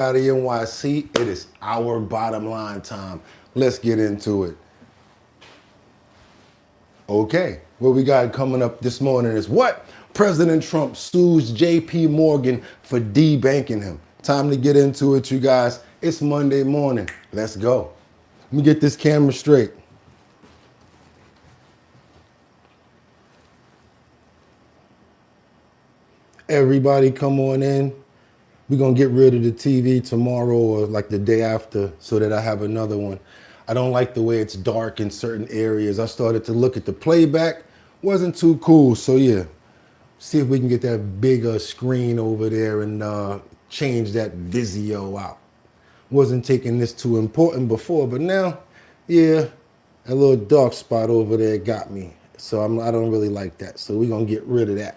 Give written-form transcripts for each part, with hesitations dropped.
NYC. It is our bottom line time. Let's get into it. Okay, what we got coming up this morning is what? President Trump sues JP Morgan for debanking him. Time to get into it, you guys. It's Monday morning. Let's go. Let me get this camera straight. Everybody come on in. We're going to get rid of the TV tomorrow or like the day after so that I have another one. I don't like the way it's dark in certain areas. I started to look at the playback. Wasn't too cool. So yeah, see if we can get that bigger screen over there and change that Vizio out. Wasn't taking this too important before, but now, yeah, a little dark spot over there got me. So I don't really like that. So we're going to get rid of that.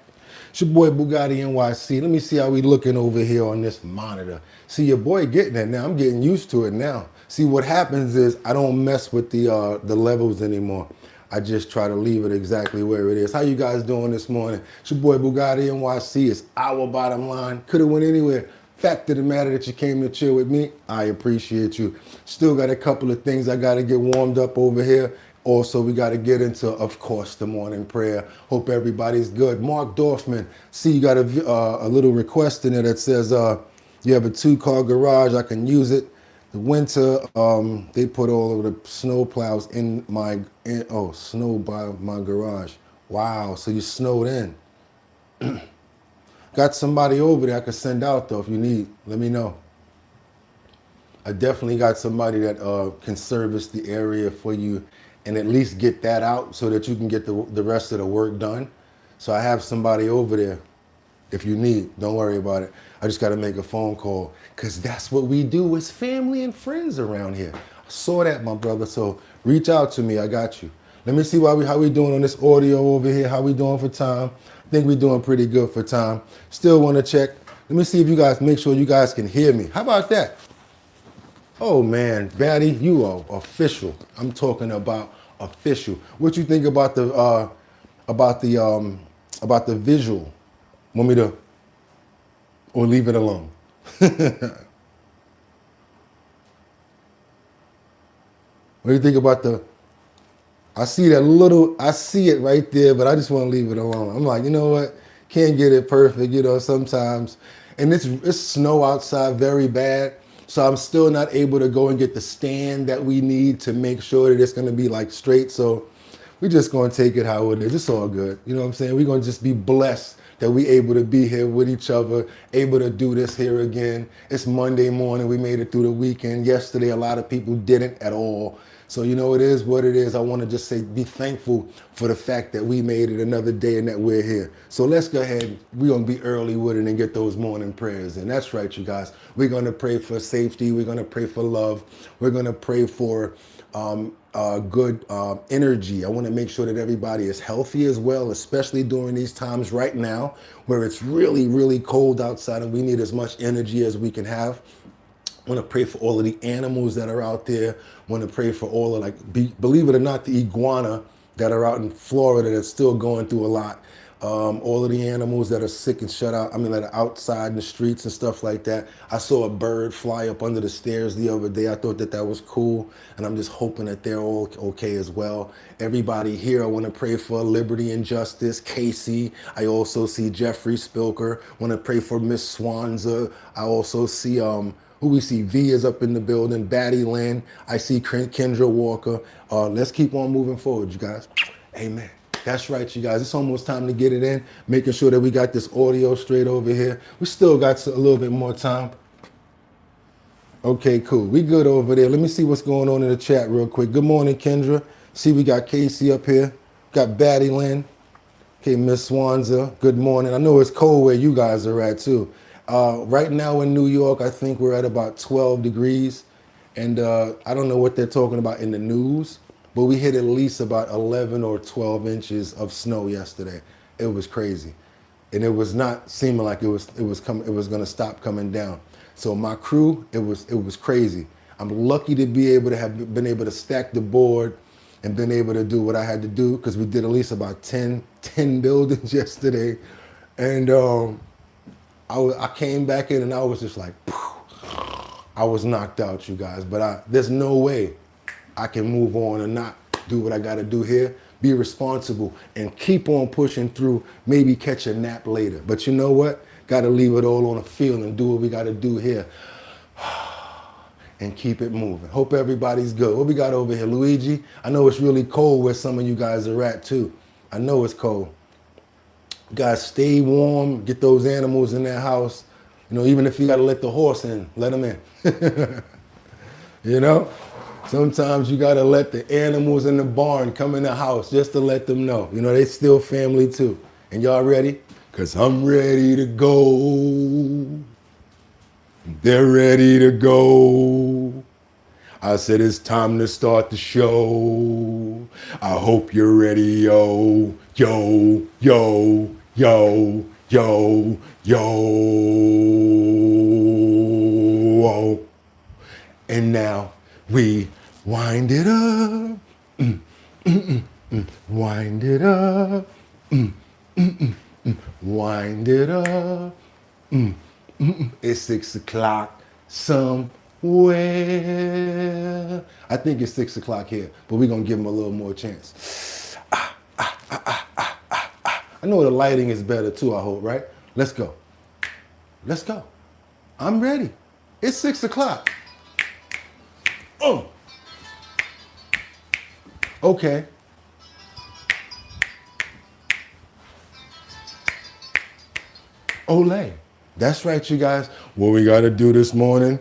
It's your boy Bugatti NYC. Let me see how we looking over here on this monitor. See, your boy getting it now. I'm getting used to it now. See, what happens is I don't mess with the levels anymore. I just try to leave it exactly where it is. How you guys doing this morning? It's your boy Bugatti NYC. It's our bottom line. Could have went anywhere. Fact of the matter that you came to chill with me, I appreciate you. Still got a couple of things I got to get warmed up over here. Also, we got to get into, of course, the morning prayer. Hope everybody's good. Mark Dorfman, see you got a little request in there that says you have a 2-car garage. I can use it. The winter, they put all of the snow plows in snow by my garage. Wow, so you snowed in. Got somebody over there I could send out though if you need. Let me know. I definitely got somebody that can service the area for you and at least get that out so that you can get the rest of the work done. So I have somebody over there if you need. Don't worry about it. I just got to make a phone call because that's what we do as family and friends around here. I saw that, my brother. So reach out to me. I got you. Let me see how we doing on this audio over here. How we doing for time? I think we're doing pretty good for time. Still want to check. Let me see if you guys make sure you guys can hear me. How about that? Oh man, Batty, you are official. I'm talking about official. What you think about the visual? Want me to, or leave it alone? What do you think about I see it right there, but I just want to leave it alone. I'm like, you know what? Can't get it perfect, sometimes. And it's snow outside very bad. So I'm still not able to go and get the stand that we need to make sure that it's going to be like straight. So we're just going to take it how it is. It's all good. You know what I'm saying? We're going to just be blessed that we're able to be here with each other, able to do this here again. It's Monday morning. We made it through the weekend. Yesterday, a lot of people didn't at all. So, it is what it is. I want to just say, be thankful for the fact that we made it another day and that we're here. So let's go ahead. We're going to be early with it and get those morning prayers. And that's right, you guys. We're going to pray for safety. We're going to pray for love. We're going to pray for good energy. I want to make sure that everybody is healthy as well, especially during these times right now where it's really, really cold outside and we need as much energy as we can have. I want to pray for all of the animals that are out there. I want to pray for all of believe it or not, the iguana that are out in Florida that's still going through a lot. All of the animals that are sick and shut out, that are outside in the streets and stuff like that. I saw a bird fly up under the stairs the other day. I thought that was cool. And I'm just hoping that they're all okay as well. Everybody here, I want to pray for liberty and justice. Casey, I also see Jeffrey Spilker. I want to pray for Miss Swanza. I also see, who we see, V is up in the building, Batty Lynn. I see Kendra Walker. Let's keep on moving forward, you guys. Amen. That's right, you guys. It's almost time to get it in, making sure that we got this audio straight over here. We still got a little bit more time. Okay, cool. We good over there. Let me see what's going on in the chat real quick. Good morning, Kendra. See, we got Casey up here. Got Batty Lynn. Okay, Miss Swanza. Good morning. I know it's cold where you guys are at, too. Right now in New York, I think we're at about 12 degrees. And I don't know what they're talking about in the news, but we hit at least about 11 or 12 inches of snow yesterday. It was crazy. And it was not seeming like it was going to stop coming down. So my crew, it was crazy. I'm lucky to be able to have been able to stack the board and been able to do what I had to do, because we did at least about 10 buildings yesterday. And I came back in and I was just like, I was knocked out, you guys, but there's no way I can move on and not do what I got to do here. Be responsible and keep on pushing through. Maybe catch a nap later. But you know what? Got to leave it all on the field and do what we got to do here. And keep it moving. Hope everybody's good. What we got over here, Luigi? I know it's really cold where some of you guys are at too. I know it's cold. Guys, stay warm. Get those animals in their house. You know, even if you got to let the horse in, let them in. You know? Sometimes you got to let the animals in the barn come in the house just to let them know. You know, they still family too. And y'all ready? Because I'm ready to go. They're ready to go. I said it's time to start the show. I hope you're ready, yo, yo, yo, yo, yo, yo. And now we wind it up, wind it up, wind it up. It's 6 o'clock somewhere. I think it's 6 o'clock here, but we're gonna give them a little more chance. I know the lighting is better too, I hope, right? Let's go. Let's go. I'm ready. It's 6 o'clock. Oh. Okay. Olay. That's right, you guys. What we got to do this morning,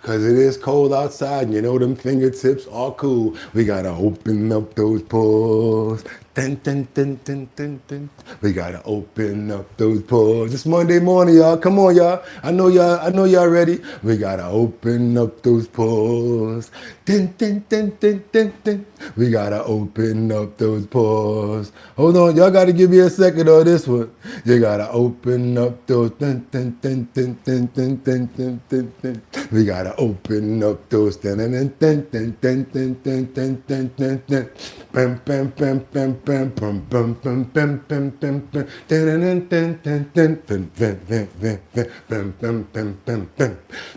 because it is cold outside, and you know them fingertips are cool. We got to open up those pores. Dun, dun, dun, dun, dun, dun. We got to open up those pores. It's Monday morning, y'all. Come on, y'all. I know y'all ready. We got to open up those pores. Dun, dun, dun, dun, dun, dun. We got to open up those pores. Hold on. Y'all got to give me a second on this one. You got to open up those. Dun, dun, dun, dun, dun, dun, dun, dun, dun, dun. We got to open up those. Dun, dun, dun, dun, dun, dun, dun, dun, dun, dun, dun, dun. Bam, bam, bam, bam, bam, bam, bam, bam, bam, bam, bam, bam. Dun, dun, dun, dun, dun, dun, dun, dun, dun, dun. Bam, bam, bam, bam, bam.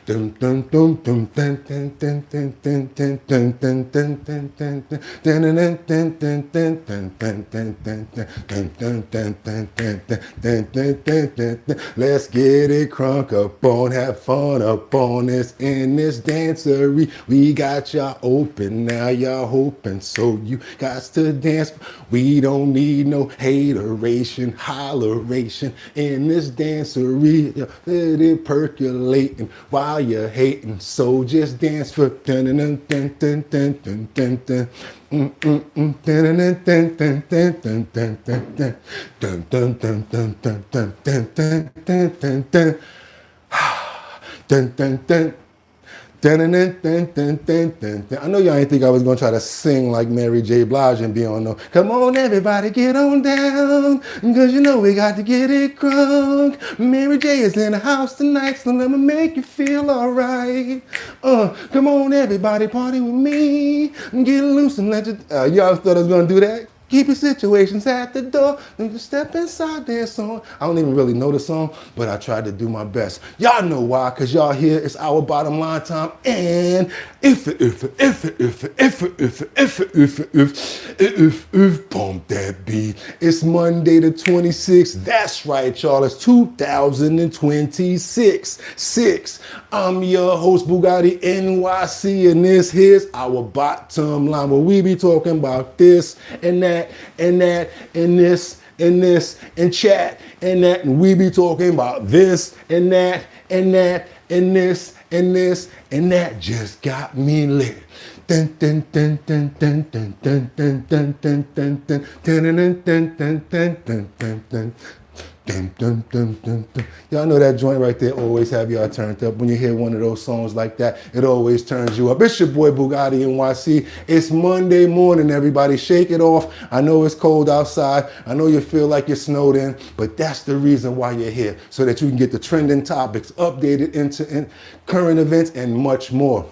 Dun, dun, dun, dun, dun, dun, dun, dun, dun, dun, dun, dun, dun, dun, dun, dun. Dun, dun, dun, dun, dun, dun, dun, dun, dun, dun, dun, dun, dun, dun, dun, dun, dun, dun, dun, dun. Let's get it crunk up on, have fun up on this in this dancery. We got y'all open, now y'all hoping, so you got to dance. We don't need no hateration, holleration in this dancery. Let it percolating while you're hating, so just dance for dun dun dun dun dun dun dun dun. Dun dun dun dun dun dun dun dun dun dun dun dun dun dun dun dun dun dun dun dun. Dun dun dun. Dun, dun, dun, dun, dun, dun, dun. I know y'all ain't think I was gonna try to sing like Mary J. Blige and be on no. Come on, everybody, get on down, cause you know we got to get it crunk. Mary J. is in the house tonight, so let me make you feel alright. Come on, everybody, party with me. Get loose and let you. Y'all thought I was gonna do that? Keep your situations at the door. Then just step inside their song. I don't even really know the song, but I tried to do my best. Y'all know why, because y'all here. It's our bottom line time. And if bump that beat. It's Monday the 26th. That's right, y'all. It's 2026. I'm your host, Bugatti NYC, and this here's our bottom line, where we be talking about this and that and that and this and this and chat and that, and we be talking about this and that and that and this and this and that. Just got me lit. Dun dun dun dun dun dun dun dun dun dun dun dun dun dun dun dun dun dun dun. Dun, dun, dun, dun, dun. Y'all know that joint right there always have y'all turned up. When you hear one of those songs like that, it always turns you up. It's your boy Bugatti NYC. It's Monday morning, everybody. Shake it off. I know it's cold outside. I know you feel like you're snowed in, but that's the reason why you're here, so that you can get the trending topics updated into current events and much more.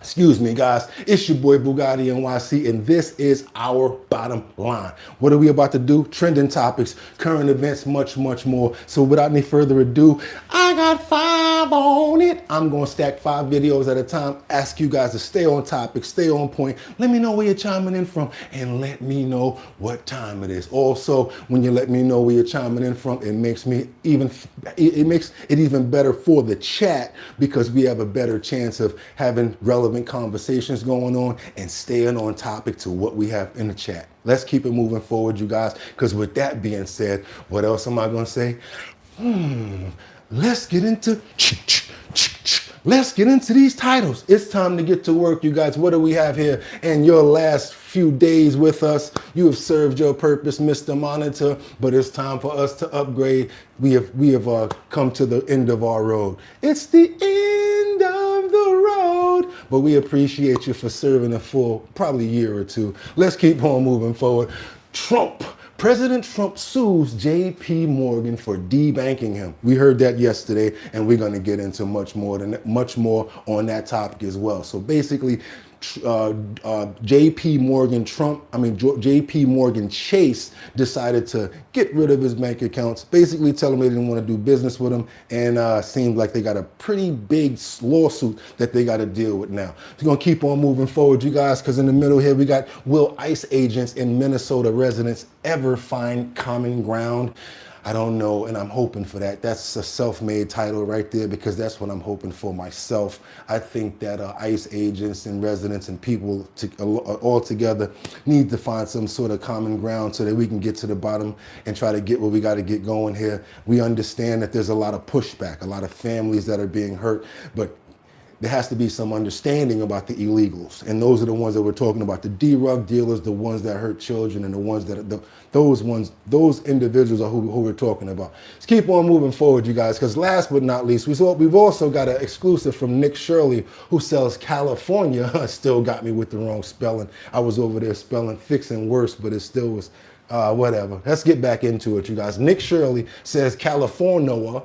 Excuse me, guys. It's your boy Bugatti NYC, and this is our bottom line. What are we about to do? Trending topics, current events, much, much more. So without any further ado, I got 5 on it. I'm going to stack 5 videos at a time, ask you guys to stay on topic, stay on point. Let me know where you're chiming in from, and let me know what time it is. Also, when you let me know where you're chiming in from, it makes it even better for the chat, because we have a better chance of having relevant conversations going on and staying on topic to what we have in the chat. Let's keep it moving forward, you guys, because with that being said, what else am I going to say? Let's get into these titles. It's time to get to work, you guys. What do we have here? And your last few days with us, you have served your purpose, Mr. Monitor, but it's time for us to upgrade. We have come to the end of our road. It's the end of the road, but we appreciate you for serving a full probably year or two. Let's keep on moving forward. President Trump sues JP Morgan for debanking him. We heard that yesterday, and we're going to get into much more on that topic as well. So basically, JP Morgan Chase decided to get rid of his bank accounts, basically tell them they didn't want to do business with him, and seemed like they got a pretty big lawsuit that they got to deal with now. We're going to keep on moving forward, you guys, because in the middle here we got, will ICE agents and Minnesota residents ever find common ground? I don't know, and I'm hoping for that. That's a self-made title right there, because that's what I'm hoping for myself. I think that ICE agents and residents and people all together need to find some sort of common ground so that we can get to the bottom and try to get what we got to get going here. We understand that there's a lot of pushback, a lot of families that are being hurt, but there has to be some understanding about the illegals. And those are the ones that we're talking about, the drug dealers, the ones that hurt children, and the ones that those individuals are who we're talking about. Let's keep on moving forward, you guys, because last but not least, we've also got an exclusive from Nick Shirley, who sells California. Still got me with the wrong spelling. I was over there fixing worse, but it still was whatever. Let's get back into it, you guys. Nick Shirley says California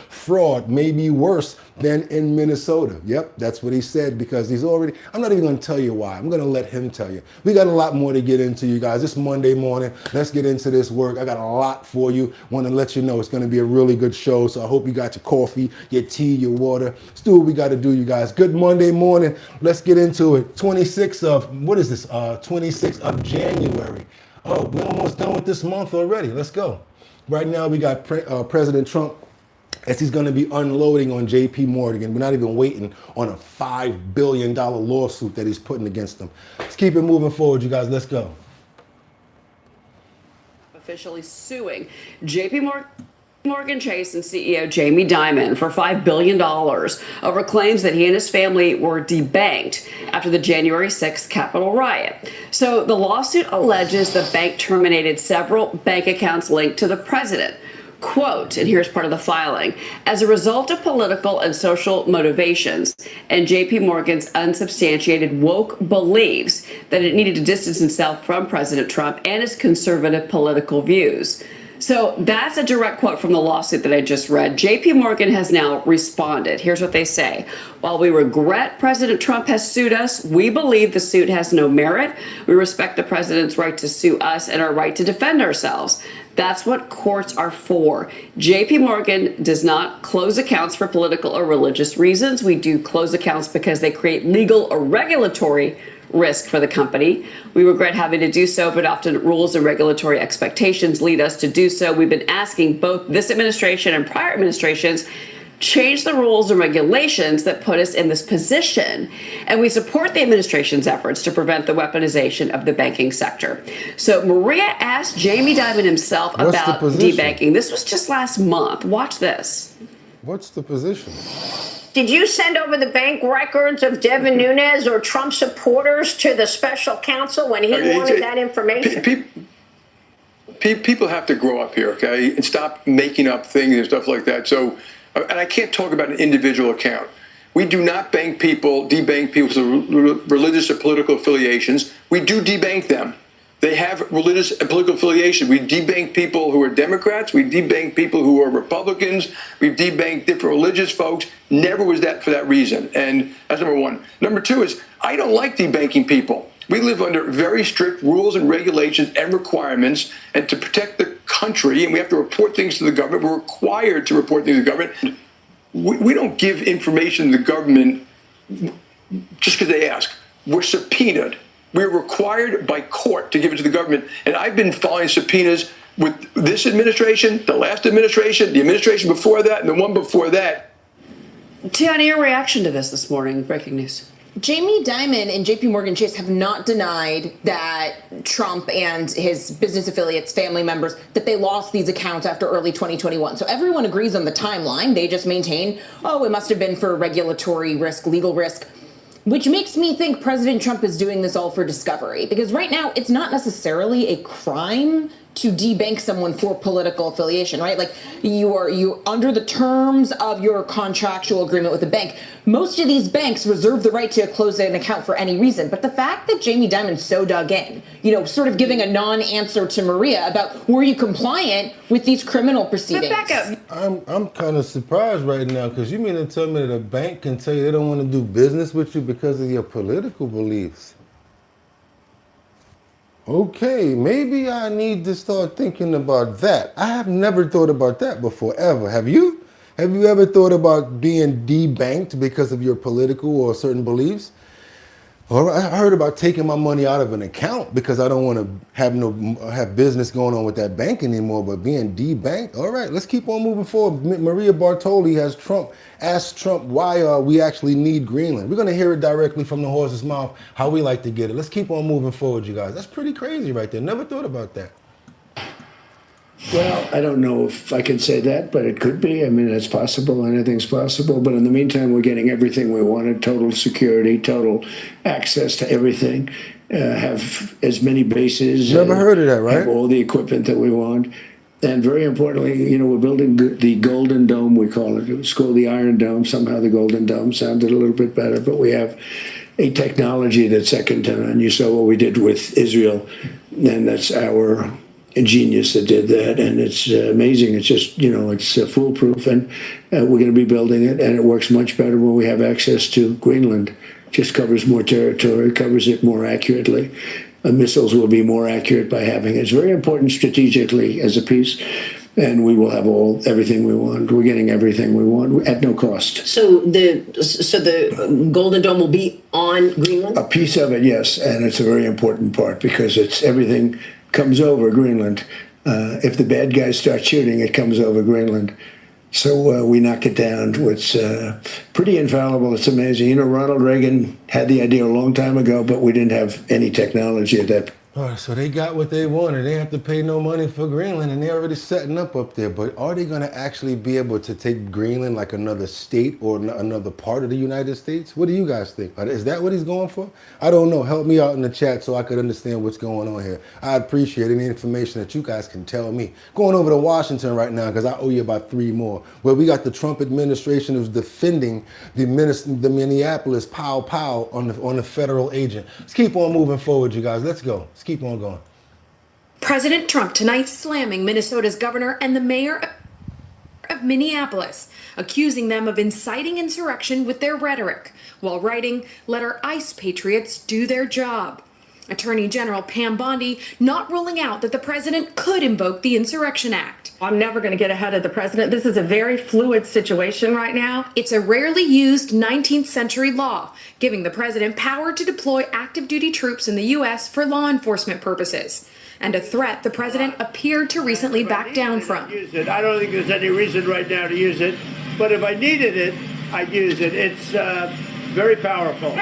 fraud may be worse than in Minnesota. Yep, that's what he said, because he's already, I'm not even going to tell you why. I'm going to let him tell you. We got a lot more to get into, you guys. It's Monday morning. Let's get into this work. I got a lot for you. Want to let you know it's going to be a really good show, so I hope you got your coffee, your tea, your water. Let's do what we got to do, you guys. Good Monday morning. Let's get into it. 26th of January. Oh, we're almost done with this month already. Let's go. Right now, we got President Trump, as he's going to be unloading on JP Morgan. We're not even waiting on a $5 billion lawsuit that he's putting against them. Let's keep it moving forward, you guys. Let's go. Officially suing JP Morgan Chase and CEO Jamie Dimon for $5 billion over claims that he and his family were debanked after the January 6th Capitol riot. So the lawsuit alleges the bank terminated several bank accounts linked to the president. Quote, and here's part of the filing, as a result of political and social motivations and JP Morgan's unsubstantiated woke beliefs that it needed to distance itself from President Trump and his conservative political views. So that's a direct quote from the lawsuit that I just read. JP Morgan has now responded. Here's what they say. While we regret President Trump has sued us, we believe the suit has no merit. We respect the president's right to sue us and our right to defend ourselves. That's what courts are for. JP Morgan does not close accounts for political or religious reasons. We do close accounts because they create legal or regulatory risk for the company. We regret having to do so, but often rules and regulatory expectations lead us to do so. We've been asking both this administration and prior administrations change the rules and regulations that put us in this position. And we support the administration's efforts to prevent the weaponization of the banking sector. So Maria asked Jamie Dimon himself about debanking. This was just last month. Watch this. What's the position? Did you send over the bank records of Devin Nunes or Trump supporters to the special counsel when he wanted that information? People have to grow up here, okay, and stop making up things and stuff like that. So, and I can't talk about an individual account. We do not debank people's religious or political affiliations. We do debank them. They have religious and political affiliation. We debank people who are Democrats. We debank people who are Republicans. We've debanked different religious folks. Never was that for that reason. And that's number one. Number two is I don't like debanking people. We live under very strict rules and regulations and requirements. And to protect the country, and we have to report things to the government. We're required to report things to the government. We don't give information to the government just because they ask. We're subpoenaed. We're required by court to give it to the government. And I've been filing subpoenas with this administration, the last administration, the administration before that, and the one before that. Tiana, your reaction to this morning, breaking news. Jamie Dimon and JP Morgan Chase have not denied that Trump and his business affiliates, family members, that they lost these accounts after early 2021. So everyone agrees on the timeline. They just maintain, oh, it must have been for regulatory risk, legal risk, which makes me think President Trump is doing this all for discovery. Because right now, it's not necessarily a crime to debank someone for political affiliation, right? Like you under the terms of your contractual agreement with the bank. Most of these banks reserve the right to close an account for any reason. But the fact that Jamie Dimon's so dug in, sort of giving a non-answer to Maria about were you compliant with these criminal proceedings? But back up. I'm kind of surprised right now because you mean to tell me that a bank can tell you they don't want to do business with you because of your political beliefs? Okay, maybe I need to start thinking about that. I have never thought about that before, ever. Have you? Have you ever thought about being debanked because of your political or certain beliefs? Or I heard about taking my money out of an account because I don't want to have business going on with that bank anymore, but being debanked? All right, let's keep on moving forward. Maria Bartoli has asked Trump why we actually need Greenland. We're going to hear it directly from the horse's mouth, how we like to get it. Let's keep on moving forward, you guys. That's pretty crazy right there. Never thought about that. Well, I don't know if I can say that, but it could be. I mean, it's possible. Anything's possible. But in the meantime, we're getting everything we wanted, total security, total access to everything, have as many bases. Never heard of that, right? Have all the equipment that we want. And very importantly, we're building the Golden Dome, we call it. It was called the Iron Dome. Somehow the Golden Dome sounded a little bit better. But we have a technology that's second to none. You saw what we did with Israel, and that's our genius that did that, and it's amazing. It's just, it's foolproof, and we're going to be building it, and it works much better when we have access to Greenland. Just covers more territory, covers it more accurately. Missiles will be more accurate by having it. It's very important strategically as a piece, and we will have everything we want. We're getting everything we want at no cost. So the Golden Dome will be on Greenland? A piece of it, yes, and it's a very important part because it's everything comes over Greenland. If the bad guys start shooting, it comes over Greenland. So we knock it down. It's pretty infallible. It's amazing. Ronald Reagan had the idea a long time ago, but we didn't have any technology at that point. All right, so they got what they wanted. They have to pay no money for Greenland, and they're already setting up there. But are they going to actually be able to take Greenland like another state or another part of the United States? What do you guys think? Is that what he's going for? I don't know. Help me out in the chat so I could understand what's going on here. I appreciate any information that you guys can tell me. Going over to Washington right now because I owe you about 3 more. Where we got the Trump administration who's defending the Minneapolis pow on the federal agent. Let's keep on moving forward, you guys. Let's go. Keep on going. President Trump tonight slamming Minnesota's governor and the mayor of Minneapolis, accusing them of inciting insurrection with their rhetoric, while writing, "Let our ICE patriots do their job." Attorney General Pam Bondi not ruling out that the president could invoke the Insurrection Act. I'm never going to get ahead of the president. This is a very fluid situation right now. It's a rarely used 19th century law, giving the president power to deploy active duty troops in the U.S. for law enforcement purposes, and a threat the president appeared to recently back down from. I don't think there's any reason right now to use it, but if I needed it, I'd use it. It's very powerful.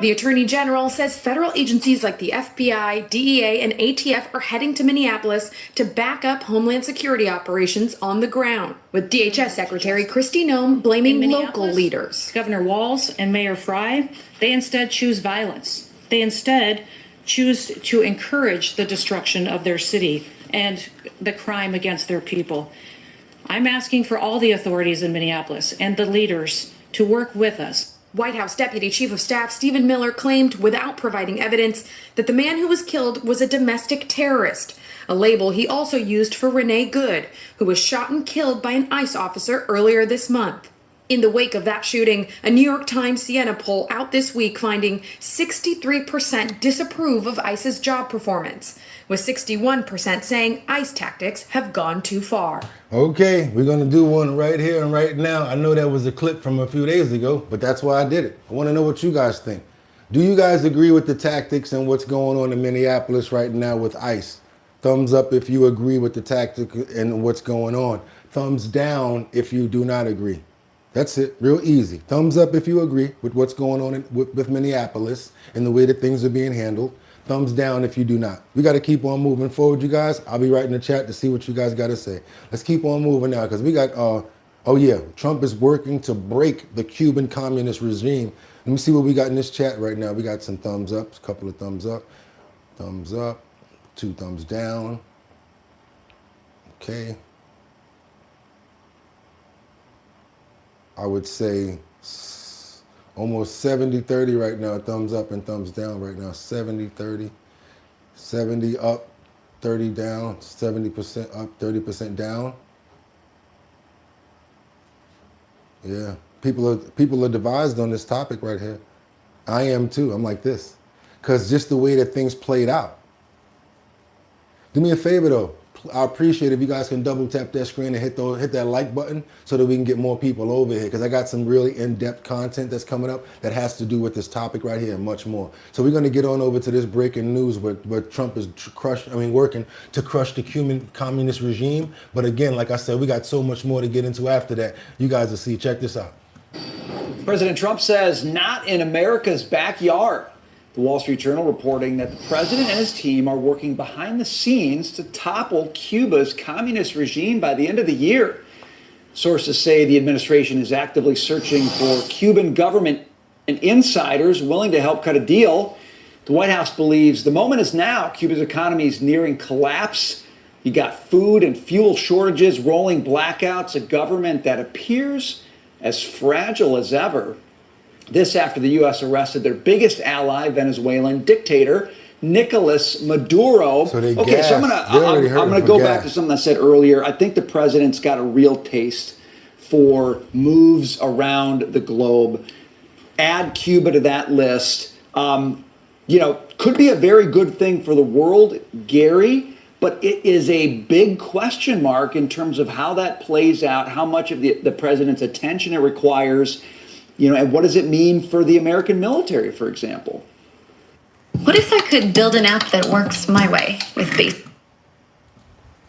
The Attorney General says federal agencies like the FBI, DEA, and ATF are heading to Minneapolis to back up Homeland Security operations on the ground, with DHS Secretary Kristi Noem blaming local leaders. Governor Walz and Mayor Frey, they instead choose violence. They instead choose to encourage the destruction of their city and the crime against their people. I'm asking for all the authorities in Minneapolis and the leaders to work with us White House Deputy Chief of Staff Stephen Miller claimed, without providing evidence, that the man who was killed was a domestic terrorist, a label he also used for Renee Good, who was shot and killed by an ICE officer earlier this month. In the wake of that shooting, a New York Times Siena poll out this week finding 63% disapprove of ICE's job performance, with 61% saying ICE tactics have gone too far. Okay, we're gonna do one right here and right now. I know that was a clip from a few days ago, but that's why I did it. I wanna know what you guys think. Do you guys agree with the tactics and what's going on in Minneapolis right now with ICE? Thumbs up if you agree with the tactic and what's going on. Thumbs down if you do not agree. That's it, real easy. Thumbs up if you agree with what's going on with Minneapolis and the way that things are being handled. Thumbs down if you do not. We got to keep on moving forward, you guys. I'll be right in the chat to see what you guys got to say. Let's keep on moving now because we got, oh yeah, Trump is working to break the Cuban communist regime. Let me see what we got in this chat right now. We got some thumbs up, a couple of thumbs up, 2 thumbs down. Okay. I would say almost 70-30 right now, thumbs up and thumbs down right now. 70-30, 70 up, 30 down, 70% up, 30% down. Yeah, people are divided on this topic right here. I am too, I'm like this. Because just the way that things played out. Do me a favor though. I appreciate if you guys can double tap that screen and hit that like button so that we can get more people over here because I got some really in-depth content that's coming up that has to do with this topic right here and much more. So we're going to get on over to this breaking news where Trump is working to crush the Cuban communist regime. But again, like I said, we got so much more to get into after that. You guys will see. Check this out. President Trump says, not in America's backyard. The Wall Street Journal reporting that the president and his team are working behind the scenes to topple Cuba's communist regime by the end of the year. Sources say the administration is actively searching for Cuban government and insiders willing to help cut a deal. The White House believes the moment is now. Cuba's economy is nearing collapse. You got food and fuel shortages, rolling blackouts, a government that appears as fragile as ever. This after the U.S. arrested their biggest ally, Venezuelan dictator Nicolas Maduro. So they okay, so I'm gonna go back to something I said earlier. I think the president's got a real taste for moves around the globe. Add Cuba to that list. Could be a very good thing for the world, Gary, but it is a big question mark in terms of how that plays out, how much of the president's attention it requires. And what does it mean for the American military, for example? What if I could build an app that works my way with base?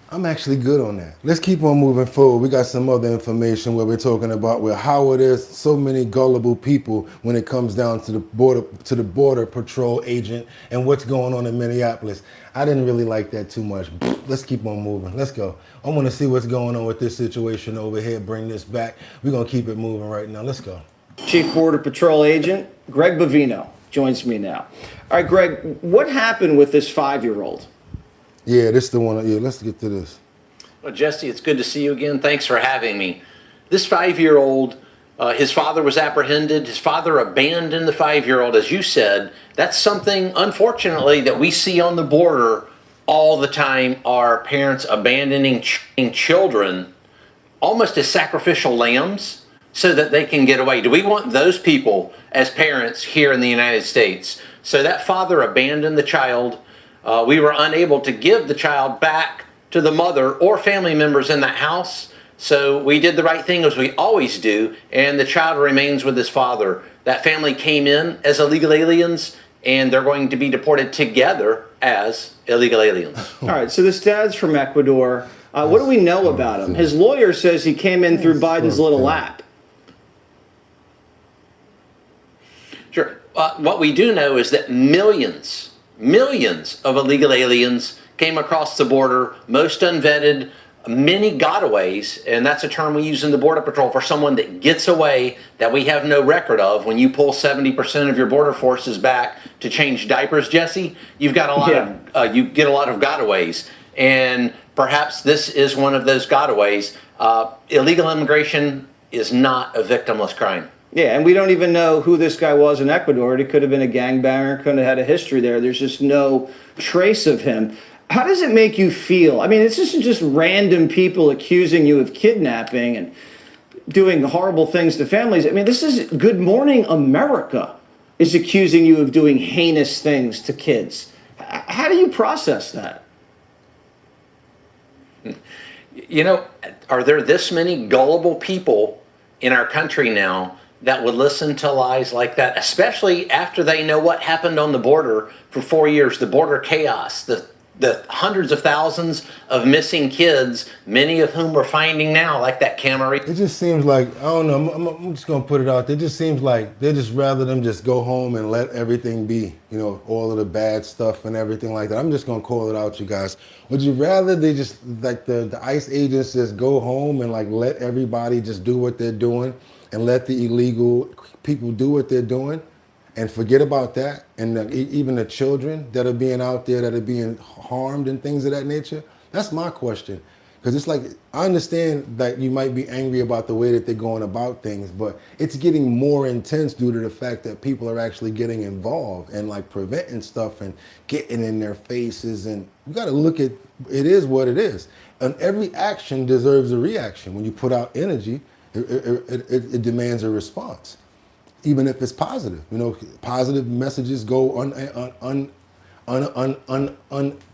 I'm actually good on that. Let's keep on moving forward. We got some other information where we're talking about how it is so many gullible people when it comes down to the border patrol agent and what's going on in Minneapolis. I didn't really like that too much. Let's keep on moving. Let's go. I want to see what's going on with this situation over here. Bring this back. We're going to keep it moving right now. Let's go. Chief Border Patrol Agent Greg Bovino joins me now. All right, Greg, what happened with this 5-year-old? Yeah, this is the one. Yeah, let's get to this. Well, Jesse, it's good to see you again. Thanks for having me. This 5-year-old, his father was apprehended. His father abandoned the 5-year-old, as you said. That's something, unfortunately, that we see on the border all the time, are parents abandoning children almost as sacrificial lambs so that they can get away. Do we want those people as parents here in the United States? So that father abandoned the child. We were unable to give the child back to the mother or family members in that house. So we did the right thing, as we always do, and the child remains with his father. That family came in as illegal aliens, and they're going to be deported together as illegal aliens. All right, so this dad's from Ecuador. What do we know about him? His lawyer says he came in through Biden's little app. Sure. What we do know is that millions of illegal aliens came across the border, most unvetted, many gotaways, and that's a term we use in the Border Patrol for someone that gets away that we have no record of. When you pull 70% of your border forces back to change diapers, Jesse, you've got a lot you get a lot of gotaways, and perhaps this is one of those gotaways. Illegal immigration is not a victimless crime. Yeah, and we don't even know who this guy was in Ecuador. It could have been a gangbanger, could have had a history there. There's just no trace of him. How does it make you feel? I mean, this isn't just random people accusing you of kidnapping and doing horrible things to families. I mean, this is Good Morning America is accusing you of doing heinous things to kids. How do you process that? You know, are there this many gullible people in our country now that would listen to lies like that, especially after they know what happened on the border for 4 years, the border chaos, the hundreds of thousands of missing kids, many of whom we're finding now, like that Cameroon. It just seems like, I don't know, I'm just going to put it out there. It just seems like they just rather them just go home and let everything be, you know, all of the bad stuff and everything like that. I'm just going to call it out, you guys. Would you rather they just, like the ICE agents just go home and like let everybody just do what they're doing and let the illegal people do what they're doing and forget about that? And even the children that are being out there that are being harmed and things of that nature? That's my question. Because it's like, I understand that you might be angry about the way that they're going about things, but it's getting more intense due to the fact that people are actually getting involved and like preventing stuff and getting in their faces. And you got to look at, it is what it is. And every action deserves a reaction. When you put out energy, it demands a response, even if it's positive. You know, positive messages go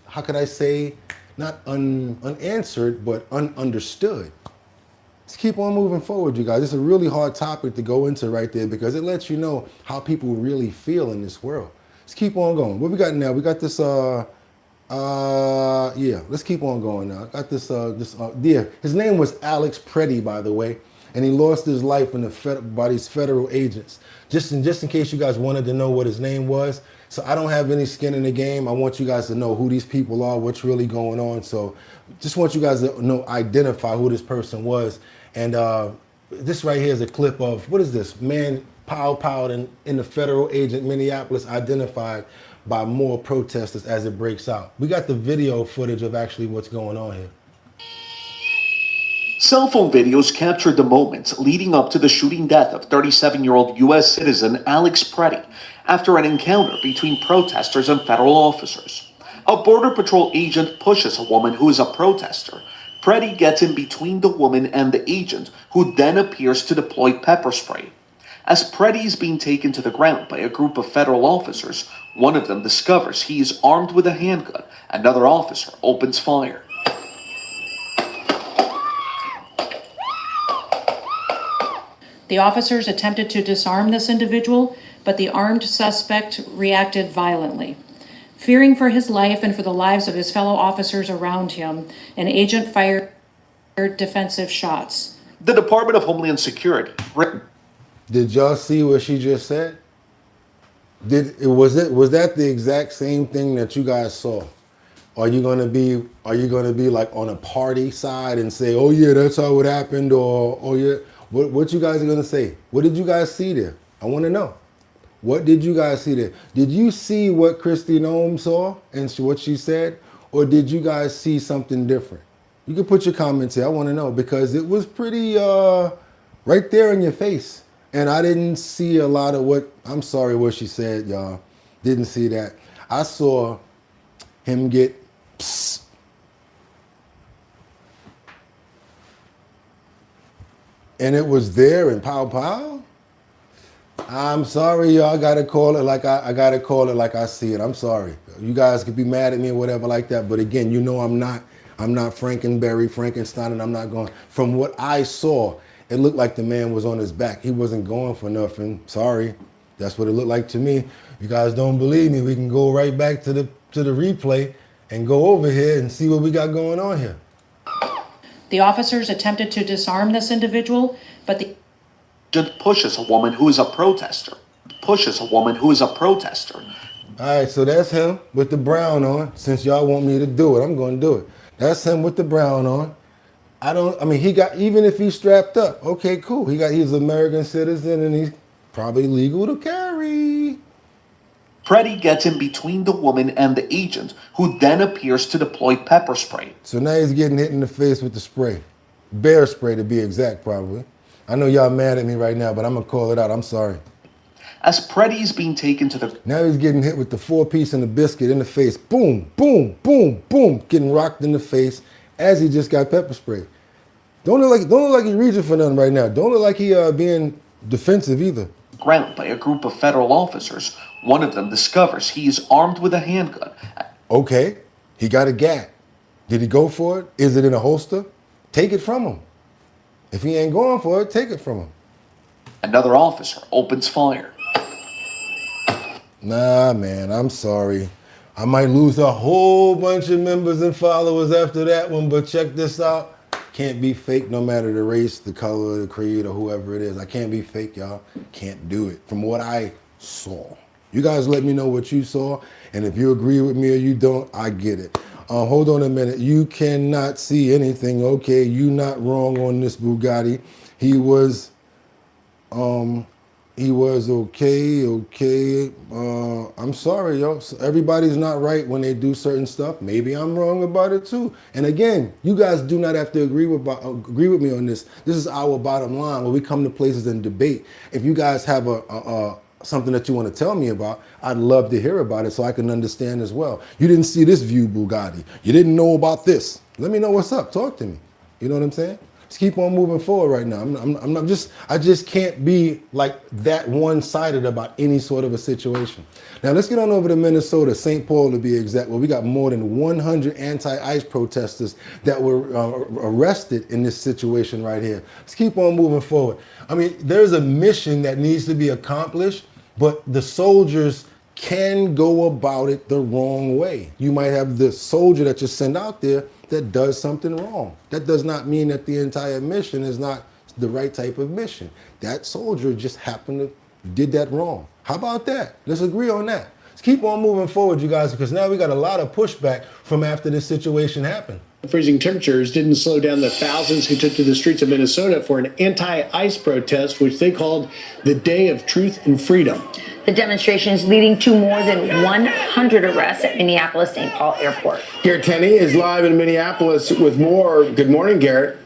how could I say, not unanswered, but ununderstood. Let's keep on moving forward, you guys. It's a really hard topic to go into right there because it lets you know how people really feel in this world. Let's keep on going. What we got now? We got this, yeah, let's keep on going now. I got this, yeah, his name was Alex Preddy, by the way, and he lost his life by these federal agents. Just in case you guys wanted to know what his name was. So I don't have any skin in the game. I want you guys to know who these people are, what's really going on. So just want you guys to know, identify who this person was. And this right here is a clip of, what is this? Man pow in the federal agent Minneapolis identified by more protesters as it breaks out. We got the video footage of actually what's going on here. Cell phone videos captured the moments leading up to the shooting death of 37-year-old U.S. citizen Alex Preddy after an encounter between protesters and federal officers. A Border Patrol agent pushes a woman who is a protester. Preddy gets in between the woman and the agent, who then appears to deploy pepper spray. As Preddy is being taken to the ground by a group of federal officers, one of them discovers he is armed with a handgun. Another officer opens fire. The officers attempted to disarm this individual, but the armed suspect reacted violently. Fearing for his life and for the lives of his fellow officers around him, an agent fired defensive shots. The Department of Homeland Security. Did y'all see what she just said? Was that the exact same thing that you guys saw? Are you gonna be like on a party side and say, oh yeah, that's how it happened, or oh yeah? What you guys are gonna say? What did you guys see there? I want to know. What did you guys see there? Did you see what Kristi Noem saw and what she said, or did you guys see something different? You can put your comments here. I want to know because it was pretty right there in your face, and I didn't see a lot of what. I'm sorry what she said, y'all. Didn't see that. I saw him get. Psst. And it was there in pow. I'm sorry, y'all. I gotta call it like I gotta call it like I see it. I'm sorry. You guys could be mad at me or whatever like that. But again, you know I'm not Frankenstein, and I'm not going. From what I saw, it looked like the man was on his back. He wasn't going for nothing. Sorry, that's what it looked like to me. You guys don't believe me? We can go right back to the replay and go over here and see what we got going on here. The officers attempted to disarm this individual, but the agent pushes a woman who is a protester. All right, so that's him with the brown on. Since y'all want me to do it, I'm going to do it. That's him with the brown on. Even if he's strapped up, okay, cool. He's an American citizen and he's probably legal to carry. Preddy gets in between the woman and the agent, who then appears to deploy pepper spray. So now he's getting hit in the face with the spray. Bear spray to be exact, probably. I know y'all mad at me right now, but I'm gonna call it out. I'm sorry. As Preddy is being taken to the... Now he's getting hit with the 4-piece and the biscuit in the face. Boom, boom, boom, boom. Getting rocked in the face as he just got pepper sprayed. Don't look like he reaching for nothing right now. Don't look like he being defensive either. ground by a group of federal officers. One of them discovers he is armed with a handgun. Okay, he got a gat. Did he go for it? Is it in a holster? Take it from him. If he ain't going for it, take it from him. Another officer opens fire. Nah, man, I'm sorry. I might lose a whole bunch of members and followers after that one, but check this out. Can't be fake no matter the race, the color, the creed, or whoever it is. I can't be fake, y'all. Can't do it. From what I saw. You guys let me know what you saw, and if you agree with me or you don't, I get it. Hold on a minute. You cannot see anything. Okay, you not wrong on this Bugatti. He was okay. I'm sorry, yo. Everybody's not right when they do certain stuff. Maybe I'm wrong about it too. And again, you guys do not have to agree with me on this. This is our bottom line where we come to places and debate. If you guys have something that you want to tell me about, I'd love to hear about it so I can understand as well. You didn't see this view, Bugatti. You didn't know about this. Let me know what's up. Talk to me. You know what I'm saying? Let's keep on moving forward right now. I just can't be like that one-sided about any sort of a situation. Now let's get on over to Minnesota, St. Paul to be exact, where we got more than 100 anti-ICE protesters that were arrested in this situation right here. Let's keep on moving forward. I mean, there's a mission that needs to be accomplished, but the soldiers can go about it the wrong way. You might have the soldier that you send out there that does something wrong. That does not mean that the entire mission is not the right type of mission. That soldier just happened to did that wrong. How about that? Let's agree on that. Let's keep on moving forward, you guys, because now we got a lot of pushback from after this situation happened. Freezing temperatures didn't slow down the thousands who took to the streets of Minnesota for an anti-ICE protest, which they called the Day of Truth and Freedom. The demonstrations leading to more than 100 arrests at Minneapolis-St. Paul Airport. Garrett Tenney is live in Minneapolis with more. Good morning, Garrett.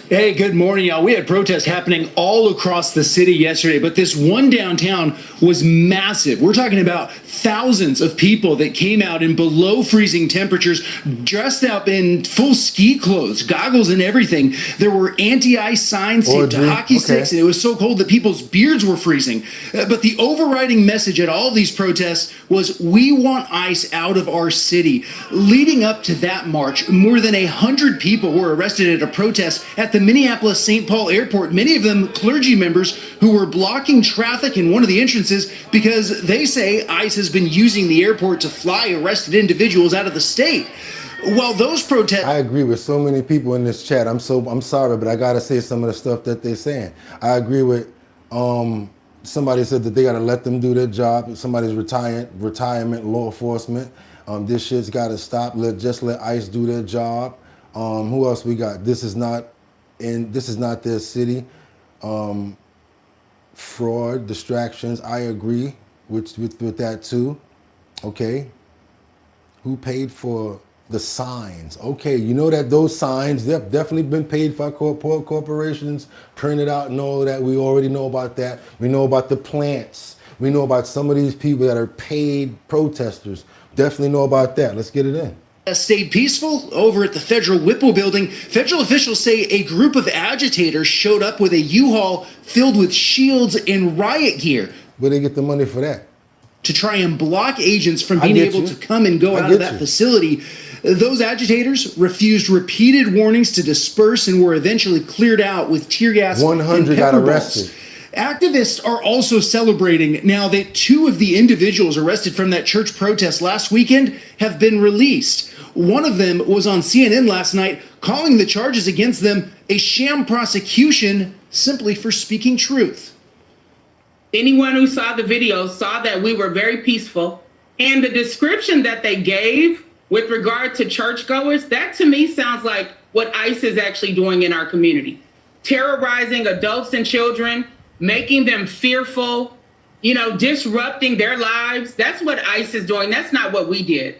Hey, good morning, y'all. We had protests happening all across the city yesterday, but this one downtown was massive. We're talking about thousands of people that came out in below freezing temperatures, dressed up in full ski clothes, goggles and everything. There were anti-ice signs taped to hockey sticks, and it was so cold that people's beards were freezing. But the overriding message at all of these protests was, we want ICE out of our city. Leading up to that march, more than 100 people were arrested at a protest at the Minneapolis-St. Paul Airport, many of them clergy members who were blocking traffic in one of the entrances because they say ICE has been using the airport to fly arrested individuals out of the state. While those protests... I agree with so many people in this chat. I'm sorry, but I gotta say some of the stuff that they're saying. I agree with somebody said that they gotta let them do their job. Somebody's retirement, law enforcement. This shit's gotta stop. Just let ICE do their job. Who else we got? This is not their city. Fraud, distractions. I agree with that too. Okay. Who paid for the signs? Okay, you know that those signs, they've definitely been paid for corporations, printed out and all of that. We already know about that. We know about the plants. We know about some of these people that are paid protesters. Definitely know about that. Let's get it in. Stayed peaceful. Over at the Federal Whipple building, federal officials say a group of agitators showed up with a U-Haul filled with shields and riot gear. Where they get the money for that? To try and block agents from being able to come and go out of that facility. Those agitators refused repeated warnings to disperse and were eventually cleared out with tear gas 100 got arrested. Activists are also celebrating now that 2 of the individuals arrested from that church protest last weekend have been released. One of them was on CNN last night, calling the charges against them a sham prosecution simply for speaking truth. Anyone who saw the video saw that we were very peaceful, and the description that they gave with regard to churchgoers, that to me sounds like what ICE is actually doing in our community. Terrorizing adults and children, making them fearful, disrupting their lives. That's what ICE is doing. That's not what we did.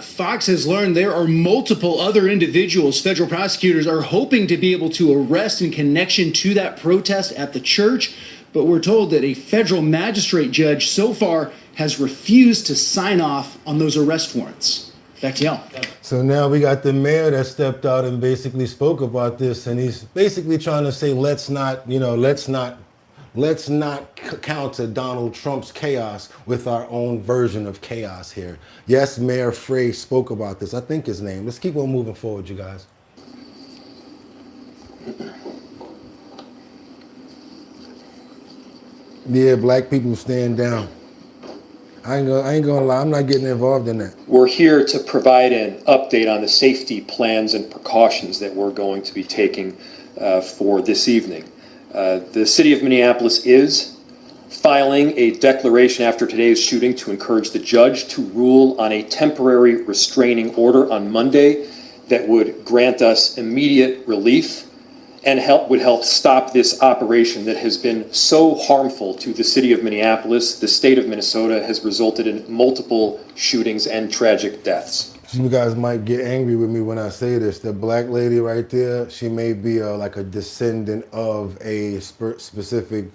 Fox has learned there are multiple other individuals federal prosecutors are hoping to be able to arrest in connection to that protest at the church. But we're told that a federal magistrate judge so far has refused to sign off on those arrest warrants. Back to y'all. So now we got the mayor that stepped out and basically spoke about this, and he's basically trying to say, let's not counter Donald Trump's chaos with our own version of chaos here. Yes, Mayor Frey spoke about this. I think his name. Let's keep on moving forward, you guys. Yeah, black people stand down. I ain't gonna lie, I'm not getting involved in that. We're here to provide an update on the safety plans and precautions that we're going to be taking for this evening. The city of Minneapolis is filing a declaration after today's shooting to encourage the judge to rule on a temporary restraining order on Monday that would grant us immediate relief and would help stop this operation that has been so harmful to the city of Minneapolis. The state of Minnesota has resulted in multiple shootings and tragic deaths. You guys might get angry with me when I say this. The black lady right there, she may be like a descendant of a specific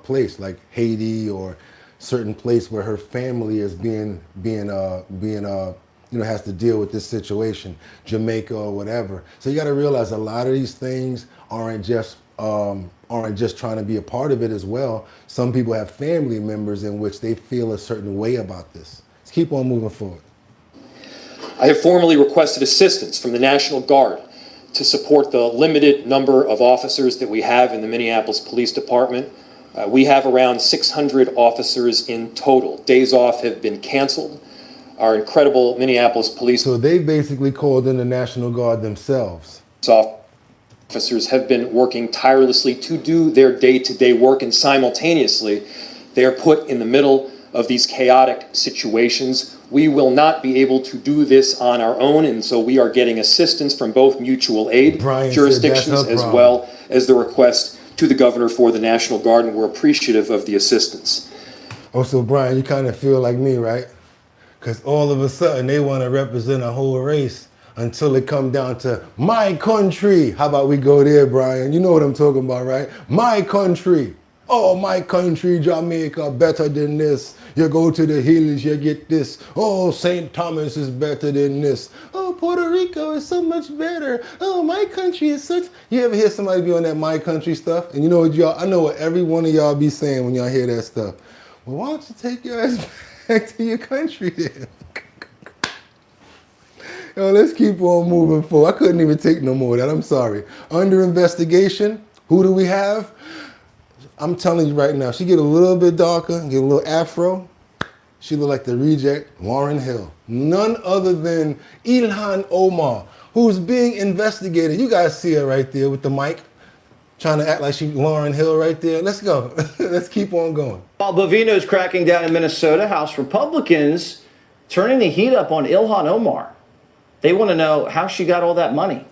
place, like Haiti or certain place where her family is has to deal with this situation, Jamaica or whatever. So you got to realize a lot of these things aren't just trying to be a part of it as well. Some people have family members in which they feel a certain way about this. Let's keep on moving forward. I have formally requested assistance from the National Guard to support the limited number of officers that we have in the Minneapolis Police Department. We have around 600 officers in total. Days off have been canceled. Our incredible Minneapolis police. So they basically called in the National Guard themselves. Officers have been working tirelessly to do their day-to-day work, and simultaneously they are put in the middle of these chaotic situations. We will not be able to do this on our own, and so we are getting assistance from both mutual aid jurisdictions as well as the request to the governor for the National Guard, and we're appreciative of the assistance. Oh, so Brian, you kind of feel like me, right? Because all of a sudden they want to represent a whole race until it come down to my country. How about we go there, Brian? You know what I'm talking about, right? My country. Oh, my country, Jamaica, better than this. You go to the hills, you get this. Oh, St. Thomas is better than this. Oh, Puerto Rico is so much better. Oh, my country is such... You ever hear somebody be on that my country stuff? And you know what, y'all? I know what every one of y'all be saying when y'all hear that stuff. Well, why don't you take your ass back to your country then? Yo, let's keep on moving forward. I couldn't even take no more of that. I'm sorry. Under investigation, who do we have? I'm telling you right now, she get a little bit darker, get a little afro. She look like the reject Lauryn Hill. None other than Ilhan Omar, who's being investigated. You guys see her right there with the mic, trying to act like she's Lauryn Hill right there. Let's go. Let's keep on going. While Bovino's cracking down in Minnesota, House Republicans turning the heat up on Ilhan Omar. They want to know how she got all that money.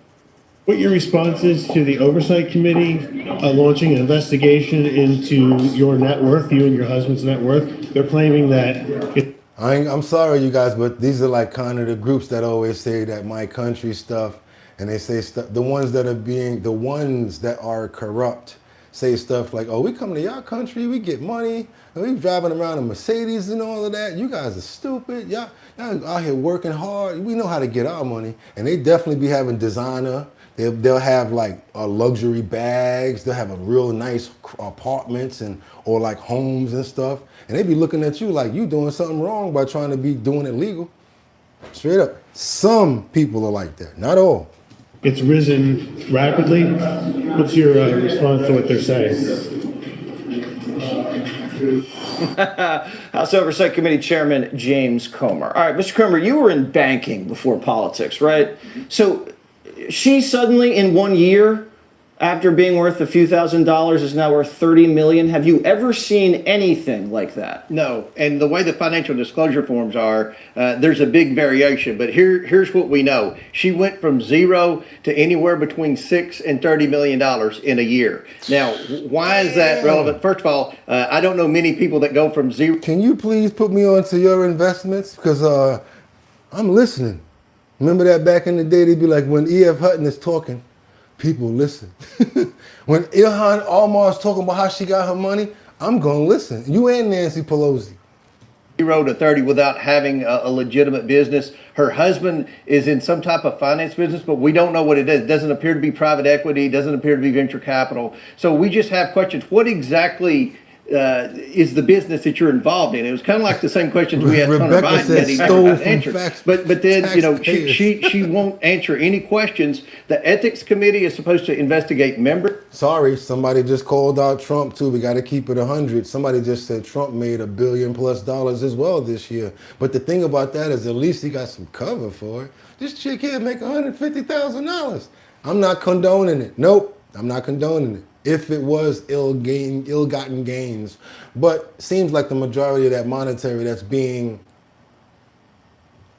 What your response is to the Oversight Committee launching an investigation into your net worth, you and your husband's net worth? They're claiming that... I'm sorry, you guys, but these are like kind of the groups that always say that my country stuff, and they say stuff, the ones that are corrupt say stuff like, oh, we come to your country, we get money, and we driving around in Mercedes and all of that. You guys are stupid. Y'all out here working hard. We know how to get our money. And they definitely be having designer. They'll have like luxury bags. They'll have a real nice apartments or like homes and stuff. And they be looking at you like you doing something wrong by trying to be doing it legal. Straight up. Some people are like that, not all. It's risen rapidly. What's your response to what they're saying? House Oversight Committee Chairman James Comer. All right, Mr. Comer, you were in banking before politics, right? So she suddenly, in 1 year, after being worth a few $1,000s, is now worth $30 million. Have you ever seen anything like that? No, and the way the financial disclosure forms are, there's a big variation. But here's what we know: she went from zero to anywhere between $6 and $30 million in a year. Now, why is that relevant? First of all, I don't know many people that go from zero. Can you please put me on to your investments? Because I'm listening. Remember that back in the day, they'd be like, when E.F. Hutton is talking, people listen. When Ilhan Omar's talking about how she got her money, I'm going to listen. You and Nancy Pelosi. 0 to 30 without having a legitimate business. Her husband is in some type of finance business, but we don't know what it is. It doesn't appear to be private equity. It doesn't appear to be venture capital. So we just have questions. What exactly is the business that you're involved in? It was kind of like the same questions we asked Hunter Biden that he never got answered. But then, you know, she won't answer any questions. The ethics committee is supposed to investigate members. Sorry, somebody just called out Trump too. We got to keep it 100. Somebody just said Trump made $1 billion+ as well this year. But the thing about that is at least he got some cover for it. This chick here make $150,000. I'm not condoning it. Nope, I'm not condoning it. If it was ill-gotten gains. But seems like the majority of that monetary that's being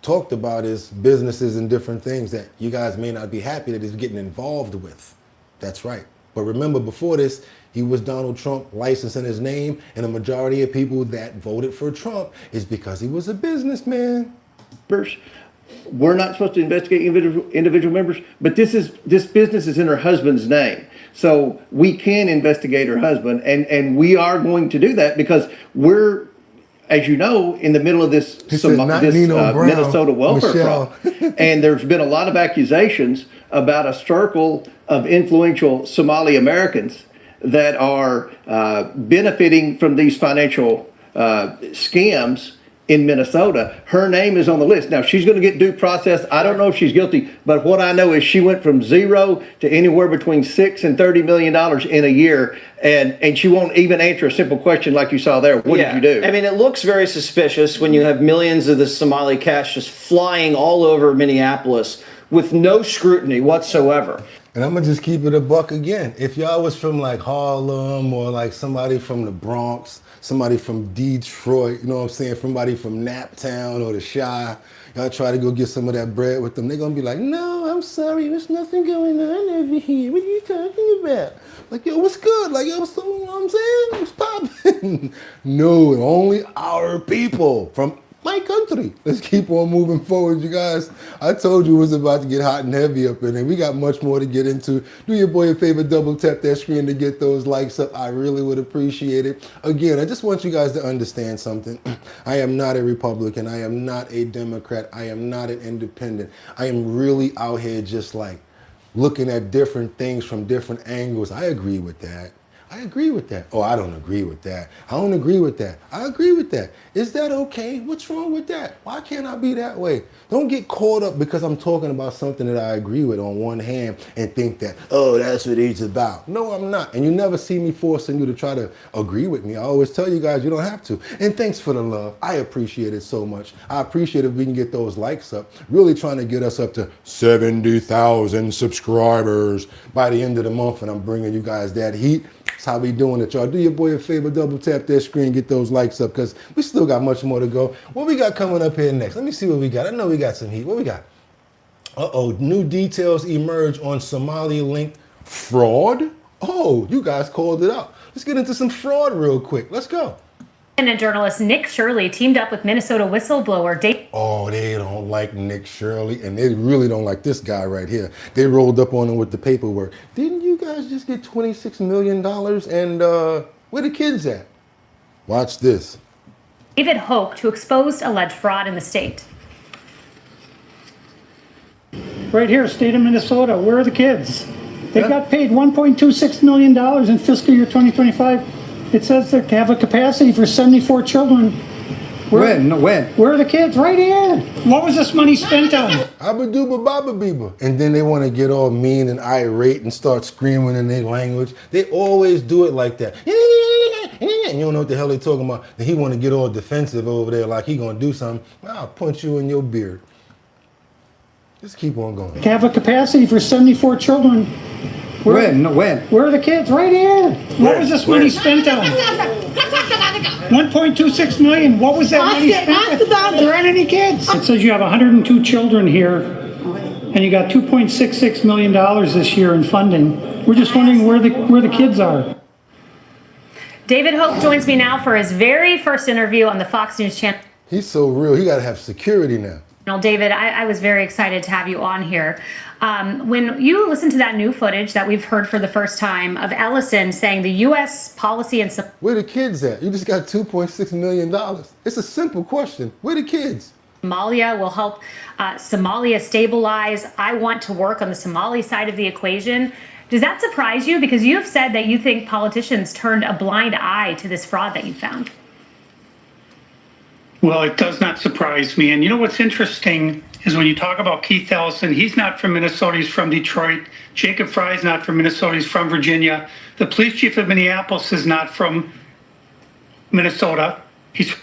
talked about is businesses and different things that you guys may not be happy that he's getting involved with. That's right. But remember, before this, he was Donald Trump licensing his name, and the majority of people that voted for Trump is because he was a businessman. We're not supposed to investigate individual members, but this business is in her husband's name. So we can investigate her husband, and we are going to do that because we're, as you know, in the middle of this Minnesota welfare fraud. And there's been a lot of accusations about a circle of influential Somali Americans that are benefiting from these financial scams in Minnesota. Her name is on the list. Now, she's going to get due process. I don't know if she's guilty, but what I know is she went from 0 to anywhere between $6 and $30 million in a year, and she won't even answer a simple question like you saw there. What did you do? I mean, it looks very suspicious when you have millions of the Somali cash just flying all over Minneapolis with no scrutiny whatsoever. And I'm going to just keep it a buck again. If y'all was from like Harlem or like somebody from the Bronx, somebody from Detroit, you know what I'm saying, somebody from Naptown or the Chi, y'all try to go get some of that bread with them, they're going to be like, no, I'm sorry, there's nothing going on over here. What are you talking about? Like, yo, what's good? Like, yo, what's, you know what I'm saying? What's popping? No, only our people from my country. Let's keep on moving forward, you guys. I told you it was about to get hot and heavy up in there. We got much more to get into. Do your boy a favor, double tap that screen to get those likes up. I really would appreciate it. Again, I just want you guys to understand something. I am not a Republican. I am not a Democrat. I am not an independent. I am really out here just like looking at different things from different angles. I agree with that. I agree with that. Oh, I don't agree with that. I don't agree with that. I agree with that. Is that okay? What's wrong with that? Why can't I be that way? Don't get caught up because I'm talking about something that I agree with on one hand and think that, oh, that's what he's about. No, I'm not. And you never see me forcing you to try to agree with me. I always tell you guys you don't have to. And thanks for the love. I appreciate it so much. I appreciate if we can get those likes up. Really trying to get us up to 70,000 subscribers by the end of the month. And I'm bringing you guys that heat. That's how we doing it, y'all. Do your boy a favor, double tap that screen, get those likes up, because we still got much more to go. What we got coming up here next? Let me see what we got. I know we got some heat. What we got? Uh-oh, new details emerge on Somali-linked fraud. Oh, you guys called it out. Let's get into some fraud real quick. Let's go. And journalist Nick Shirley teamed up with Minnesota whistleblower Dave. Oh, they don't like Nick Shirley, and they really don't like this guy right here. They rolled up on him with the paperwork. Didn't you guys just get $26 million? And where the kids at? Watch this. David Hoke to expose alleged fraud in the state. Right here, state of Minnesota. Where are the kids? They got paid $1.26 million in fiscal year 2025. It says they have a capacity for 74 children. When? Where are the kids? Right here. What was this money spent on? Abba-dooba baba-beeba. And then they want to get all mean and irate and start screaming in their language. They always do it like that. And you don't know what the hell they're talking about. And he want to get all defensive over there like he going to do something. I'll punch you in your beard. Just keep on going. Have a capacity for 74 children. When? Where are the kids? Right here. What was this money spent on? 1.26 million. What was that money spent on? There aren't any kids. It says you have 102 children here, and you got $2.66 million this year in funding. We're just wondering where the kids are. David Hoke joins me now for his very first interview on the Fox News channel. He's so real. He got to have security now. Well, David, I was very excited to have you on here. When you listen to that new footage that we've heard for the first time of Ellison saying the U.S. policy and where the kids at? You just got $2.6 million. It's a simple question. Where the kids? Somalia will help Somalia stabilize. I want to work on the Somali side of the equation. Does that surprise you? Because you have said that you think politicians turned a blind eye to this fraud that you found. Well, it does not surprise me. And you know what's interesting is when you talk about Keith Ellison, he's not from Minnesota, he's from Detroit. Jacob Fry's not from Minnesota, he's from Virginia. The police chief of Minneapolis is not from Minnesota. He's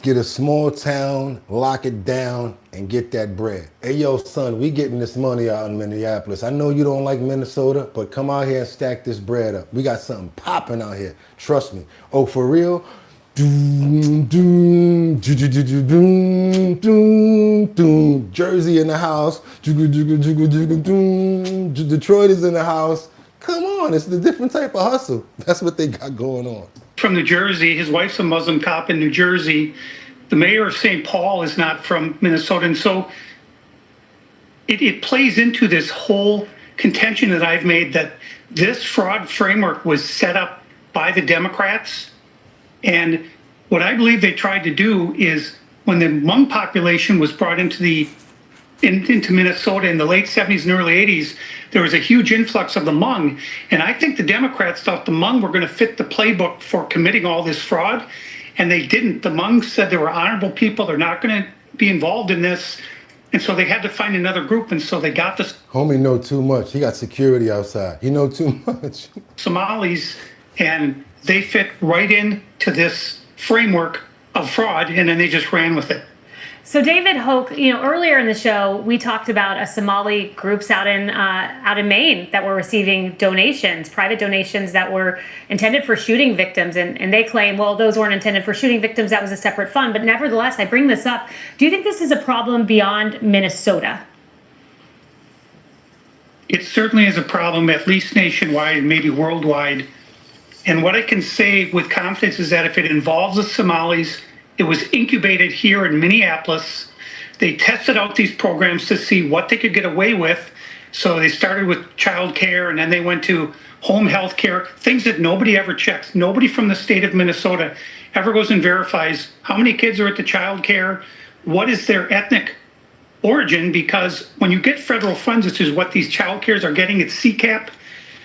Get a small town, lock it down, and get that bread. Hey, yo, son, we getting this money out in Minneapolis. I know you don't like Minnesota, but come out here and stack this bread up. We got something popping out here. Trust me. Oh, for real? Jersey in the house. Detroit is in the house. Come on, it's a different type of hustle. That's what they got going on. from New Jersey. His wife's a Muslim cop in New Jersey. The mayor of St. Paul is not from Minnesota. And so it plays into this whole contention that I've made that this fraud framework was set up by the Democrats. And what I believe they tried to do is when the Hmong population was brought into Minnesota in the late 70s and early 80s, there was a huge influx of the Hmong. And I think the Democrats thought the Hmong were going to fit the playbook for committing all this fraud. And they didn't. The Hmong said they were honorable people. They're not going to be involved in this. And so they had to find another group. And so they got the Homie know too much. He got security outside. He know too much. Somalis, and they fit right into this framework of fraud. And then they just ran with it. So David Hoke, earlier in the show, we talked about a Somali groups out in Maine that were receiving donations, private donations that were intended for shooting victims. And they claim, well, those weren't intended for shooting victims. That was a separate fund. But nevertheless, I bring this up. Do you think this is a problem beyond Minnesota? It certainly is a problem, at least nationwide and maybe worldwide. And what I can say with confidence is that if it involves the Somalis, it was incubated here in Minneapolis. They tested out these programs to see what they could get away with. So they started with child care, and then they went to home health care, things that nobody ever checks. Nobody from the state of Minnesota ever goes and verifies how many kids are at the child care, what is their ethnic origin, because when you get federal funds, which is what these child cares are getting, it's CCAP,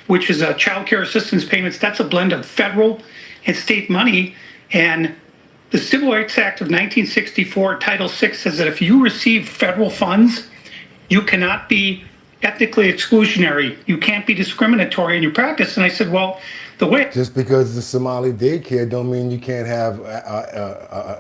which is a child care assistance payments. That's a blend of federal and state money. And the Civil Rights Act of 1964, Title VI, says that if you receive federal funds, you cannot be ethnically exclusionary. You can't be discriminatory in your practice. And I said, well, the way... Just because it's Somali daycare don't mean you can't have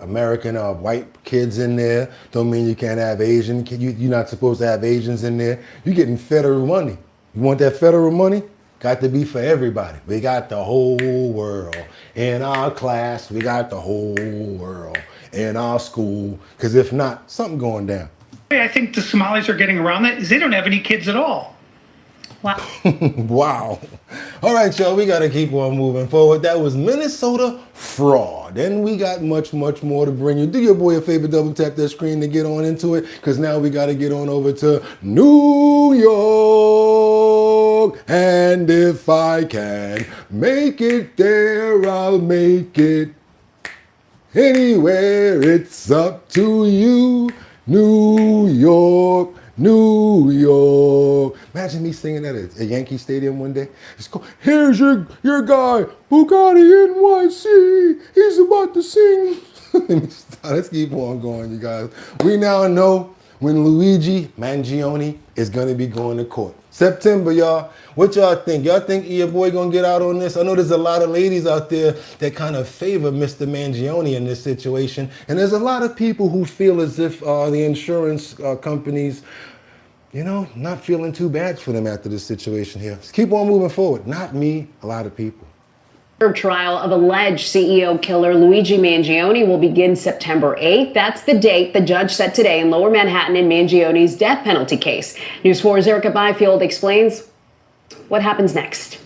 American or white kids in there. Don't mean you can't have Asian. You're not supposed to have Asians in there. You're getting federal money. You want that federal money? Got to be for everybody. We got the whole world in our class. We got the whole world in our school. Because if not, something going down. I think the Somalis are getting around that is they don't have any kids at all. Wow. Wow. All right, y'all, we got to keep on moving forward. That was Minnesota fraud. And we got much, much more to bring you. Do your boy a favor, double tap that screen to get on into it. Because now we got to get on over to New York. And if I can make it there, I'll make it. Anywhere, it's up to you. New York, New York. Imagine me singing at a Yankee Stadium one day. Just go, here's your guy, BOOGOTTINYC. He's about to sing. Let's keep on going, you guys. We now know when Luigi Mangione is going to be going to court. September, y'all. What y'all think? Y'all think your boy gonna get out on this? I know there's a lot of ladies out there that kind of favor Mr. Mangione in this situation. And there's a lot of people who feel as if the insurance companies, not feeling too bad for them after this situation here. Let's keep on moving forward. Not me, a lot of people. Third trial of alleged CEO killer Luigi Mangione will begin September 8th. That's the date the judge set today in Lower Manhattan in Mangione's death penalty case. News 4's Erica Byfield explains what happens next.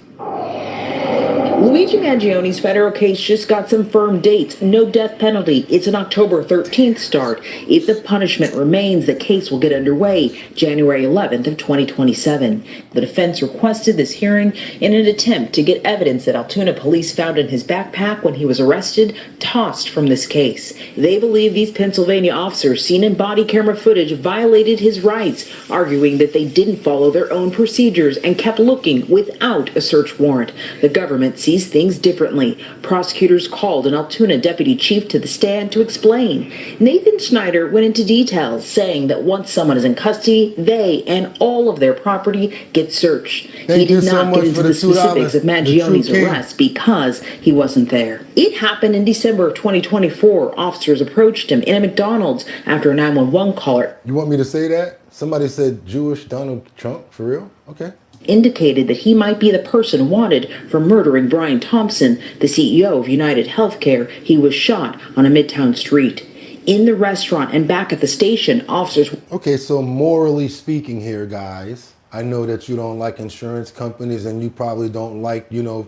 Luigi Mangioni's federal case just got some firm dates. No death penalty. It's an October 13th start. If the punishment remains, the case will get underway January 11th of 2027. The defense requested this hearing in an attempt to get evidence that Altoona police found in his backpack when he was arrested, tossed from this case. They believe these Pennsylvania officers seen in body camera footage violated his rights, arguing that they didn't follow their own procedures and kept looking without a search warrant. The government sees things differently. Prosecutors called an Altoona deputy chief to the stand to explain. Nathan Schneider went into details, saying that once someone is in custody, they and all of their property get searched. He did not get into the specifics of Mangioni's arrest because he wasn't there. It happened in December of 2024. Officers approached him in a McDonald's after a 911 caller. You want me to say that? Somebody said Jewish Donald Trump, for real? Okay. Indicated that he might be the person wanted for murdering Brian Thompson, the CEO of United Healthcare. He was shot on a Midtown street. In the restaurant and back at the station, officers... Okay, so morally speaking here, guys, I know that you don't like insurance companies and you probably don't like, you know,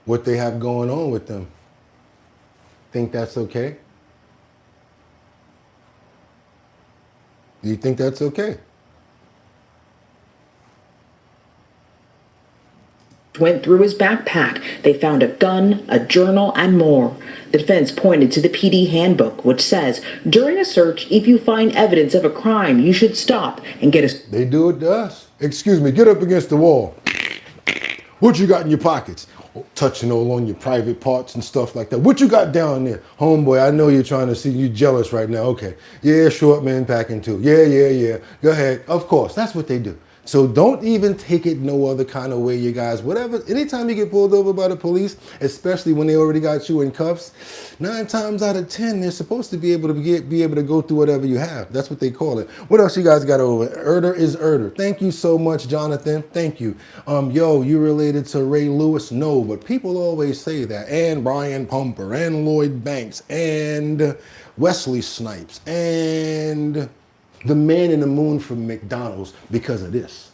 what they have going on with them. Think that's okay? Do you think that's okay? Went through his backpack. They found a gun, a journal, and more. The defense pointed to the PD handbook, which says, during a search, if you find evidence of a crime, you should stop and get a... They do it to us. Excuse me, get up against the wall. What you got in your pockets? Touching all on your private parts and stuff like that. What you got down there? Homeboy, I know you're trying to see, you jealous right now. Okay. Yeah, short man packing too. Yeah. Go ahead. Of course, that's what they do. So don't even take it no other kind of way, you guys. Whatever, anytime you get pulled over by the police, especially when they already got you in cuffs, 9 times out of 10, they're supposed to be able to go through whatever you have. That's what they call it. What else you guys got over? Erder is Erder. Thank you so much, Jonathan. Thank you. Yo, you related to Ray Lewis? No, but people always say that. And Brian Pumper, and Lloyd Banks, and Wesley Snipes, and the man in the moon from McDonald's because of this.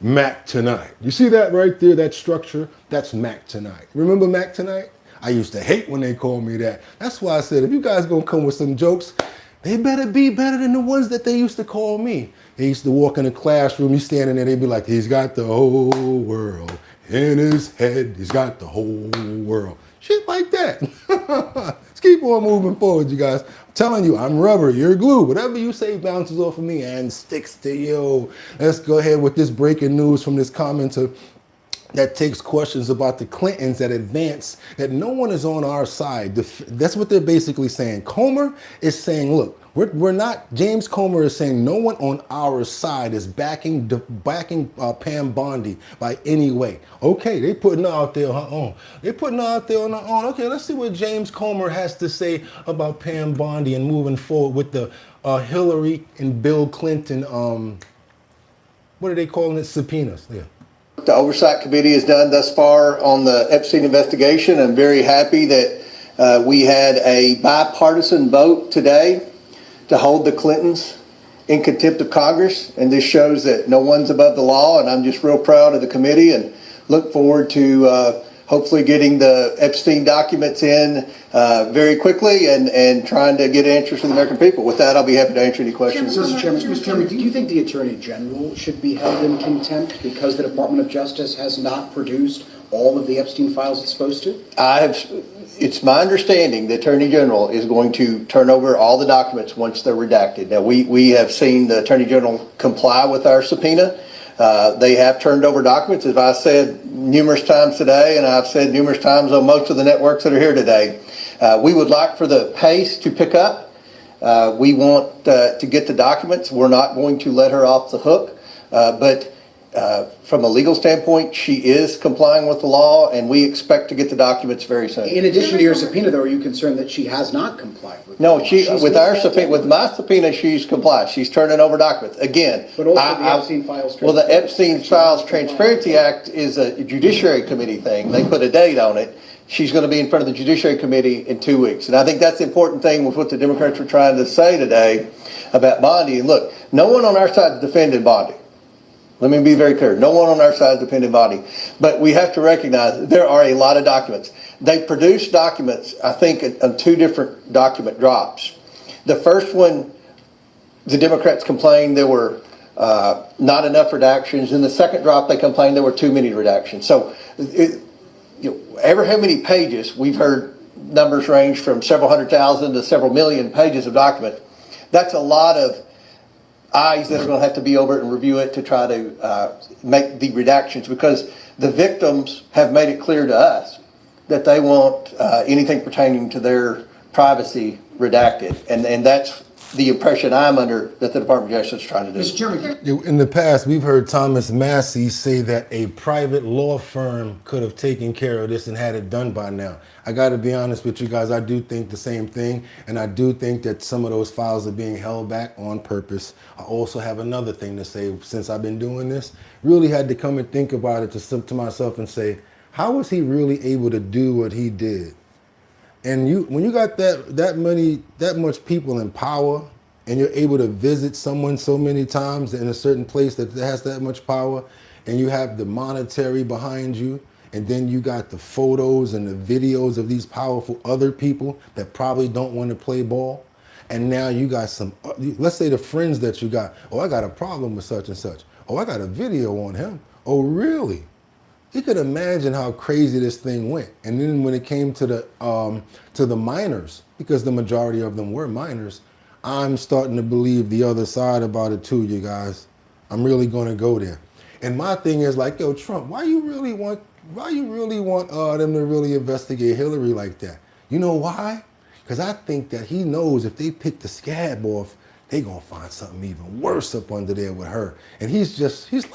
Mac Tonight. You see that right there, that structure? That's Mac Tonight. Remember Mac Tonight? I used to hate when they called me that. That's why I said, if you guys gonna come with some jokes, they better be better than the ones that they used to call me. They used to walk in the classroom, you standing there, they'd be like, he's got the whole world in his head. He's got the whole world. Shit like that. Let's keep on moving forward, you guys. I'm telling you, I'm rubber, you're glue. Whatever you say bounces off of me and sticks to you. Let's go ahead with this breaking news from this commenter that takes questions about the Clintons that advance that no one is on our side. That's what they're basically saying. Comer is saying, look, we're not, James Comer is saying no one on our side is backing Pam Bondi by any way. Okay, they putting her out there on her own. They're putting her out there on her own. Okay, let's see what James Comer has to say about Pam Bondi and moving forward with the Hillary and Bill Clinton, what are they calling it, subpoenas? Yeah. The Oversight Committee has done thus far on the Epstein investigation. I'm very happy that we had a bipartisan vote today to hold the Clintons in contempt of Congress, and this shows that no one's above the law, and I'm just real proud of the committee and look forward to hopefully getting the Epstein documents in very quickly and trying to get answers from the American people. With that, I'll be happy to answer any questions. Mr. Chairman, do you think the Attorney General should be held in contempt because the Department of Justice has not produced all of the Epstein files it's supposed to? It's my understanding the Attorney General is going to turn over all the documents once they're redacted. Now, we have seen the Attorney General comply with our subpoena. They have turned over documents, as I said numerous times today, and I've said numerous times on most of the networks that are here today. We would like for the pace to pick up. We want to get the documents. We're not going to let her off the hook, but from a legal standpoint, she is complying with the law, and we expect to get the documents very soon. In addition to your subpoena, though, are you concerned that she has not complied with No, with my subpoena, she's complied. She's turning over documents. Again, but also the Epstein files. Well, the Epstein Files Transparency Act is a Judiciary Committee thing. They put a date on it. She's going to be in front of the Judiciary Committee in 2 weeks. And I think that's the important thing with what the Democrats were trying to say today about Bondi. And look, no one on our side is defending Bondi. Let me be very clear. No one on our side is the pending body. But we have to recognize there are a lot of documents. They produced documents, I think, on 2 different document drops. The first one, the Democrats complained there were not enough redactions. In the second drop, they complained there were too many redactions. So ever how many pages, we've heard numbers range from several 100,000 to several million pages of document. That's a lot of eyes that are going to have to be over it and review it to try to make the redactions, because the victims have made it clear to us that they want anything pertaining to their privacy redacted. And that's the impression I'm under that the Department of Justice is trying to do. Mr. Chairman. In the past, we've heard Thomas Massey say that a private law firm could have taken care of this and had it done by now. I got to be honest with you guys, I do think the same thing, and I do think that some of those files are being held back on purpose. I also have another thing to say. Since I've been doing this, really had to come and think about it to myself and say, how was he really able to do what he did? And when you got that much people in power, and you're able to visit someone so many times in a certain place that has that much power, and you have the monetary behind you, and then you got the photos and the videos of these powerful other people that probably don't want to play ball, and now you got some, let's say the friends that you got, oh, I got a problem with such and such. Oh, I got a video on him. Oh, really? You could imagine how crazy this thing went. And then when it came to the minors, because the majority of them were minors, I'm starting to believe the other side about it too, you guys. I'm really going to go there. And my thing is like, yo, Trump, why you really want them to really investigate Hillary like that? You know why? Because I think that he knows if they pick the scab off, they gonna find something even worse up under there with her. And he's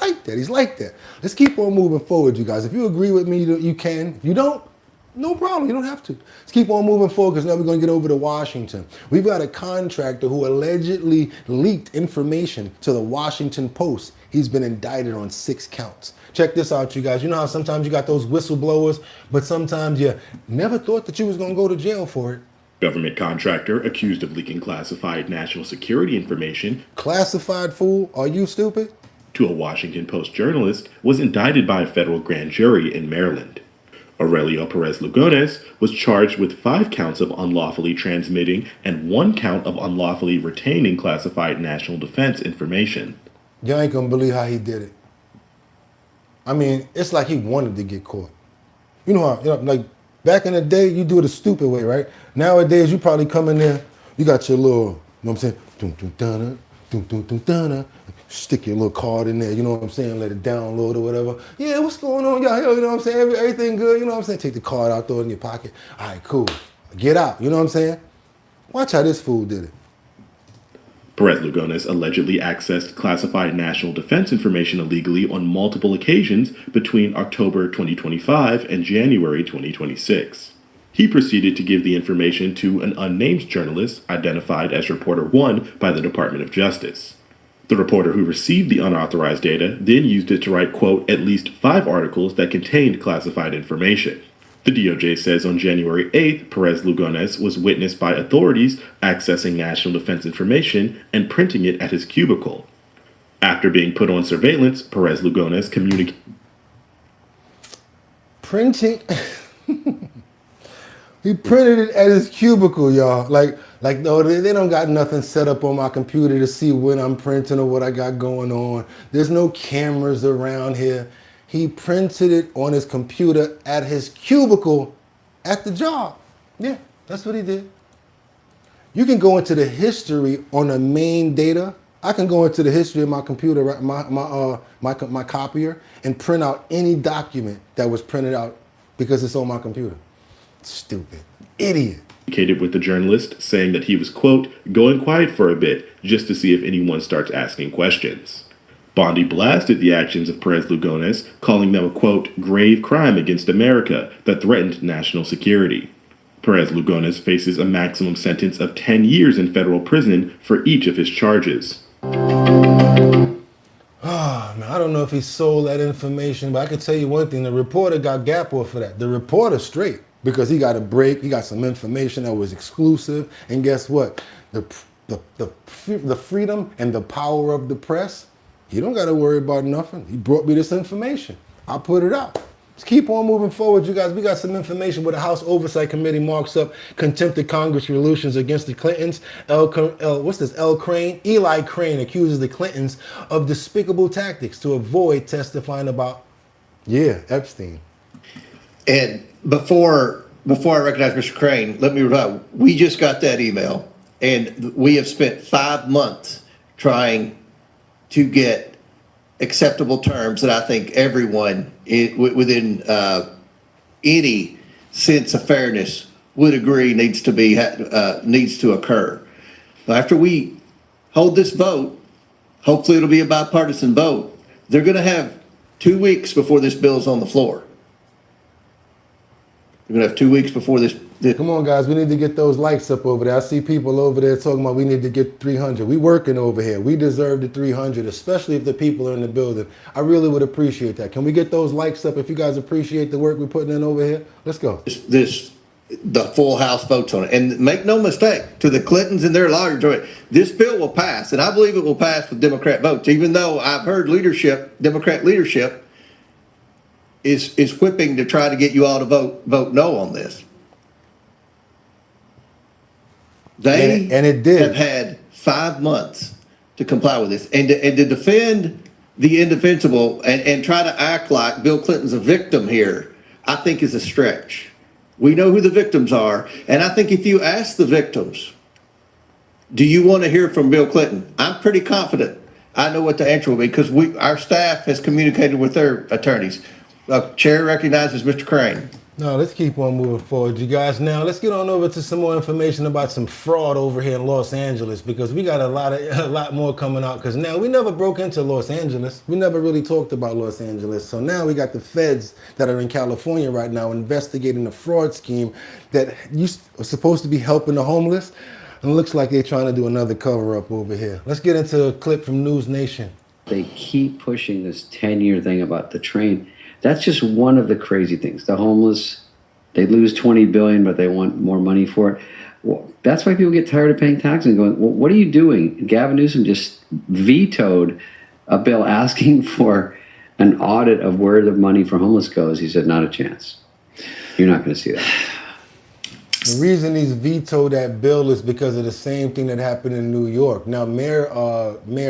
like that. He's like that. Let's keep on moving forward, you guys. If you agree with me, you can. If you don't, no problem. You don't have to. Let's keep on moving forward, because now we're going to get over to Washington. We've got a contractor who allegedly leaked information to the Washington Post. He's been indicted on 6 counts. Check this out, you guys. You know how sometimes you got those whistleblowers, but sometimes you never thought that you was going to go to jail for it. Government contractor accused of leaking classified national security information. Classified, fool? Are you stupid? To a Washington Post journalist was indicted by a federal grand jury in Maryland. Aurelio Perez Lugones was charged with 5 counts of unlawfully transmitting and 1 count of unlawfully retaining classified national defense information. You ain't gonna believe how he did it. I mean, it's like he wanted to get caught. You know how, like back in the day, you do it a stupid way, right? Nowadays, you probably come in there, you got your little, you know what I'm saying? Stick your little card in there, you know what I'm saying? Let it download or whatever. Yeah, what's going on, y'all? You know what I'm saying? Everything good, you know what I'm saying? Take the card out, throw it in your pocket. All right, cool. Get out, you know what I'm saying? Watch how this fool did it. Perez Lugones allegedly accessed classified national defense information illegally on multiple occasions between October 2025 and January 2026. He proceeded to give the information to an unnamed journalist identified as Reporter 1 by the Department of Justice. The reporter who received the unauthorized data then used it to write, quote, at least 5 articles that contained classified information. The DOJ says on January 8th, Perez Lugones was witnessed by authorities accessing national defense information and printing it at his cubicle. After being put on surveillance, Perez Lugones communicated. Printing? He printed it at his cubicle, y'all. Like no, they don't got nothing set up on my computer to see when I'm printing or what I got going on. There's no cameras around here. He printed it on his computer at his cubicle at the job. Yeah, that's what he did. You can go into the history on the main data. I can go into the history of my computer, my copier, and print out any document that was printed out because it's on my computer. Stupid. Idiot. With the journalist, saying that he was, quote, going quiet for a bit just to see if anyone starts asking questions. Bondi blasted the actions of Perez Lugones, calling them a, quote, grave crime against America that threatened national security. Perez Lugones faces a maximum sentence of 10 years in federal prison for each of his charges. Man, I don't know if he sold that information, but I can tell you one thing. The reporter got gap off for that. The reporter straight, because he got a break. He got some information that was exclusive. And guess what? The freedom and the power of the press, You don't got to worry about nothing. He brought me this information. I put it out. Let's keep on moving forward, you guys. We got some information where the House Oversight Committee marks up contempt of Congress resolutions against the Clintons. Eli Crane accuses the Clintons of despicable tactics to avoid testifying about, Epstein. And before I recognize Mr. Crane, let me reply. We just got that email, and we have spent 5 months trying to get acceptable terms that I think everyone within any sense of fairness would agree needs to occur. After we hold this vote, hopefully it'll be a bipartisan vote. They're going to have 2 weeks before this bill's on the floor. We're going to have 2 weeks before this. Come on, guys. We need to get those likes up over there. I see people over there talking about we need to get 300. We working over here. We deserve the 300, especially if the people are in the building. I really would appreciate that. Can we get those likes up if you guys appreciate the work we're putting in over here? Let's go. The full House votes on it. And make no mistake, to the Clintons and their lawyers, this bill will pass, and I believe it will pass with Democrat votes, even though I've heard Democrat leadership is whipping to try to get you all to vote no on this. They have had 5 months to comply with this, and to defend the indefensible and try to act like Bill Clinton's a victim here, I think is a stretch. We know who the victims are, and I think if you ask the victims, do you want to hear from Bill Clinton? I'm pretty confident I know what the answer will be, because our staff has communicated with their attorneys. Chair recognizes Mr. Crane. No, let's keep on moving forward, you guys. Now, let's get on over to some more information about some fraud over here in Los Angeles, because we got a lot more coming out, because now we never broke into Los Angeles. We never really talked about Los Angeles. So now we got the feds that are in California right now investigating a fraud scheme that was supposed to be helping the homeless. And it looks like they're trying to do another cover-up over here. Let's get into a clip from News Nation. They keep pushing this 10-year thing about the train. That's just one of the crazy things. The homeless, they lose $20 billion, but they want more money for it. Well, that's why people get tired of paying taxes and going, well, what are you doing? Gavin Newsom just vetoed a bill asking for an audit of where the money for homeless goes. He said, not a chance. You're not going to see that. The reason he's vetoed that bill is because of the same thing that happened in New York. Now, Mayor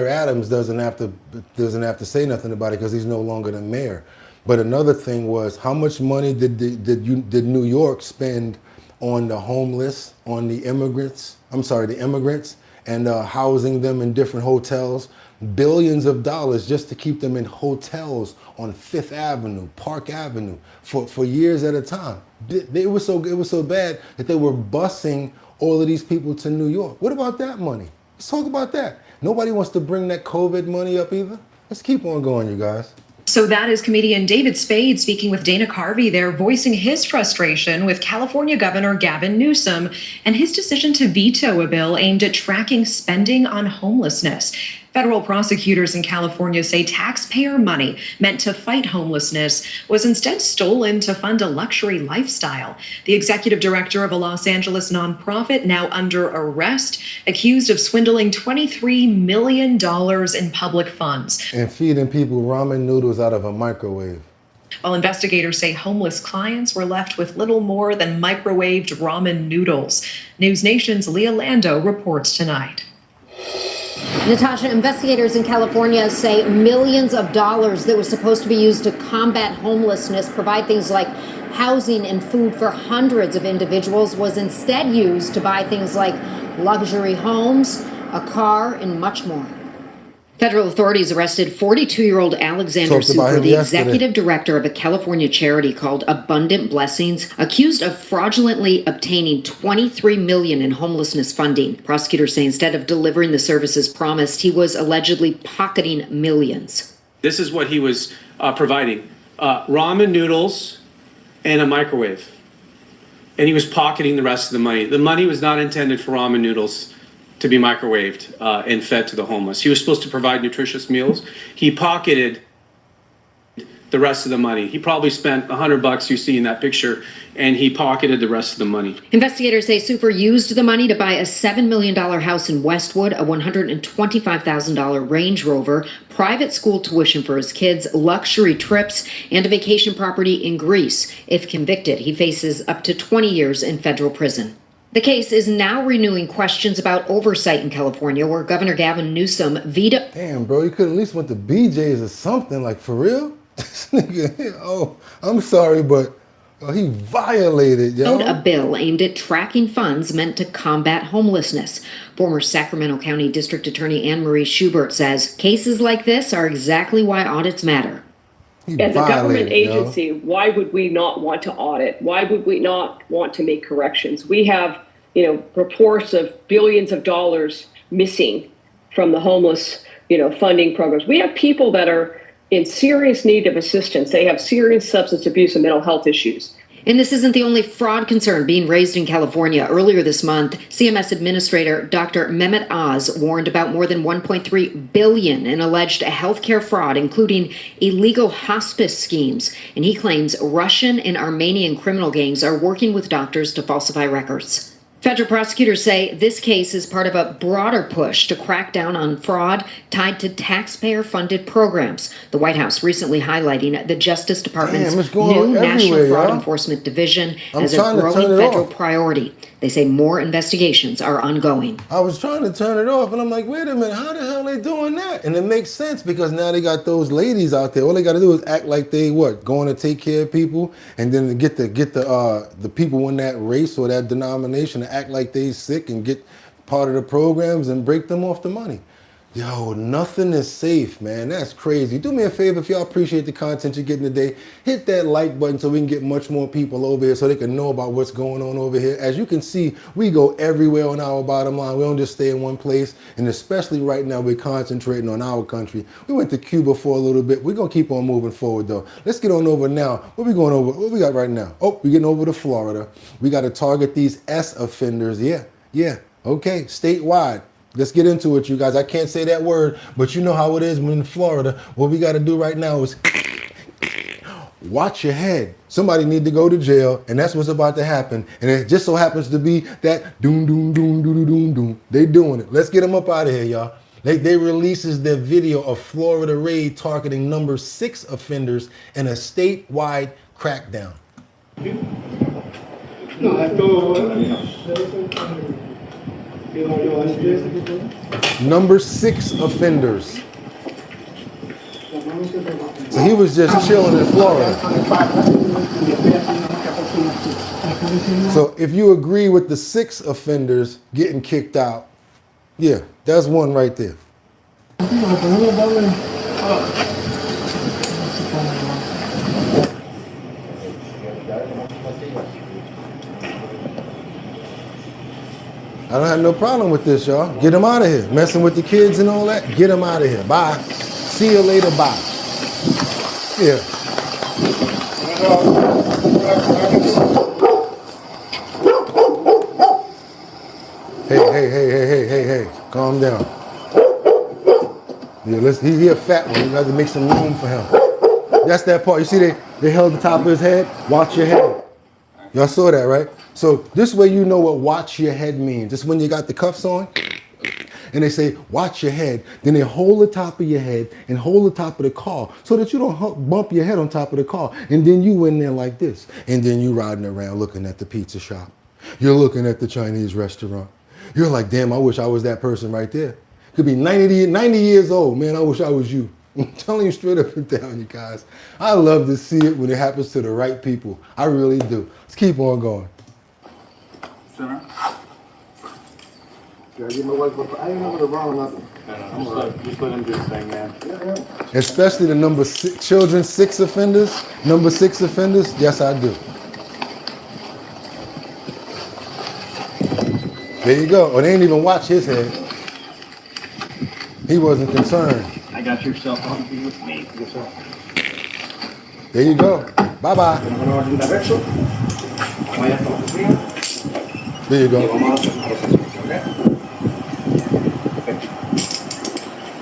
Adams doesn't have to say nothing about it because he's no longer the mayor. But another thing was, how much money did New York spend on the homeless, on the immigrants, and housing them in different hotels? Billions of dollars just to keep them in hotels on Fifth Avenue, Park Avenue, for years at a time. It was so bad that they were busing all of these people to New York. What about that money? Let's talk about that. Nobody wants to bring that COVID money up either. Let's keep on going, you guys. So that is comedian David Spade speaking with Dana Carvey there, voicing his frustration with California Governor Gavin Newsom and his decision to veto a bill aimed at tracking spending on homelessness. Federal prosecutors in California say taxpayer money meant to fight homelessness was instead stolen to fund a luxury lifestyle. The executive director of a Los Angeles nonprofit now under arrest, accused of swindling $23 million in public funds. And feeding people ramen noodles out of a microwave. While investigators say homeless clients were left with little more than microwaved ramen noodles. News Nation's Leah Lando reports tonight. Natasha, investigators in California say millions of dollars that was supposed to be used to combat homelessness, provide things like housing and food for hundreds of individuals, was instead used to buy things like luxury homes, a car, and much more. Federal authorities arrested 42-year-old Alexander Super, the executive director of a California charity called Abundant Blessings, accused of fraudulently obtaining $23 million in homelessness funding. Prosecutors say instead of delivering the services promised, he was allegedly pocketing millions. This is what he was providing. Ramen noodles and a microwave. And he was pocketing the rest of the money. The money was not intended for ramen noodles to be microwaved and fed to the homeless. He was supposed to provide nutritious meals. He pocketed the rest of the money. He probably spent $100 you see in that picture, and he pocketed the rest of the money. Investigators say Super used the money to buy a $7 million house in Westwood, a $125,000 Range Rover, private school tuition for his kids, luxury trips, and a vacation property in Greece. If convicted, he faces up to 20 years in federal prison. The case is now renewing questions about oversight in California, where Governor Gavin Newsom vetoed. Damn, bro, you could at least went to BJ's or something, like, for real? This nigga, oh, I'm sorry, but he violated, yo. A bill aimed at tracking funds meant to combat homelessness. Former Sacramento County District Attorney Anne Marie Schubert says cases like this are exactly why audits matter. As a government agency, why would we not want to audit? Why would we not want to make corrections? We have, reports of billions of dollars missing from the homeless, funding programs. We have people that are in serious need of assistance. They have serious substance abuse and mental health issues. And this isn't the only fraud concern being raised in California. Earlier this month, CMS Administrator Dr. Mehmet Oz warned about more than $1.3 billion in alleged healthcare fraud, including illegal hospice schemes. And he claims Russian and Armenian criminal gangs are working with doctors to falsify records. Federal prosecutors say this case is part of a broader push to crack down on fraud tied to taxpayer-funded programs. The White House recently highlighting the Justice Department's new National Fraud Enforcement Division as a growing federal priority. They say more investigations are ongoing. I was trying to turn it off, and I'm like, wait a minute, how the hell are they doing that? And it makes sense because now they got those ladies out there. All they got to do is act like they going to take care of people, and then to get the people in that race or that denomination to act like they sick and get part of the programs and break them off the money. Yo, nothing is safe, man. That's crazy. Do me a favor, if y'all appreciate the content you're getting today, hit that like button so we can get much more people over here so they can know about what's going on over here. As you can see, we go everywhere on our bottom line. We don't just stay in one place. And especially right now, we're concentrating on our country. We went to Cuba for a little bit. We're going to keep on moving forward, though. Let's get on over now. What we going over? What we got right now? Oh, we're getting over to Florida. We got to target these S offenders. Yeah. Okay, statewide. Let's get into it, you guys. I can't say that word, but you know how it is when in Florida. What we got to do right now is watch your head. Somebody need to go to jail, and that's what's about to happen. And it just so happens to be that doom, doom, doom, doom, doom, doom. They doing it. Let's get them up out of here, y'all. They releases their video of Florida raid targeting number 6 offenders in a statewide crackdown. Number 6 offenders. So he was just chilling in Florida. So if you agree with the 6 offenders getting kicked out, yeah, that's one right there. I don't have no problem with this, y'all. Get them out of here. Messing with the kids and all that, get them out of here. Bye. See you later, bye. Yeah. Hey. Calm down. Yeah, he a fat one. You got to make some room for him. That's that part. You see they held the top of his head? Watch your head. Y'all saw that, right? So this way you know what watch your head means. It's when you got the cuffs on and they say, watch your head. Then they hold the top of your head and hold the top of the car so that you don't bump your head on top of the car. And then you in there like this. And then you riding around looking at the pizza shop. You're looking at the Chinese restaurant. You're like, damn, I wish I was that person right there. Could be 90 years old. Man, I wish I was you. I'm telling you straight up and down, you guys. I love to see it when it happens to the right people. I really do. Let's keep on going. Especially the number 6 children, 6 offenders. Number 6 offenders. Yes, I do. There you go. Oh, they didn't even watch his head. He wasn't concerned. I got your cell phone with me. Yes, sir. There you go. Bye-bye. There you go.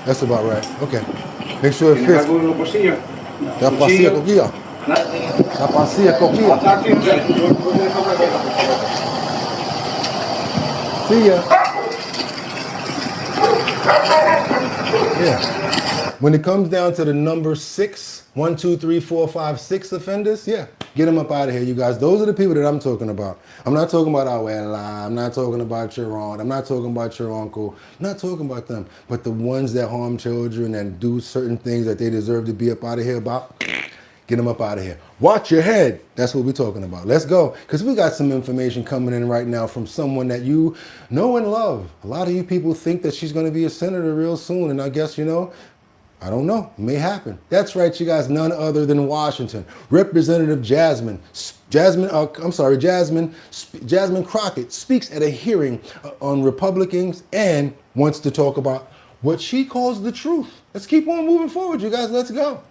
That's about right. Okay. Make sure it fits. Ya pasé coquilla. Ya pasé coquilla. See ya. Yeah. When it comes down to the number 6, 1, 2, 3, 4, 5, 6 offenders, yeah, get them up out of here, you guys. Those are the people that I'm talking about. I'm not talking about Abuela. I'm not talking about your aunt. I'm not talking about your uncle. I'm not talking about them. But the ones that harm children and do certain things that they deserve to be up out of here about, get them up out of here. Watch your head. That's what we're talking about. Let's go. Because we got some information coming in right now from someone that you know and love. A lot of you people think that she's going to be a senator real soon. And I guess, you know, I don't know. It may happen. That's right, you guys. None other than Washington. Representative Jasmine Crockett speaks at a hearing on Republicans and wants to talk about what she calls the truth. Let's keep on moving forward, you guys. Let's go.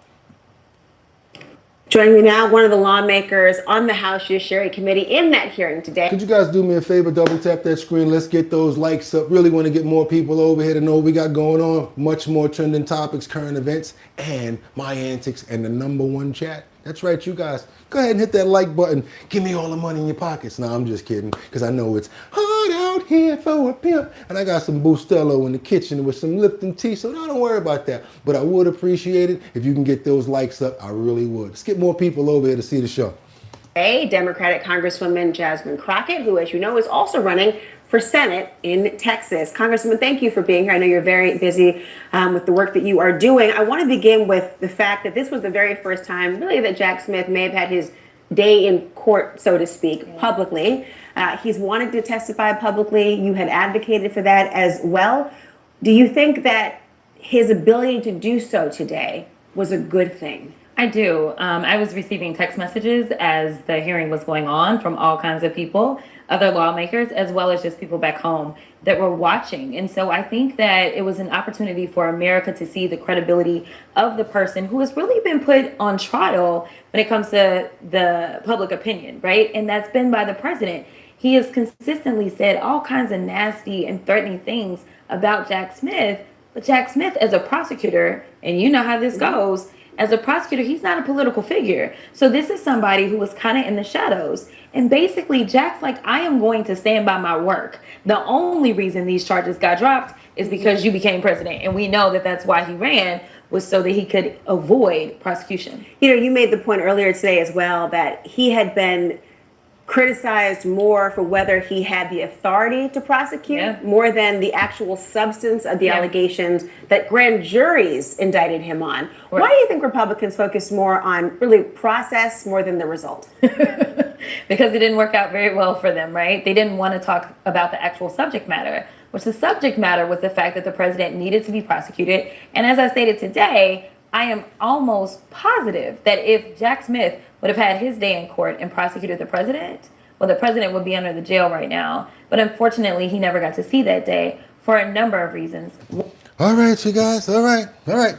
Joining me now, one of the lawmakers on the House Judiciary Committee in that hearing today. Could you guys do me a favor, double tap that screen? Let's get those likes up. Really want to get more people over here to know what we got going on. Much more trending topics, current events, and my antics, and the #1 chat. That's right, you guys. Go ahead and hit that like button. Give me all the money in your pockets. No, I'm just kidding, because I know it's hot out here for a pimp. And I got some Bustelo in the kitchen with some Lipton tea, so don't worry about that. But I would appreciate it if you can get those likes up. I really would. Let's get more people over here to see the show. Democratic Congresswoman Jasmine Crockett, who, as you know, is also running for Senate in Texas. Congresswoman, thank you for being here. I know you're very busy with the work that you are doing. I want to begin with the fact that this was the very first time, really, that Jack Smith may have had his day in court, so to speak, publicly. He's wanted to testify publicly. You had advocated for that as well. Do you think that his ability to do so today was a good thing? I do. I was receiving text messages as the hearing was going on from all kinds of people, other lawmakers, as well as just people back home that were watching. And so I think that it was an opportunity for America to see the credibility of the person who has really been put on trial when it comes to the public opinion, right? And that's been by the president. He has consistently said all kinds of nasty and threatening things about Jack Smith. But Jack Smith, as a prosecutor, and you know how this goes, as a prosecutor, he's not a political figure. So this is somebody who was kind of in the shadows. And basically, Jack's like, I am going to stand by my work. The only reason these charges got dropped is because you became president. And we know that that's why he ran, was so that he could avoid prosecution. You know, you made the point earlier today as well that he had been criticized more for whether he had the authority to prosecute more than the actual substance of the allegations that grand juries indicted him on. Right. Why do you think Republicans focus more on really process more than the result? Because it didn't work out very well for them, right? They didn't want to talk about the actual subject matter, which the subject matter was the fact that the president needed to be prosecuted. And as I stated today, I am almost positive that if Jack Smith would have had his day in court and prosecuted the president, well, the president would be under the jail right now. But unfortunately, he never got to see that day for a number of reasons. All right, you guys. All right.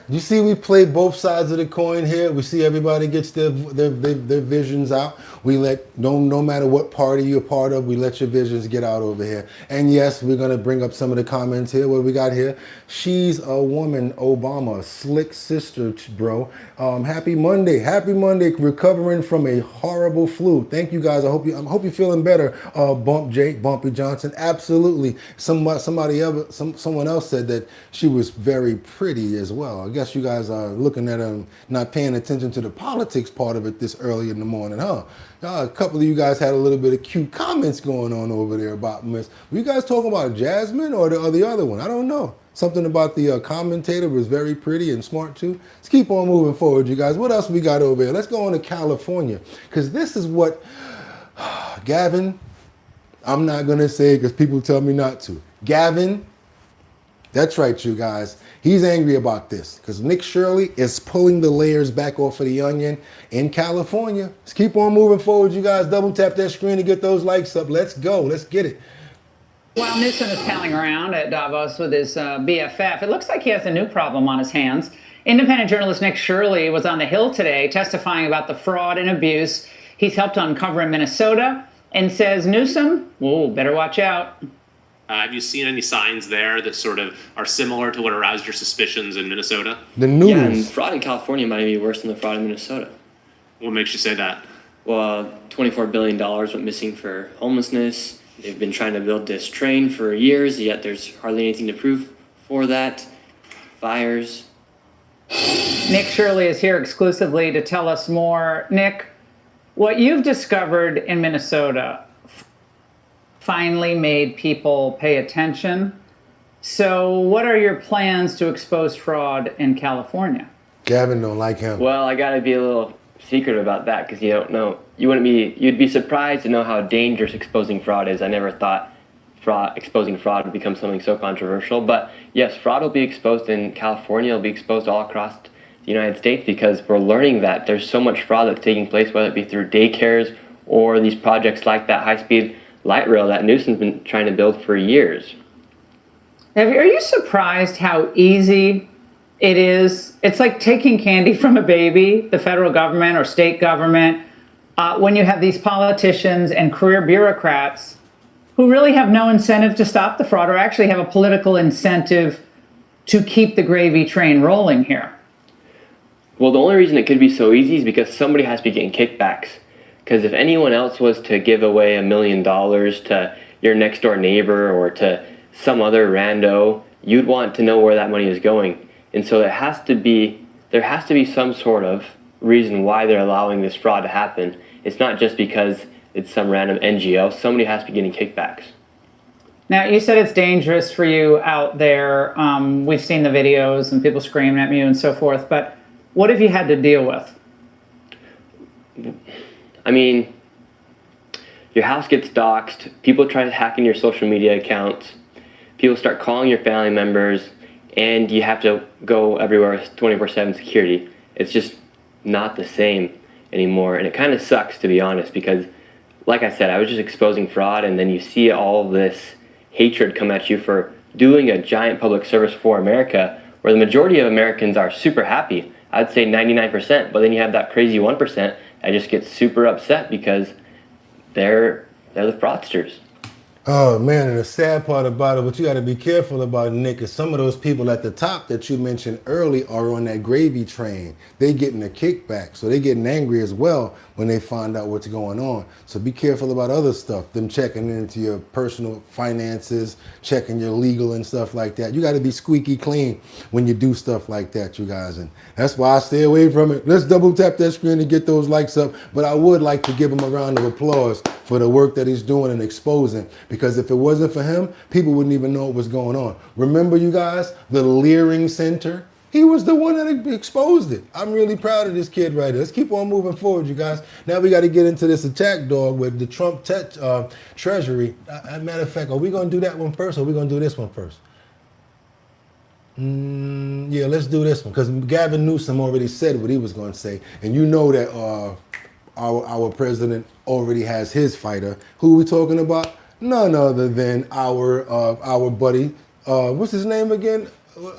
You see, we play both sides of the coin here. We see everybody gets their visions out. We let, no matter what party you're part of, we let your visions get out over here. And yes, we're going to bring up some of the comments here. What we got here? She's a woman, Obama, slick sister, bro. Happy Monday. Recovering from a horrible flu. Thank you, guys. I hope you're feeling better. Bumpy Johnson. Absolutely. Someone else said that she was very pretty as well. I guess you guys are looking at her, not paying attention to the politics part of it this early in the morning, huh? A couple of you guys had a little bit of cute comments going on over there about Miss. Were you guys talking about Jasmine or the other one? I don't know. Something about the commentator was very pretty and smart too. Let's keep on moving forward, you guys. What else we got over here? Let's go on to California, because this is what Gavin, I'm not going to say because people tell me not to. Gavin, that's right, you guys. He's angry about this because Nick Shirley is pulling the layers back off of the onion in California. Let's keep on moving forward, you guys. Double tap that screen to get those likes up. Let's go. Let's get it. While Newsom is palling around at Davos with his BFF, it looks like he has a new problem on his hands. Independent journalist Nick Shirley was on the Hill today testifying about the fraud and abuse he's helped uncover in Minnesota and says Newsom, better watch out. Have you seen any signs there that sort of are similar to what aroused your suspicions in Minnesota? The Yeah, and news. fraud in California might be worse than the fraud in Minnesota. What makes you say that? Well, $24 billion went missing for homelessness. They've been trying to build this train for years, yet there's hardly anything to prove for that. Fires. Nick Shirley is here exclusively to tell us more. Nick, what you've discovered in Minnesota finally made people pay attention. So what are your plans to expose fraud in California? Gavin don't like him. Well, I gotta be a little secretive about that because you don't know. You'd be surprised to know how dangerous exposing fraud is. I never thought exposing fraud would become something so controversial. But yes, fraud will be exposed in California. It'll be exposed all across the United States because we're learning that there's so much fraud that's taking place, whether it be through daycares or these projects like that high-speed light rail that Newsom's been trying to build for years. Are you surprised how easy it is? It's like taking candy from a baby, the federal government or state government, when you have these politicians and career bureaucrats who really have no incentive to stop the fraud or actually have a political incentive to keep the gravy train rolling here. Well, the only reason it could be so easy is because somebody has to be getting kickbacks. Because if anyone else was to give away $1 million to your next door neighbor or to some other rando, you'd want to know where that money is going. And so there has to be some sort of reason why they're allowing this fraud to happen. It's not just because it's some random NGO. Somebody has to be getting kickbacks. Now, you said it's dangerous for you out there. We've seen the videos and people screaming at you and so forth, but what have you had to deal with? I mean, your house gets doxxed, people try hacking your social media accounts, people start calling your family members, and you have to go everywhere with 24/7 security. It's just not the same anymore, and it kind of sucks, to be honest, because like I said, I was just exposing fraud, and then you see all this hatred come at you for doing a giant public service for America, where the majority of Americans are super happy. I'd say 99%, but then you have that crazy 1% that just gets super upset because they're the fraudsters. Oh man, and the sad part about it, what you got to be careful about, Nick, is some of those people at the top that you mentioned early are on that gravy train. They getting a kickback, so they getting angry as well when they find out what's going on. So be careful about other stuff, them checking into your personal finances, checking your legal and stuff like that. You got to be squeaky clean when you do stuff like that, you guys, and that's why I stay away from it. Let's double tap that screen and get those likes up, but I would like to give him a round of applause for the work that he's doing and exposing, because if it wasn't for him, people wouldn't even know what was going on. Remember, you guys, the Leering Center? He was the one that exposed it. I'm really proud of this kid right here. Let's keep on moving forward, you guys. Now we got to get into this attack dog with the Trump Treasury. Matter of fact, are we going to do that one first, or are we going to do this one first? Yeah, let's do this one, because Gavin Newsom already said what he was going to say. And you know that our president already has his fighter. Who are we talking about? None other than our buddy, what's his name again?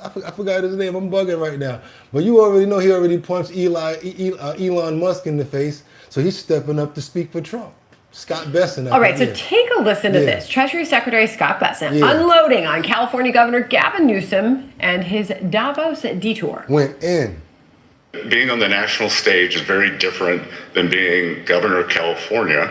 I forgot his name. I'm bugging right now. But you already know he already punched Elon Musk in the face. So he's stepping up to speak for Trump. Scott Bessent. All right, so take a listen to this. Treasury Secretary Scott Bessent unloading on California Governor Gavin Newsom and his Davos detour. Went in. Being on the national stage is very different than being governor of California,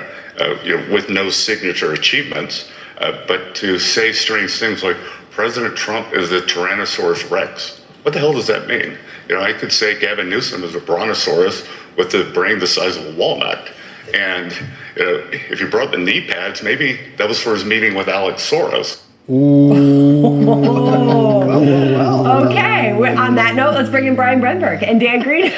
with no signature achievements. But to say strange things like President Trump is a Tyrannosaurus Rex, what the hell does that mean? I could say Gavin Newsom is a brontosaurus with a brain the size of a walnut. And if you brought the knee pads, maybe that was for his meeting with Alex Soros. Okay, on that note, let's bring in Brian Brenberg and Dan Green.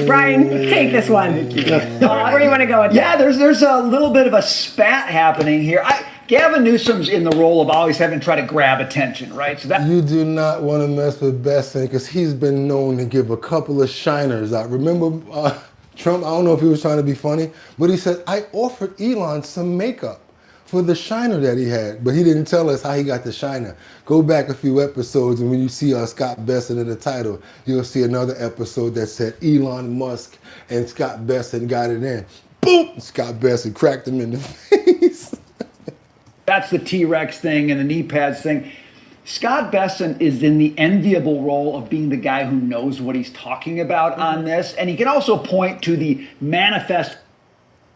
Brian, take this one. Where do you want to go with that? Yeah, there's a little bit of a spat happening here. Gavin Newsom's in the role of always having to try to grab attention, right? So that you do not want to mess with Bessent, because he's been known to give a couple of shiners out. Remember Trump, I don't know if he was trying to be funny, but he said, I offered Elon some makeup for the shiner that he had, but he didn't tell us how he got the shiner. Go back a few episodes, and when you see Scott Bessent in the title, you'll see another episode that said Elon Musk and Scott Bessent got it in. Boom! Scott Bessent cracked him in the face. That's the T-Rex thing and the knee pads thing. Scott Bessent is in the enviable role of being the guy who knows what he's talking about on this. And he can also point to the manifest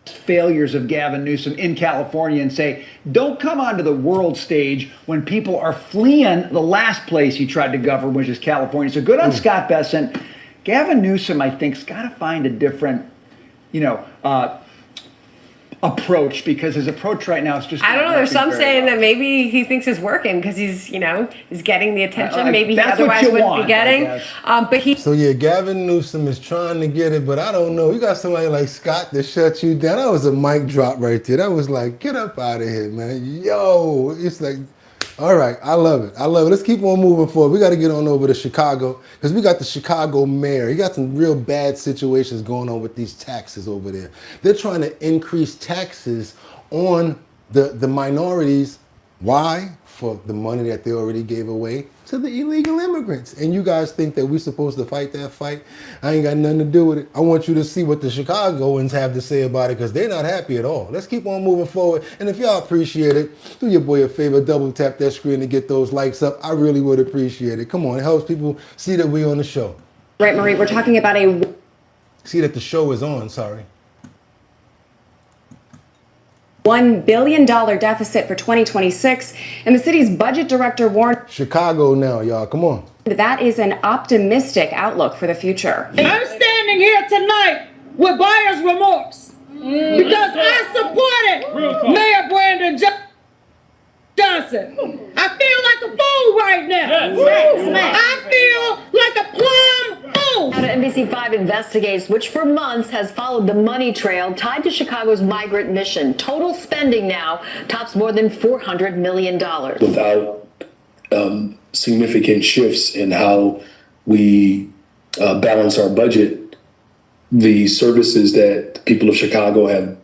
failures of Gavin Newsom in California and say, don't come onto the world stage when people are fleeing the last place he tried to govern, which is California. So good on Scott Bessent. Gavin Newsom, I think, has got to find a different, approach, because his approach right now is just. I don't know. There's some saying that maybe he thinks it's working because he's getting the attention maybe he otherwise wouldn't be getting. But he. So yeah, Gavin Newsom is trying to get it, but I don't know. You got somebody like Scott that shut you down. That was a mic drop right there. That was like, get up out of here, man. Yo, it's like. All right, I love it. I love it. Let's keep on moving forward. We got to get on over to Chicago because we got the Chicago mayor. He got some real bad situations going on with these taxes over there. They're trying to increase taxes on the minorities. Why? For the money that they already gave away to the illegal immigrants. And you guys think that we're supposed to fight that fight? I ain't got nothing to do with it. I want you to see what the Chicagoans have to say about it because they're not happy at all. Let's keep on moving forward. And if y'all appreciate it, do your boy a favor, double tap that screen to get those likes up. I really would appreciate it. Come on, it helps people see that we're on the show. Right, Marie, we're talking about See that the show is on, sorry. $1 billion deficit for 2026, and the city's budget director warned Chicago now, y'all, come on. That is an optimistic outlook for the future. I'm standing here tonight with buyer's remorse because I supported Mayor Brandon Johnson. I feel like a fool right now. I feel like a plum fool. Now to NBC5 investigates, which for months has followed the money trail tied to Chicago's migrant mission. Total spending now tops more than $400 million. Without significant shifts in how we balance our budget, the services that the people of Chicago have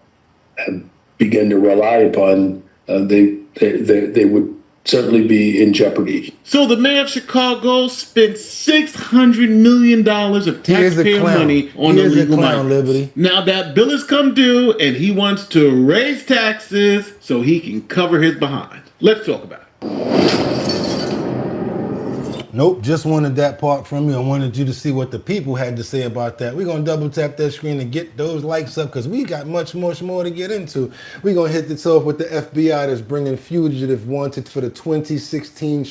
begun to rely upon, they would certainly be in jeopardy. So the mayor of Chicago spent $600 million of taxpayer money on illegal migrants. Now that bill has come due and he wants to raise taxes so he can cover his behind. Let's talk about it. Nope, just wanted that part from you. I wanted you to see what the people had to say about that. We're going to double tap that screen and get those likes up because we got much more to get into. We're going to hit this off with the FBI that's bringing fugitive wanted for the 2016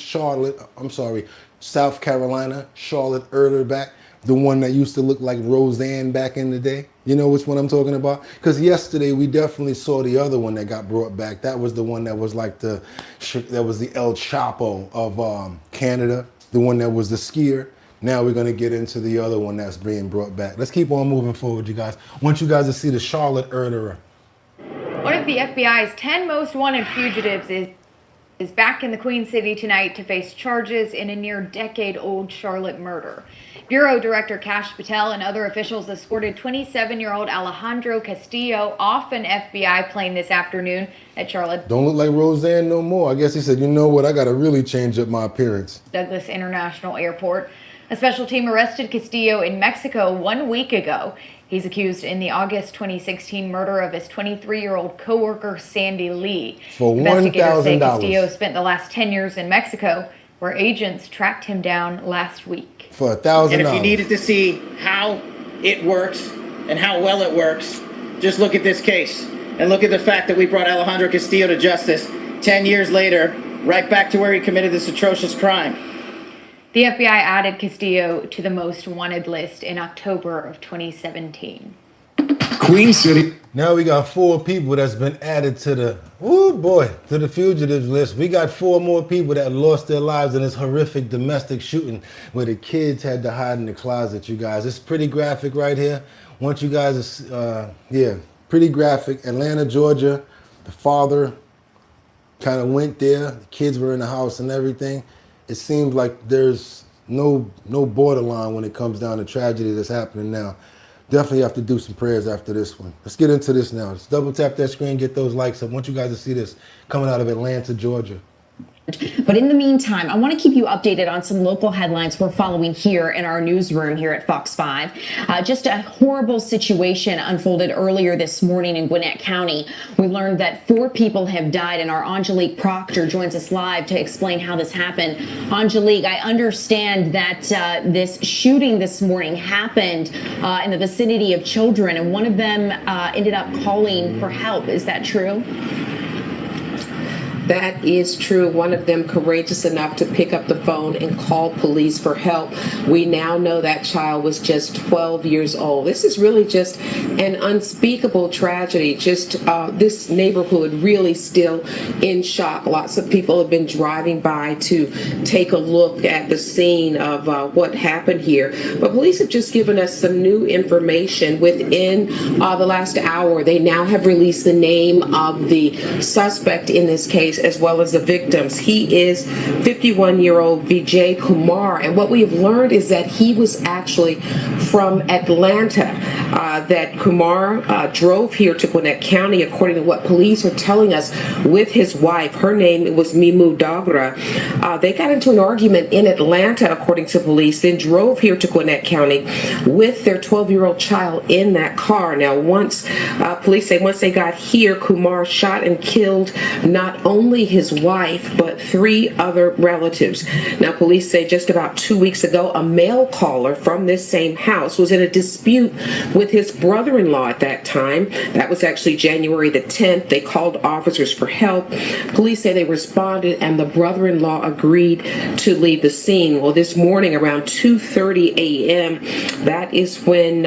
South Carolina Charlotte Erler back. The one that used to look like Roseanne back in the day. You know which one I'm talking about? Because yesterday we definitely saw the other one that got brought back. That was the one that was like that was the El Chapo of Canada. The one that was the skier. Now we're going to get into the other one that's being brought back. Let's keep on moving forward, you guys. I want you guys to see the Charlotte Erler. One of the FBI's 10 most wanted fugitives is back in the Queen City tonight to face charges in a near decade-old Charlotte murder. Bureau Director Kash Patel and other officials escorted 27-year-old Alejandro Castillo off an FBI plane this afternoon at Charlotte. Don't look like Roseanne no more. I guess he said, you know what, I got to really change up my appearance. Douglas International Airport. A special team arrested Castillo in Mexico 1 week ago. He's accused in the August 2016 murder of his 23-year-old coworker Sandy Lee. For Investigators say $1,000. Castillo spent the last 10 years in Mexico, where agents tracked him down last week. For $1,000. And if you needed to see how it works and how well it works, just look at this case. And look at the fact that we brought Alejandro Castillo to justice 10 years later, right back to where he committed this atrocious crime. The FBI added Castillo to the most wanted list in October of 2017. Queen City. Now we got 4 people that's been added to the fugitives list. We got 4 more people that lost their lives in this horrific domestic shooting where the kids had to hide in the closet, you guys. It's pretty graphic right here. Want you guys to, pretty graphic. Atlanta, Georgia. The father kind of went there. The kids were in the house and everything. It seems like there's no borderline when it comes down to tragedy that's happening now. Definitely have to do some prayers after this one. Let's get into this now. Let's double tap that screen, get those likes up. I want you guys to see this coming out of Atlanta, Georgia. But in the meantime, I want to keep you updated on some local headlines we're following here in our newsroom here at Fox 5. Just a horrible situation unfolded earlier this morning in Gwinnett County. We learned that 4 people have died, and our Angelique Proctor joins us live to explain how this happened. Angelique, I understand that this shooting this morning happened in the vicinity of children, and one of them ended up calling for help. Is that true? That is true. One of them courageous enough to pick up the phone and call police for help. We now know that child was just 12 years old. This is really just an unspeakable tragedy. Just this neighborhood really still in shock. Lots of people have been driving by to take a look at the scene of what happened here. But police have just given us some new information within the last hour. They now have released the name of the suspect in this case, as well as the victims. He is 51-year-old Vijay Kumar, and what we have learned is that he was actually from Atlanta, that Kumar drove here to Gwinnett County, according to what police are telling us, with his wife. Her name was Mimu Dogra. They got into an argument in Atlanta, according to police, then drove here to Gwinnett County with their 12-year-old child in that car. Now, police say once they got here, Kumar shot and killed not only his wife, but 3 other relatives. Now, police say just about 2 weeks ago, a male caller from this same house was in a dispute with his brother-in-law at that time. That was actually January the 10th. They called officers for help. Police say they responded, and the brother-in-law agreed to leave the scene. Well, this morning around 2:30 a.m., that is when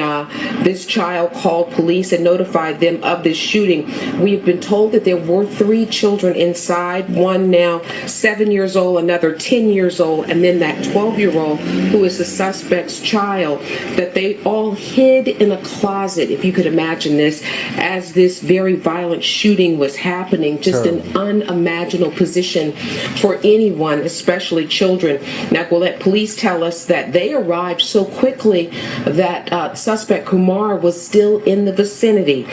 this child called police and notified them of this shooting. We've been told that there were 3 children inside, one now 7 years old, another 10 years old, and then that 12-year-old who is the suspect's child, that they all hid in a closet, if you could imagine this, as this very violent shooting was happening. Just an unimaginable position for anyone, especially children. Now, Gwinnett police tell us that they arrived so quickly that suspect Kumar was still in the vicinity.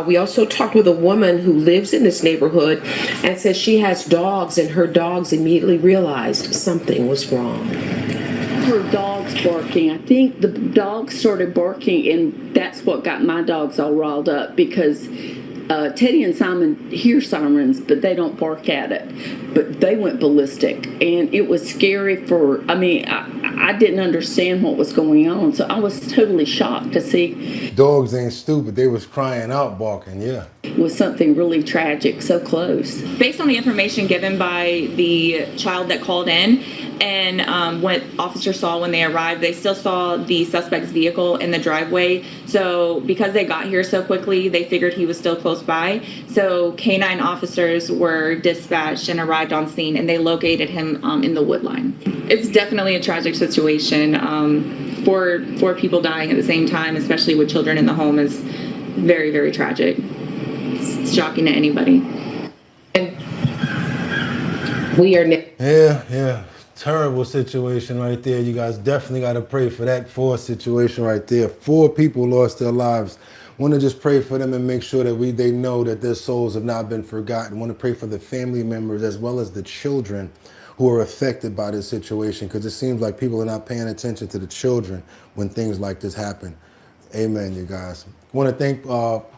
We also talked with a woman who lives in this neighborhood and says she has dogs, and her dogs immediately realized something was wrong. Her dogs barking. I think the dogs started barking, and that's what got my dogs all riled up, because Teddy and Simon hear sirens, but they don't bark at it. But they went ballistic, and it was scary I didn't understand what was going on, so I was totally shocked to see. Dogs ain't stupid. They was crying out, barking, yeah. It was something really tragic, so close. Based on the information given by the child that called in and what officers saw when they arrived, they still saw the suspect's vehicle in the driveway. So because they got here so quickly, they figured he was still close by. So K-9 officers were dispatched and arrived on scene, and they located him in the wood line. It's definitely a tragic situation. 4 people dying at the same time, especially with children in the home, is very, very tragic. It's shocking to anybody. We are Yeah. Terrible situation right there. You guys definitely got to pray for that 4 situation right there. 4 people lost their lives. Want to just pray for them and make sure that they know that their souls have not been forgotten. Want to pray for the family members as well as the children who are affected by this situation, because it seems like people are not paying attention to the children when things like this happen. Amen, you guys. Want to thank,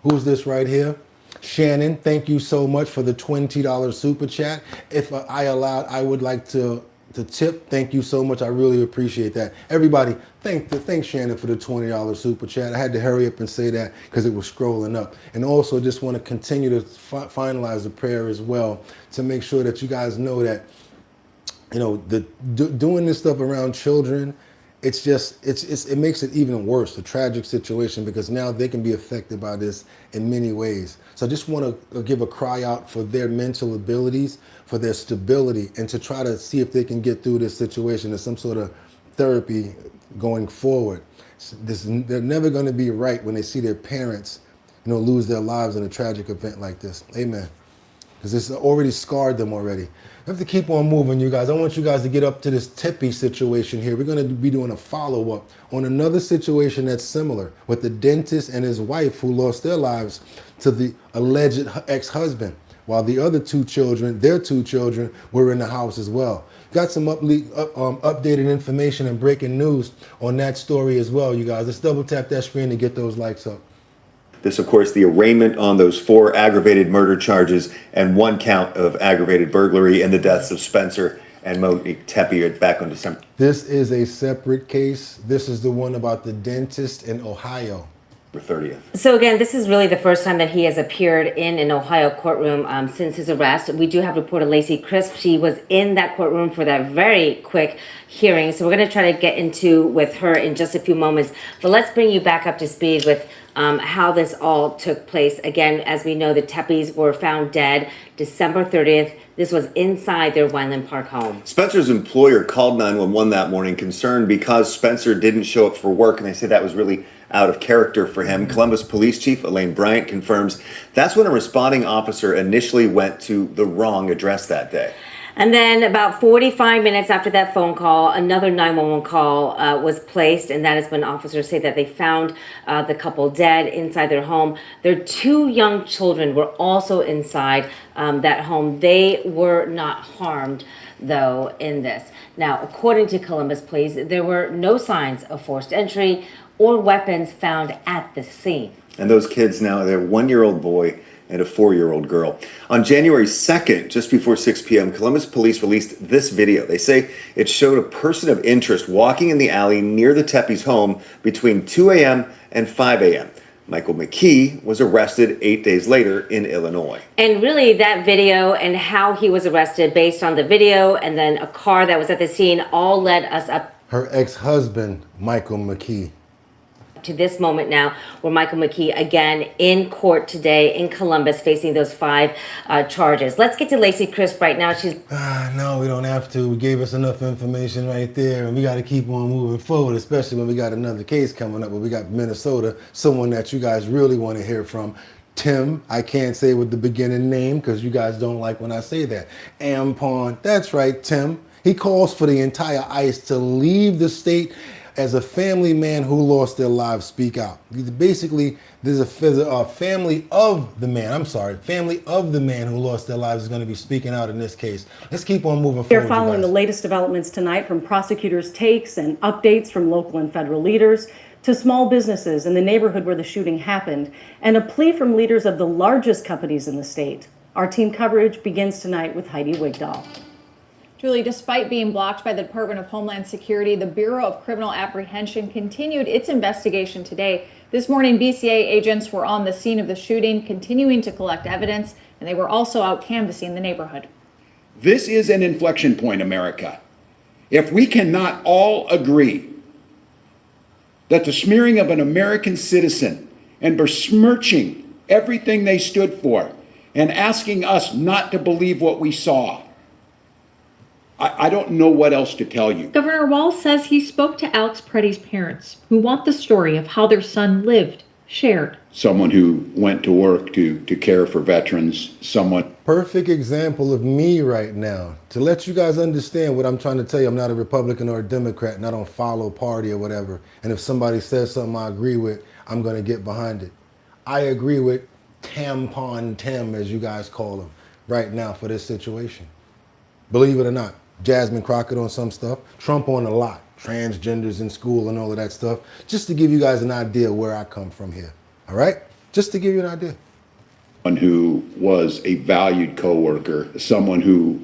who's this right here? Shannon, thank you so much for the $20 super chat. If I allowed, I would like to tip. Thank you so much. I really appreciate that. Everybody, thank Shannon for the $20 super chat. I had to hurry up and say that because it was scrolling up. And also just want to continue to finalize the prayer as well, to make sure that you guys know that, you know, doing this stuff around children, it makes it even worse, a tragic situation, because now they can be affected by this in many ways. So I just want to give a cry out for their mental abilities, for their stability, and to try to see if they can get through this situation in some sort of therapy going forward. They're never going to be right when they see their parents, you know, lose their lives in a tragic event like this. Amen. Because it's already scarred them already. We have to keep on moving, you guys. I want you guys to get up to this Tippy situation here. We're going to be doing a follow-up on another situation that's similar with the dentist and his wife who lost their lives to the alleged ex-husband. while the other two children, their two children, were in the house as well. Got some updated information and breaking news on that story as well, you guys. Let's double tap that screen and get those likes up. This, of course, the arraignment on those 4 aggravated murder charges and 1 count of aggravated burglary and the deaths of Spencer and Monique Tepe back on December. This is a separate case. This is the one about the dentist in Ohio. 30th. So again, this is really the first time that he has appeared in an Ohio courtroom since his arrest. We do have reporter Lacey Crisp. She was in that courtroom for that very quick hearing. So we're going to try to get into with her in just a few moments. But let's bring you back up to speed with how this all took place. Again, as we know, the Tepes were found dead December 30th. This was inside their Wineland Park home. Spencer's employer called 911 that morning, concerned because Spencer didn't show up for work, and they said that was really out of character for him. Columbus Police Chief Elaine Bryant confirms that's when a responding officer initially went to the wrong address that day. And then about 45 minutes after that phone call, another 911 call was placed, and that is when officers say that they found the couple dead inside their home. Their 2 young children were also inside that home. They were not harmed, though, in this. Now, according to Columbus Police, there were no signs of forced entry or weapons found at the scene. And those kids now, they're a 1-year-old boy and a 4-year-old girl. On January 2nd, just before 6 p.m., Columbus Police released this video. They say it showed a person of interest walking in the alley near the Tepes' home between 2 a.m. and 5 a.m. Michael McKee was arrested 8 days later in Illinois. And really that video and how he was arrested based on the video and then a car that was at the scene all led us up. Her ex-husband, Michael McKee. To this moment now where Michael McKee again in court today in Columbus facing those 5 charges. Let's get to Lacey Crisp right now. She's no, we don't have to. We gave us enough information right there, and we got to keep on moving forward, especially when we got another case coming up where we got Minnesota, someone that you guys really want to hear from. Tim, I can't say with the beginning name because you guys don't like when I say that. Ampon, that's right, Tim. He calls for the entire ICE to leave the state as a family man who lost their lives speak out. Basically, there's a family of the man, family of the man who lost their lives is going to be speaking out in this case. Let's keep on moving forward. They're following the latest developments tonight from prosecutors' takes and updates from local and federal leaders to small businesses in the neighborhood where the shooting happened, and a plea from leaders of the largest companies in the state. Our team coverage begins tonight with Heidi Wigdahl. Julie, despite being blocked by the Department of Homeland Security, the Bureau of Criminal Apprehension continued its investigation today. This morning, BCA agents were on the scene of the shooting, continuing to collect evidence, and they were also out canvassing the neighborhood. This is an inflection point, America. If we cannot all agree that the smearing of an American citizen and besmirching everything they stood for and asking us not to believe what we saw, I don't know what else to tell you. Governor Walz says he spoke to Alex Preddy's parents, who want the story of how their son lived, shared. Someone who went to work to care for veterans, someone. Perfect example of me right now. To let you guys understand what I'm trying to tell you, I'm not a Republican or a Democrat, and I don't follow party or whatever. And if somebody says something I agree with, I'm going to get behind it. I agree with Tampon Tim, as you guys call him, right now for this situation. Believe it or not. Jasmine Crockett on some stuff, Trump on a lot, transgenders in school and all of that stuff, just to give you guys an idea where I come from here, all right? Just to give you an idea. Someone who was a valued coworker, someone who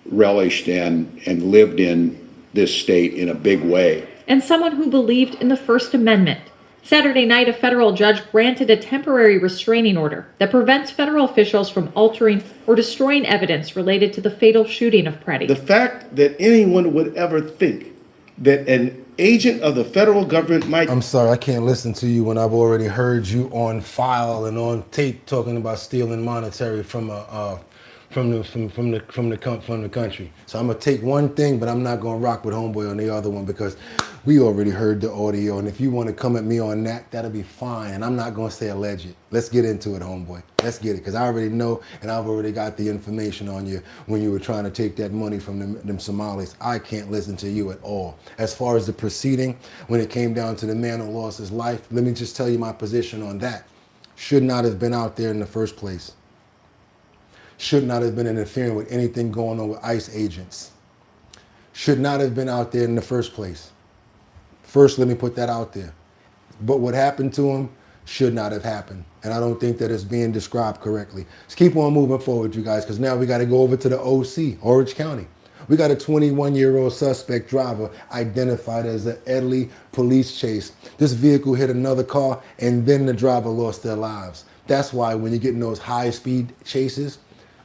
relished and lived in this state in a big way. And someone who believed in the First Amendment. Saturday night, a federal judge granted a temporary restraining order that prevents federal officials from altering or destroying evidence related to the fatal shooting of Preddy. The fact that anyone would ever think that an agent of the federal government might... I'm sorry, I can't listen to you when I've already heard you on file and on tape talking about stealing monetary from the country. So I'm gonna take one thing, but I'm not gonna rock with homeboy on the other one because we already heard the audio. And if you want to come at me on that, that'll be fine. And I'm not gonna say alleged. Let's get into it, homeboy. Let's get it, because I already know and I've already got the information on you when you were trying to take that money from them Somalis. I can't listen to you at all. As far as the proceeding, when it came down to the man who lost his life, let me just tell you my position on that. Should not have been out there in the first place. should not have been interfering with anything going on with ICE agents. Should not have been out there in the first place. First, let me put that out there. But what happened to him should not have happened. And I don't think that it's being described correctly. Let's keep on moving forward, you guys, because now we got to go over to the OC, Orange County. We got a 21-year-old suspect driver identified as an Edley police chase. This vehicle hit another car, and then the driver lost their lives. That's why when you get in those high-speed chases,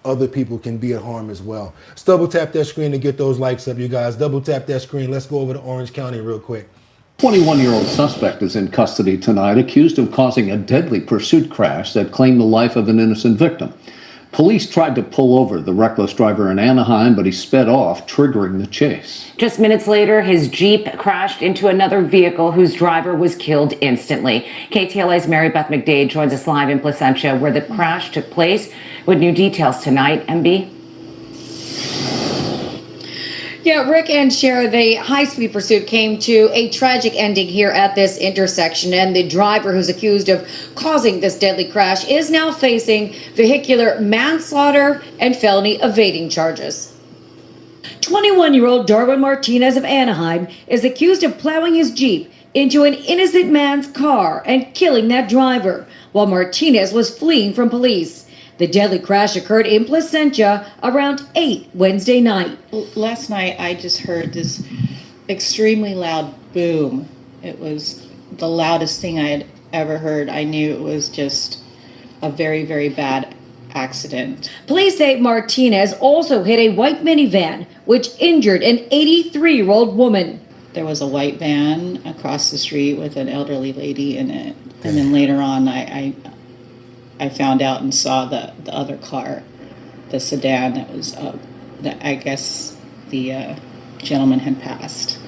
other people can be at harm as well. Let's double tap that screen to get those likes up, you guys. Double tap that screen. Let's go over to Orange County real quick. 21-year-old suspect is in custody tonight, accused of causing a deadly pursuit crash that claimed the life of an innocent victim. Police tried to pull over the reckless driver in Anaheim, but he sped off, triggering the chase. Just minutes later, his Jeep crashed into another vehicle whose driver was killed instantly. KTLA's Mary Beth McDade joins us live in Placentia, where the crash took place. With new details tonight, MB. Yeah, Rick and Shara, the high-speed pursuit came to a tragic ending here at this intersection, and the driver who's accused of causing this deadly crash is now facing vehicular manslaughter and felony evading charges. 21-year-old Darwin Martinez of Anaheim is accused of plowing his Jeep into an innocent man's car and killing that driver while Martinez was fleeing from police. The deadly crash occurred in Placentia around 8 Wednesday night. Last night, I just heard this extremely loud boom. It was the loudest thing I had ever heard. I knew it was just a very, very bad accident. Police say Martinez also hit a white minivan, which injured an 83-year-old woman. There was a white van across the street with an elderly lady in it. And then later on, I found out and saw the other car, the sedan that was that I guess the gentleman had passed,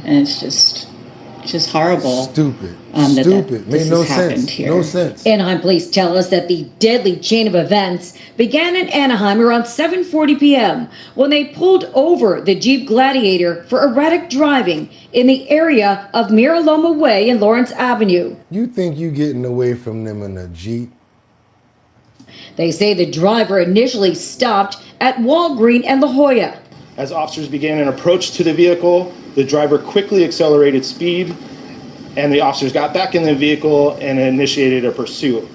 and it's just horrible. Stupid. Stupid. Made no sense. Here. No sense. Anaheim police tell us that the deadly chain of events began in Anaheim around 7:40 p.m. when they pulled over the Jeep Gladiator for erratic driving in the area of Miraloma Way and Lawrence Avenue. You think you getting away from them in a Jeep? They say the driver initially stopped at Walgreen and La Jolla. As officers began an approach to the vehicle, the driver quickly accelerated speed, and the officers got back in the vehicle and initiated a pursuit.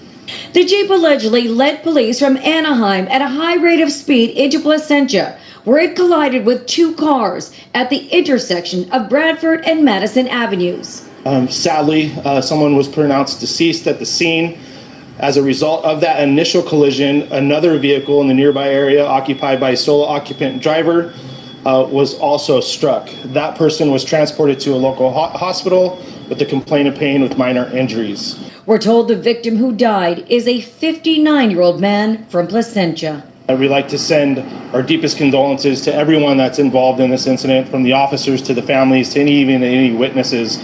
The Jeep allegedly led police from Anaheim at a high rate of speed into Placentia, where it collided with two cars at the intersection of Bradford and Madison Avenues. Sadly, someone was pronounced deceased at the scene. As a result of that initial collision, another vehicle in the nearby area occupied by a solo occupant driver was also struck. That person was transported to a local hospital with a complaint of pain with minor injuries. We're told the victim who died is a 59-year-old man from Placentia. We'd like to send our deepest condolences to everyone that's involved in this incident, from the officers to the families to even any witnesses.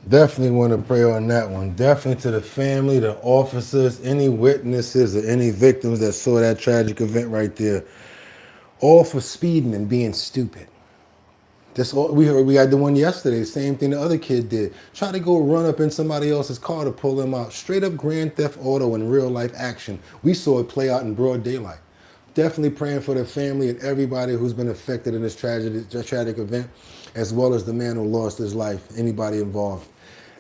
Definitely want to pray on that one. Definitely to the family, the officers, any witnesses, or any victims that saw that tragic event right there. All for speeding and being stupid. That's all we heard. We had the one yesterday. Same thing the other kid did. Try to go run up in somebody else's car to pull them out. Straight up grand theft auto in real life action. We saw it play out in broad daylight. Definitely praying for the family and everybody who's been affected in this tragic event, as well as the man who lost his life. Anybody involved.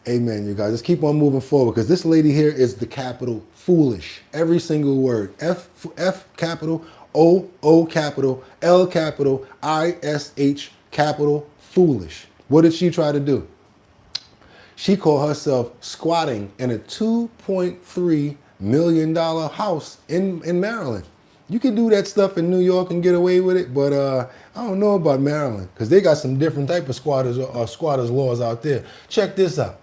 Amen, you guys. Let's keep on moving forward, because this lady here is the capital foolish. Every single word. F capital, O capital, L capital, ISH capital, foolish. What did she try to do? She called herself squatting in a $2.3 million house in Maryland. You can do that stuff in New York and get away with it, but I don't know about Maryland, because they got some different type of squatters laws out there. Check this out.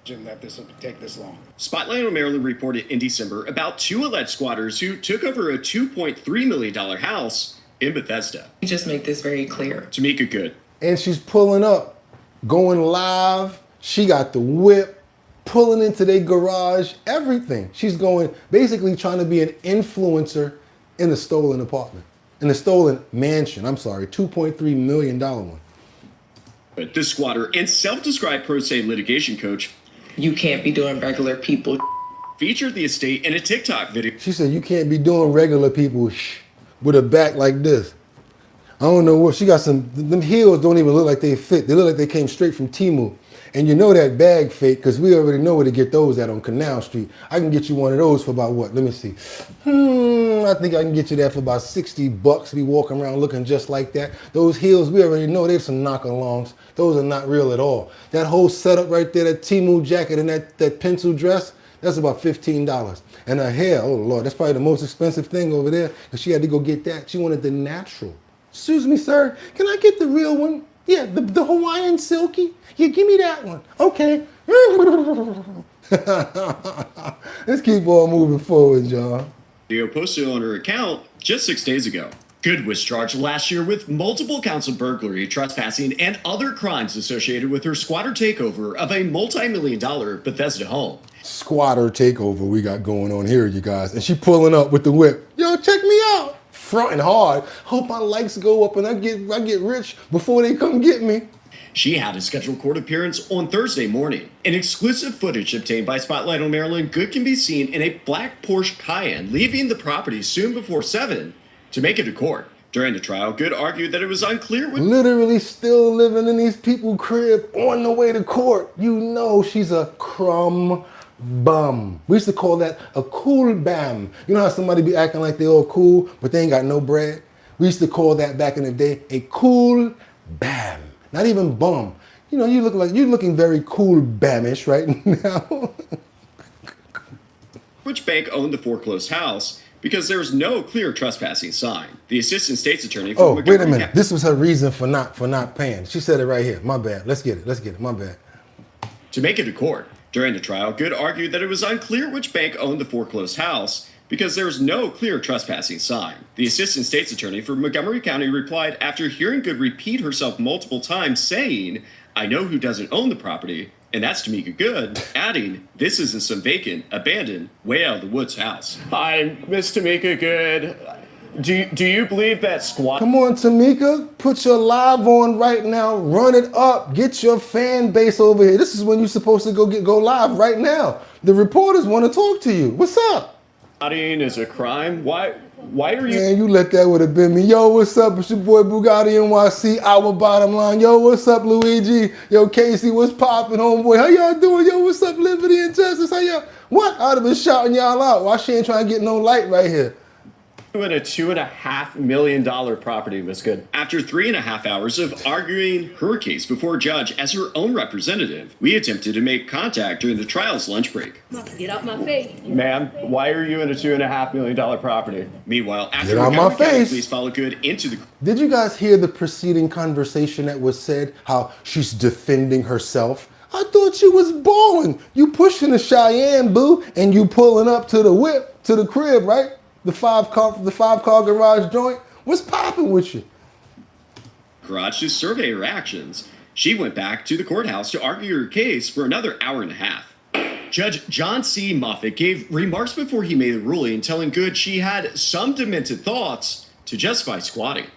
That this would take this long. Spotlight on Maryland reported in December about two alleged squatters who took over a $2.3 million house in Bethesda. Just make this very clear. Tamika Good. And she's pulling up, going live. She got the whip, pulling into their garage, everything. She's going, basically trying to be an influencer in a stolen apartment, in a stolen mansion. I'm sorry, $2.3 million one. The squatter and self-described pro se litigation coach. You can't be doing regular people. featured the estate in a TikTok video. She said, you can't be doing regular people with a back like this. I don't know what, she got them heels don't even look like they fit. They look like they came straight from Temu. And you know that bag fake, because we already know where to get those at on Canal Street. I can get you one of those for about what? Let me see. I think I can get you that for about $60. Be walking around looking just like that. Those heels, we already know they're some knock-alongs. Those are not real at all. That whole setup right there, that Temu jacket and that pencil dress, that's about $15. And her hair, oh Lord, that's probably the most expensive thing over there, because she had to go get that. She wanted the natural. Excuse me, sir, can I get the real one? Yeah, the Hawaiian silky? Yeah, give me that one. Okay. Let's keep on moving forward, y'all. Video posted on her account just 6 days ago. Good was charged last year with multiple counts of burglary, trespassing, and other crimes associated with her squatter takeover of a multi-million-dollar Bethesda home. Squatter takeover we got going on here, you guys. And she pulling up with the whip. Yo, check me out. Fronting hard. Hope my likes go up and I get rich before they come get me. She had a scheduled court appearance on Thursday morning. In exclusive footage obtained by Spotlight on Maryland, Good can be seen in a black Porsche Cayenne leaving the property soon before 7 to make it to court. During the trial, Good argued that it was unclear what... Literally still living in these people's crib on the way to court. You know she's a crumb bum. We used to call that a cool bam. You know how somebody be acting like they all cool, but they ain't got no bread? We used to call that back in the day a cool bam. Not even bum. You know, you're looking very cool bamish right now. Which bank owned the foreclosed house because there was no clear trespassing sign. The assistant state's attorney... Oh, wait a minute. This was her reason for not paying. She said it right here. My bad. Let's get it. My bad. To make it to court. During the trial, Good argued that it was unclear which bank owned the foreclosed house because there was no clear trespassing sign. The assistant state's attorney for Montgomery County replied after hearing Good repeat herself multiple times saying, I know who doesn't own the property, and that's Tamika Good, adding, this isn't some vacant, abandoned, way out of the woods house. Hi, Miss Tamika Good. Do you believe that squat? Come on, Tamika. Put your live on right now. Run it up. Get your fan base over here. This is when you're supposed to go live right now. The reporters want to talk to you. What's up? Squatting is a crime. Why are you? Man, you let that would have been me. Yo, what's up? It's your boy BOOGOTTINYC, our bottom line. Yo, what's up, Luigi? Yo, Casey, what's poppin', homeboy? How y'all doing? Yo, what's up, Liberty and Justice? How y'all? What? I'd have been shouting y'all out. Why she ain't trying to get no light right here? In a $2.5 million property, Miss Good. After 3.5 hours of arguing her case before a judge as her own representative, we attempted to make contact during the trial's lunch break. Get out my face. Ma'am, why are you in a $2.5 million property? Meanwhile, after Get out my face. Police followed Good into the... Did you guys hear the preceding conversation that was said? How she's defending herself? I thought she was balling. You pushing the Cheyenne, boo, and you pulling up to the whip, to the crib, right? The five car garage joint. What's popping with you? Garage to survey her actions. She went back to the courthouse to argue her case for another hour and a half. Judge John C. Moffitt gave remarks before he made the ruling, telling Good she had some demented thoughts to justify squatting.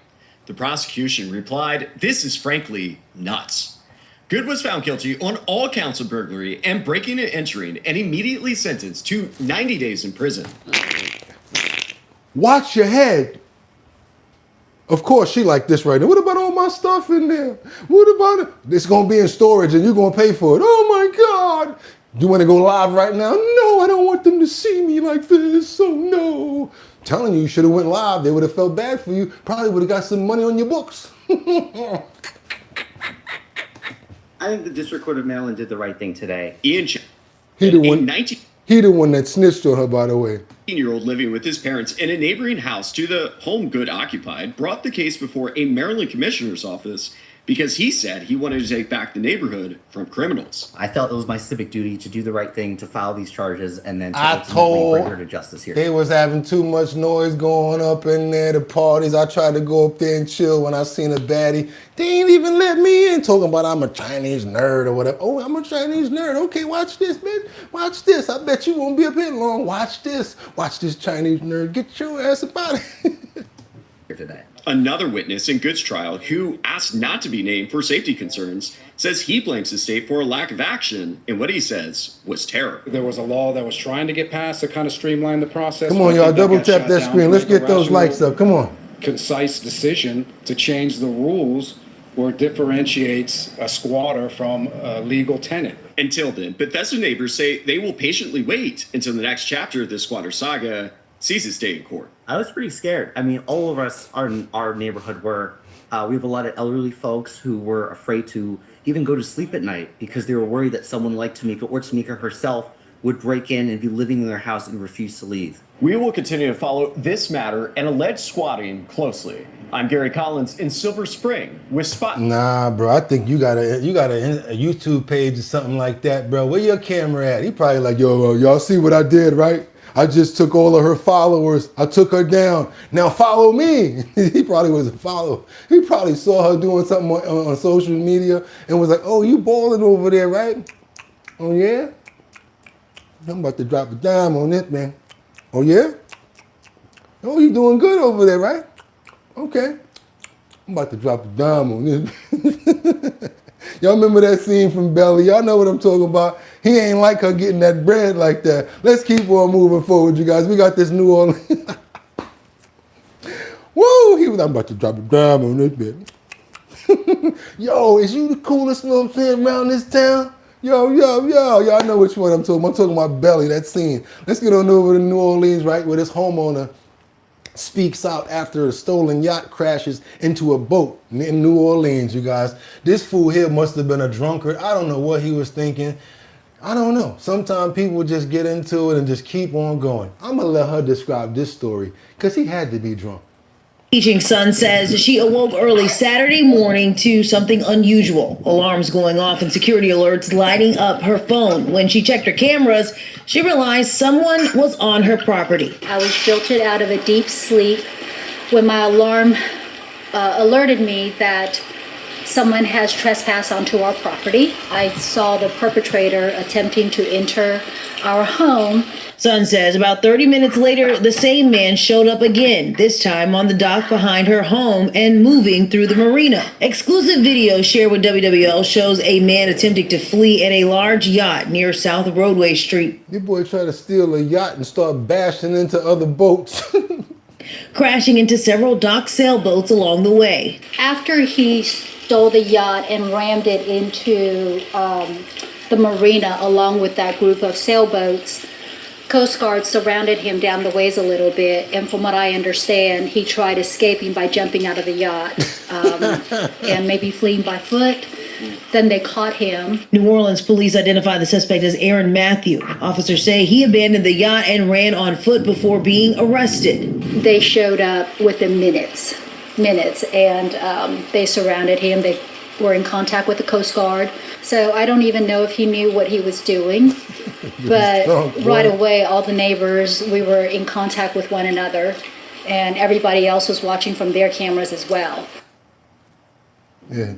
The prosecution replied, "This is frankly nuts." Good was found guilty on all counts of burglary and breaking and entering, and immediately sentenced to 90 days in prison. Watch your head. Of course, she like this right now. What about all my stuff in there? What about it? It's going to be in storage and you're going to pay for it. Oh my God. You want to go live right now? No, I don't want them to see me like this. So no. I'm telling you, you should have went live. They would have felt bad for you. Probably would have got some money on your books. I think the District Court of Maryland did the right thing today. He the one that snitched on her, by the way. 18-year-old living with his parents in a neighboring house to the home Good occupied brought the case before a Maryland commissioner's office because he said he wanted to take back the neighborhood from criminals. I felt it was my civic duty to do the right thing, to file these charges, and then to I ultimately bring her to justice here. They was having too much noise going up in there, the parties. I tried to go up there and chill when I seen a baddie. They ain't even let me in, talking about I'm a Chinese nerd or whatever. Oh, I'm a Chinese nerd. Okay, watch this, man. Watch this. I bet you won't be up here long. Watch this. Watch this Chinese nerd. Get your ass up out of here. today. Another witness in Good's trial, who asked not to be named for safety concerns, says he blames the state for a lack of action in what he says was terror. There was a law that was trying to get passed to kind of streamline the process. Come on, y'all, double tap that screen. Let's get those lights up. Come on. Concise decision to change the rules where it differentiates a squatter from a legal tenant. Until then, Bethesda neighbors say they will patiently wait until the next chapter of the squatter saga sees its day in court. I was pretty scared. I mean, all of us are in our neighborhood where we have a lot of elderly folks who were afraid to even go to sleep at night because they were worried that someone like Tamika or Tamika herself would break in and be living in their house and refuse to leave. We will continue to follow this matter and alleged squatting closely. I'm Gary Collins in Silver Spring with Spot. Nah, bro, I think you got a YouTube page or something like that, bro. Where your camera at? He probably like, yo, y'all see what I did, right? I just took all of her followers. I took her down. Now follow me. He probably was a follower. He probably saw her doing something on social media and was like, oh, you balling over there, right? Oh, yeah? I'm about to drop a dime on it, man. Oh, yeah? Oh, you doing good over there, right? Okay. I'm about to drop a dime on this. Y'all remember that scene from Belly? Y'all know what I'm talking about. He ain't like her getting that bread like that. Let's keep on moving forward, you guys. We got this New Orleans. Woo! I'm about to drop a dime on this bit. Yo, is you the coolest little thing around this town? Yo. Y'all know which one I'm talking about. I'm talking about Belly, that scene. Let's get on over to New Orleans, right, where this homeowner speaks out after a stolen yacht crashes into a boat in New Orleans, you guys. This fool here must have been a drunkard. I don't know what he was thinking. I don't know. Sometimes people just get into it and just keep on going. I'm gonna let her describe this story because he had to be drunk. Teaching son says she awoke early Saturday morning to something unusual. Alarms going off and security alerts lighting up her phone. When she checked her cameras, she realized someone was on her property. I was jolted out of a deep sleep when my alarm alerted me that someone has trespassed onto our property. I saw the perpetrator attempting to enter our home. Son says about 30 minutes later, the same man showed up again, this time on the dock behind her home and moving through the marina. Exclusive video shared with WWL shows a man attempting to flee in a large yacht near South Roadway Street. Your boy tried to steal a yacht and start bashing into other boats. Crashing into several dock sailboats along the way. After he stole the yacht and rammed it into the marina along with that group of sailboats, Coast Guard surrounded him down the ways a little bit, and from what I understand, he tried escaping by jumping out of the yacht and maybe fleeing by foot. Then they caught him. New Orleans police identified the suspect as Aaron Matthew. Officers say he abandoned the yacht and ran on foot before being arrested. They showed up within minutes, and they surrounded him. They were in contact with the Coast Guard. So I don't even know if he knew what he was doing. But right away, all the neighbors, we were in contact with one another, and everybody else was watching from their cameras as well. Yeah,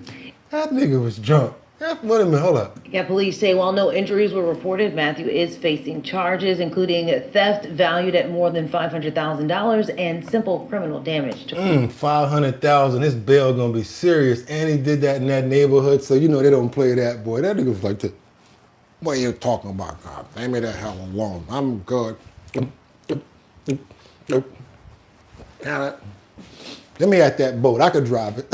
that nigga was drunk. Wait a minute, hold up. Yeah, police say while no injuries were reported, Matthew is facing charges, including theft valued at more than $500,000 and simple criminal damage. $500,000. His bail gonna be serious, and he did that in that neighborhood, so you know they don't play that, boy. That nigga was like this. What are you talking about, God? Leave me the hell alone. I'm good. Let me at that boat. I could drive it.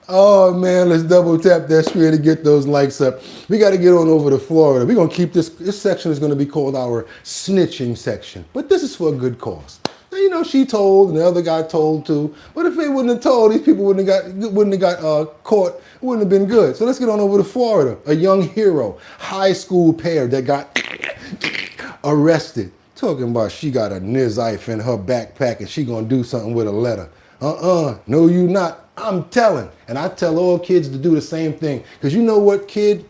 Oh man, let's double tap that screen to get those likes up. We got to get on over to Florida. We're gonna keep this section is gonna be called our snitching section, but this is for a good cause. Now, you know, she told and the other guy told too, but if they wouldn't have told, these people wouldn't have got caught. It wouldn't have been good. So let's get on over to Florida. A young hero, high school pair that got arrested. Talking about she got a Nizife in her backpack and she gonna do something with a letter. No you not. I'm telling. And I tell all kids to do the same thing. Because you know what, kid?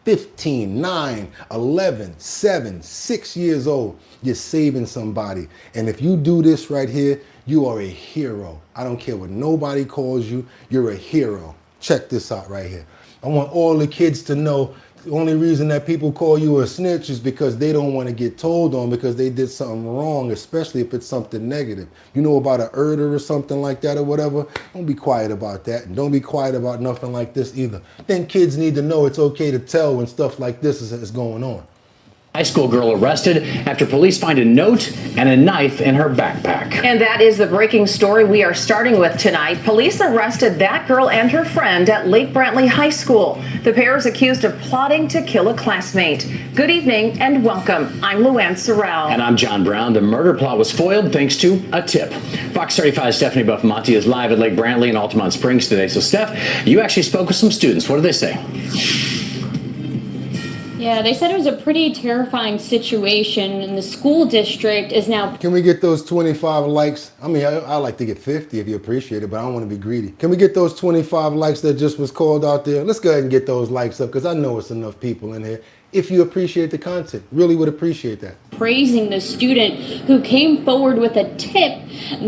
15, 9, 11, 7, 6 years old. You're saving somebody. And if you do this right here, you are a hero. I don't care what nobody calls you. You're a hero. Check this out right here. I want all the kids to know The only reason that people call you a snitch is because they don't want to get told on because they did something wrong, especially if it's something negative. You know about a murder or something like that or whatever, don't be quiet about that. And don't be quiet about nothing like this either. Then kids need to know it's okay to tell when stuff like this is going on. High school girl arrested after police find a note and a knife in her backpack. And that is the breaking story we are starting with tonight. Police arrested that girl and her friend at Lake Brantley High School. The pair is accused of plotting to kill a classmate. Good evening and welcome. I'm Luann Sorrell. And I'm John Brown. The murder plot was foiled thanks to a tip. Fox 35's Stephanie Buffamonte is live at Lake Brantley in Altamont Springs today. So Steph, you actually spoke with some students. What did they say? Yeah, they said it was a pretty terrifying situation, and the school district is now... Can we get those 25 likes? I mean, I like to get 50 if you appreciate it, but I don't want to be greedy. Can we get those 25 likes that just was called out there? Let's go ahead and get those likes up because I know it's enough people in here. If you appreciate the content, really would appreciate that. praising the student who came forward with a tip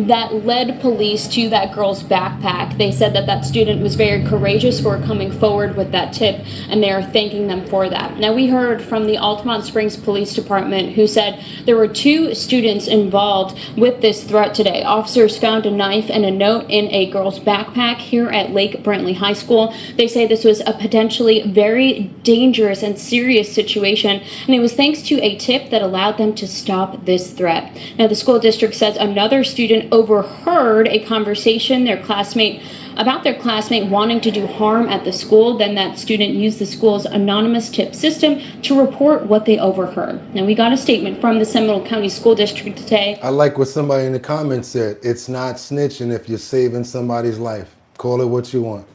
that led police to that girl's backpack. They said that that student was very courageous for coming forward with that tip, and they are thanking them for that. Now, we heard from the Altamont Springs Police Department who said there were 2 students involved with this threat today. Officers found a knife and a note in a girl's backpack here at Lake Brantley High School. They say this was a potentially very dangerous and serious situation, and it was thanks to a tip that allowed them to stop this threat. Now, the school district says another student overheard a conversation about their classmate wanting to do harm at the school. Then that student used the school's anonymous tip system to report what they overheard. Now, we got a statement from the Seminole County School District today. I like what somebody in the comments said. It's not snitching if you're saving somebody's life. Call it what you want.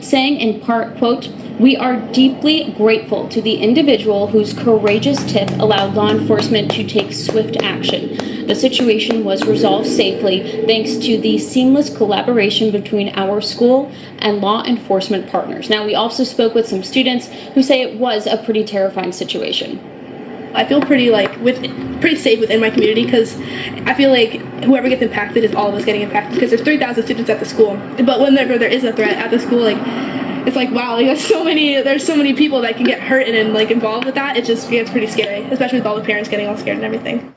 Saying in part, quote, "We are deeply grateful to the individual whose courageous tip allowed law enforcement to take swift action. The situation was resolved safely thanks to the seamless collaboration between our school and law enforcement partners." Now, we also spoke with some students who say it was a pretty terrifying situation. I feel pretty safe within my community because I feel like whoever gets impacted is all of us getting impacted because there's 3,000 students at the school. But whenever there is a threat at the school, it's like, wow, there's so many people that can get hurt and involved with that. It just gets pretty scary, especially with all the parents getting all scared and everything.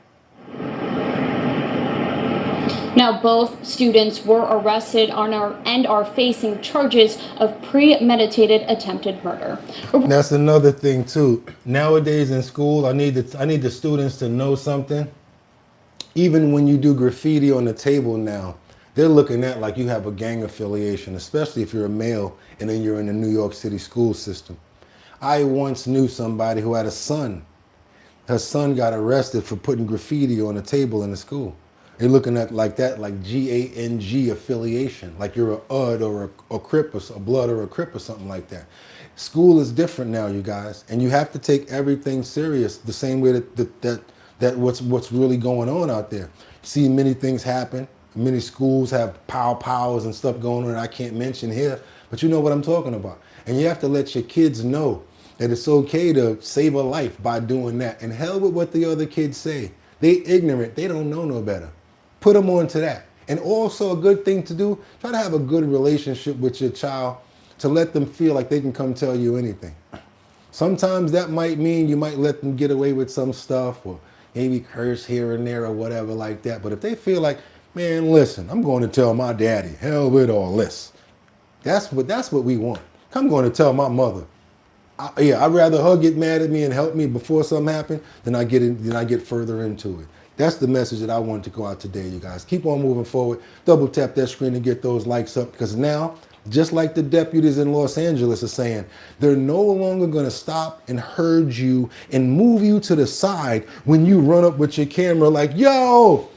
Now, both students were arrested and are facing charges of premeditated attempted murder. That's another thing too. Nowadays in school, I need the students to know something. Even when you do graffiti on the table now, they're looking at like you have a gang affiliation, especially if you're a male and then you're in the New York City school system. I once knew somebody who had a son. Her son got arrested for putting graffiti on a table in the school. They're looking at like that, like G-A-N-G affiliation, like you're a UD or a Crip or a Blood or a Crip or something like that. School is different now, you guys, and you have to take everything serious the same way that what's really going on out there. You see many things happen. Many schools have pows and stuff going on that I can't mention here, but you know what I'm talking about. And you have to let your kids know that it's okay to save a life by doing that. And hell with what the other kids say. They ignorant. They don't know no better. Put them on to that. And also a good thing to do, try to have a good relationship with your child to let them feel like they can come tell you anything. Sometimes that might mean you might let them get away with some stuff or maybe curse here and there or whatever like that. But if they feel like, man, listen, I'm going to tell my daddy, hell with all this. That's what we want. I'm going to tell my mother. I'd rather her get mad at me and help me before something happens than I get further into it. That's the message that I want to go out today, you guys. Keep on moving forward. Double tap that screen and get those likes up because now, just like the deputies in Los Angeles are saying, they're no longer going to stop and herd you and move you to the side when you run up with your camera like, yo,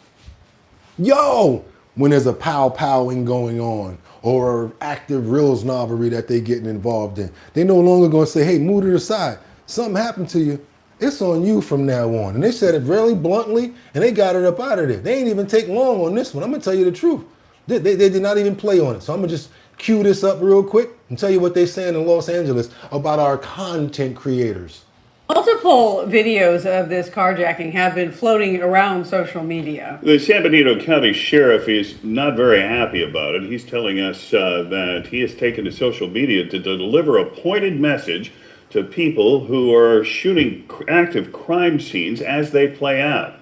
when there's a pow-powing going on or active real snobbery that they're getting involved in. They're no longer going to say, hey, move to the side. Something happened to you. It's on you from now on. And they said it really bluntly, and they got it up out of there. They ain't even take long on this one. I'm going to tell you the truth. They did not even play on it. So I'm going to just cue this up real quick and tell you what they're saying in Los Angeles about our content creators. Multiple videos of this carjacking have been floating around social media. The San Benito County Sheriff is not very happy about it. He's telling us that he has taken to social media to deliver a pointed message to people who are shooting active crime scenes as they play out.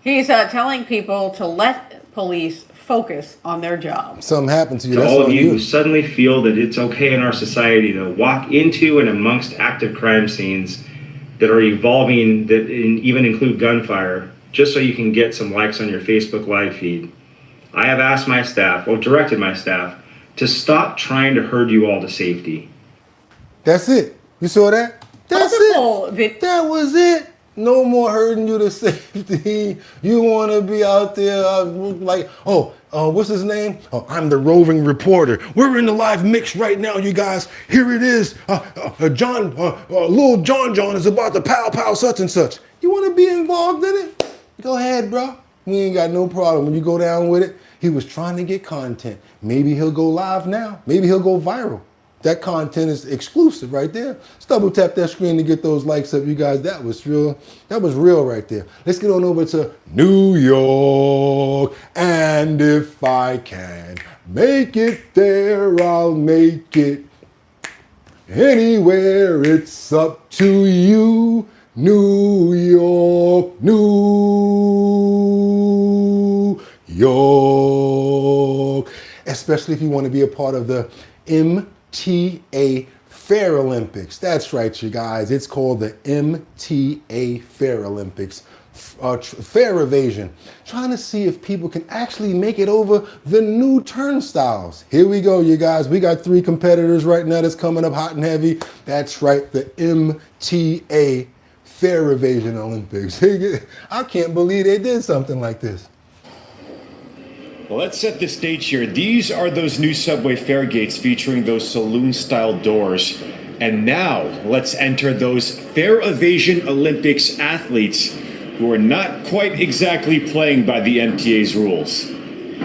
He's telling people to let police focus on their job. Something happened to you. To That's all of on you who suddenly feel that it's okay in our society to walk into and amongst active crime scenes that are evolving, that even include gunfire, just so you can get some likes on your Facebook Live feed. I have asked my staff, or directed my staff, to stop trying to herd you all to safety. That's it. You saw that? That's it. That was it. No more herding you to safety. You want to be out there like, what's his name? Oh, I'm the roving reporter. We're in the live mix right now, you guys. Here it is. Little John is about to pow such and such. You want to be involved in it? Go ahead, bro. We ain't got no problem when you go down with it. He was trying to get content. Maybe he'll go live now. Maybe he'll go viral. That content is exclusive right there. Let's double tap that screen to get those likes up, you guys. That was real. That was real right there. Let's get on over to New York. And if I can make it there, I'll make it. Anywhere, it's up to you. New York, New York. Especially if you want to be a part of the MTA Fair Olympics. That's right, you guys. It's called the MTA Fair Olympics. Fair evasion. Trying to see if people can actually make it over the new turnstiles. Here we go, you guys. We got 3 competitors right now that's coming up hot and heavy. That's right, the MTA Fair Evasion Olympics. I can't believe they did something like this. Well, let's set the stage here. These are those new subway fare gates featuring those saloon-style doors. And now, let's enter those Fair Evasion Olympics athletes who are not quite exactly playing by the MTA's rules.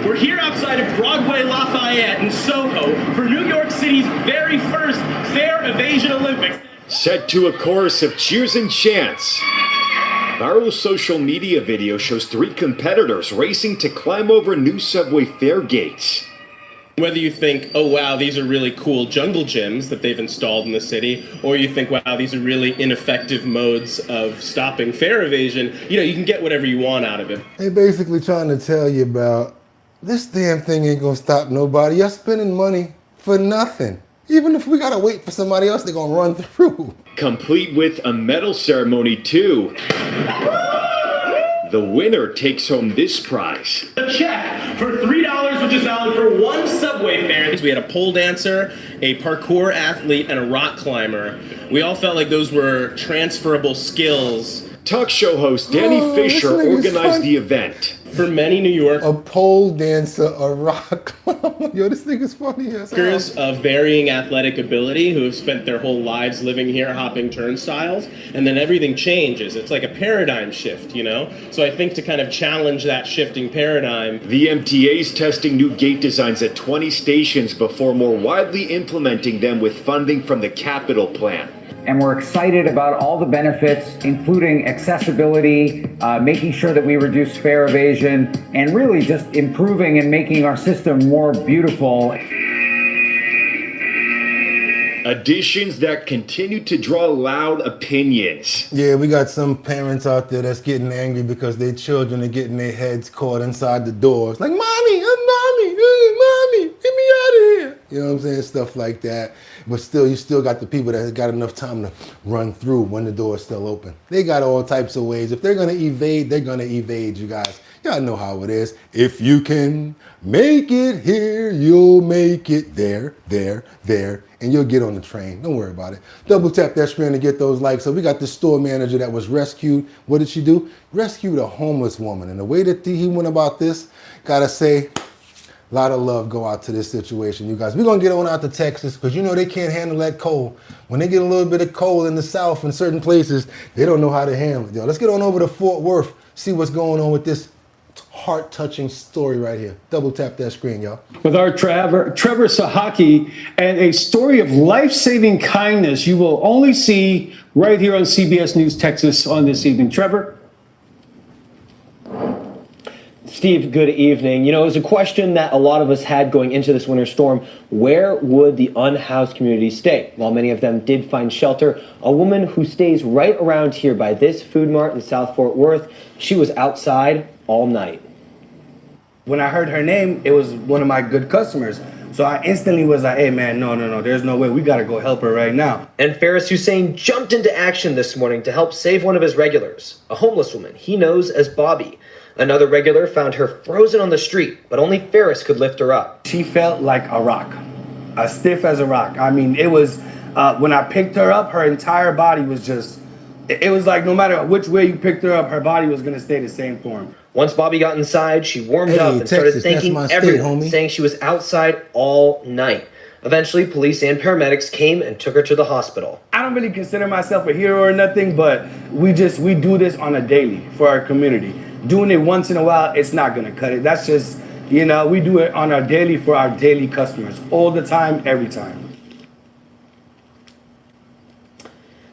We're here outside of Broadway Lafayette in Soho for New York City's very first Fair Evasion Olympics. Set to a chorus of cheers and chants. Viral social media video shows 3 competitors racing to climb over new subway fare gates. Whether you think, oh wow, these are really cool jungle gyms that they've installed in the city, or you think, wow, these are really ineffective modes of stopping fare evasion, you can get whatever you want out of it. They basically trying to tell you about this damn thing ain't gonna stop nobody. You're spending money for nothing. Even if we gotta wait for somebody else, they're gonna run through. Complete with a medal ceremony too. The winner takes home this prize. A check for $3, which is valid for 1 subway fare. We had a pole dancer, a parkour athlete, and a rock climber. We all felt like those were transferable skills. Talk show host Danny Fisher organized the event. For many New York, a pole dancer, a rock climber. Yo, this thing is funny as hell. Of varying athletic ability who have spent their whole lives living here hopping turnstiles, and then everything changes. It's like a paradigm shift, So I think to kind of challenge that shifting paradigm. The MTA's testing new gate designs at 20 stations before more widely implementing them with funding from the capital plan. And we're excited about all the benefits, including accessibility, making sure that we reduce fare evasion, and really just improving and making our system more beautiful. Additions that continue to draw loud opinions. Yeah, we got some parents out there that's getting angry because their children are getting their heads caught inside the doors. Like, mommy, mommy, get me out of here. You know what I'm saying? Stuff like that. But still, you still got the people that got enough time to run through when the door is still open. They got all types of ways. If they're going to evade, they're going to evade, you guys. Y'all know how it is. If you can make it here, you'll make it there, and you'll get on the train. Don't worry about it. Double tap that screen to get those likes. So we got this store manager that was rescued. What did she do? Rescued a homeless woman. And the way that he went about this, gotta say, a lot of love go out to this situation, you guys. We're going to get on out to Texas because they can't handle that cold. When they get a little bit of cold in the South in certain places, they don't know how to handle it. Yo, let's get on over to Fort Worth, see what's going on with this heart-touching story right here. Double tap that screen, y'all. With our Trevor Sahaki, and a story of life-saving kindness you will only see right here on CBS News Texas on this evening. Trevor? Steve, good evening. You know, it was a question that a lot of us had going into this winter storm. Where would the unhoused community stay? While many of them did find shelter, a woman who stays right around here by this food mart in South Fort Worth, she was outside all night. When I heard her name, it was one of my good customers. So I instantly was like, hey man, no, there's no way. We gotta go help her right now. And Ferris Hussein jumped into action this morning to help save one of his regulars, a homeless woman he knows as Bobby. Another regular found her frozen on the street, but only Ferris could lift her up. She felt like a rock, as stiff as a rock. I mean, it was, when I picked her up, her entire body was just, it was like no matter which way you picked her up, her body was gonna stay the same form. Once Bobby got inside, she warmed up and started thanking everyone, saying she was outside all night. Eventually, police and paramedics came and took her to the hospital. I don't really consider myself a hero or nothing, but we do this on a daily for our community. Doing it once in a while, it's not gonna cut it. That's just, you know, we do it on our daily for our daily customers, all the time, every time.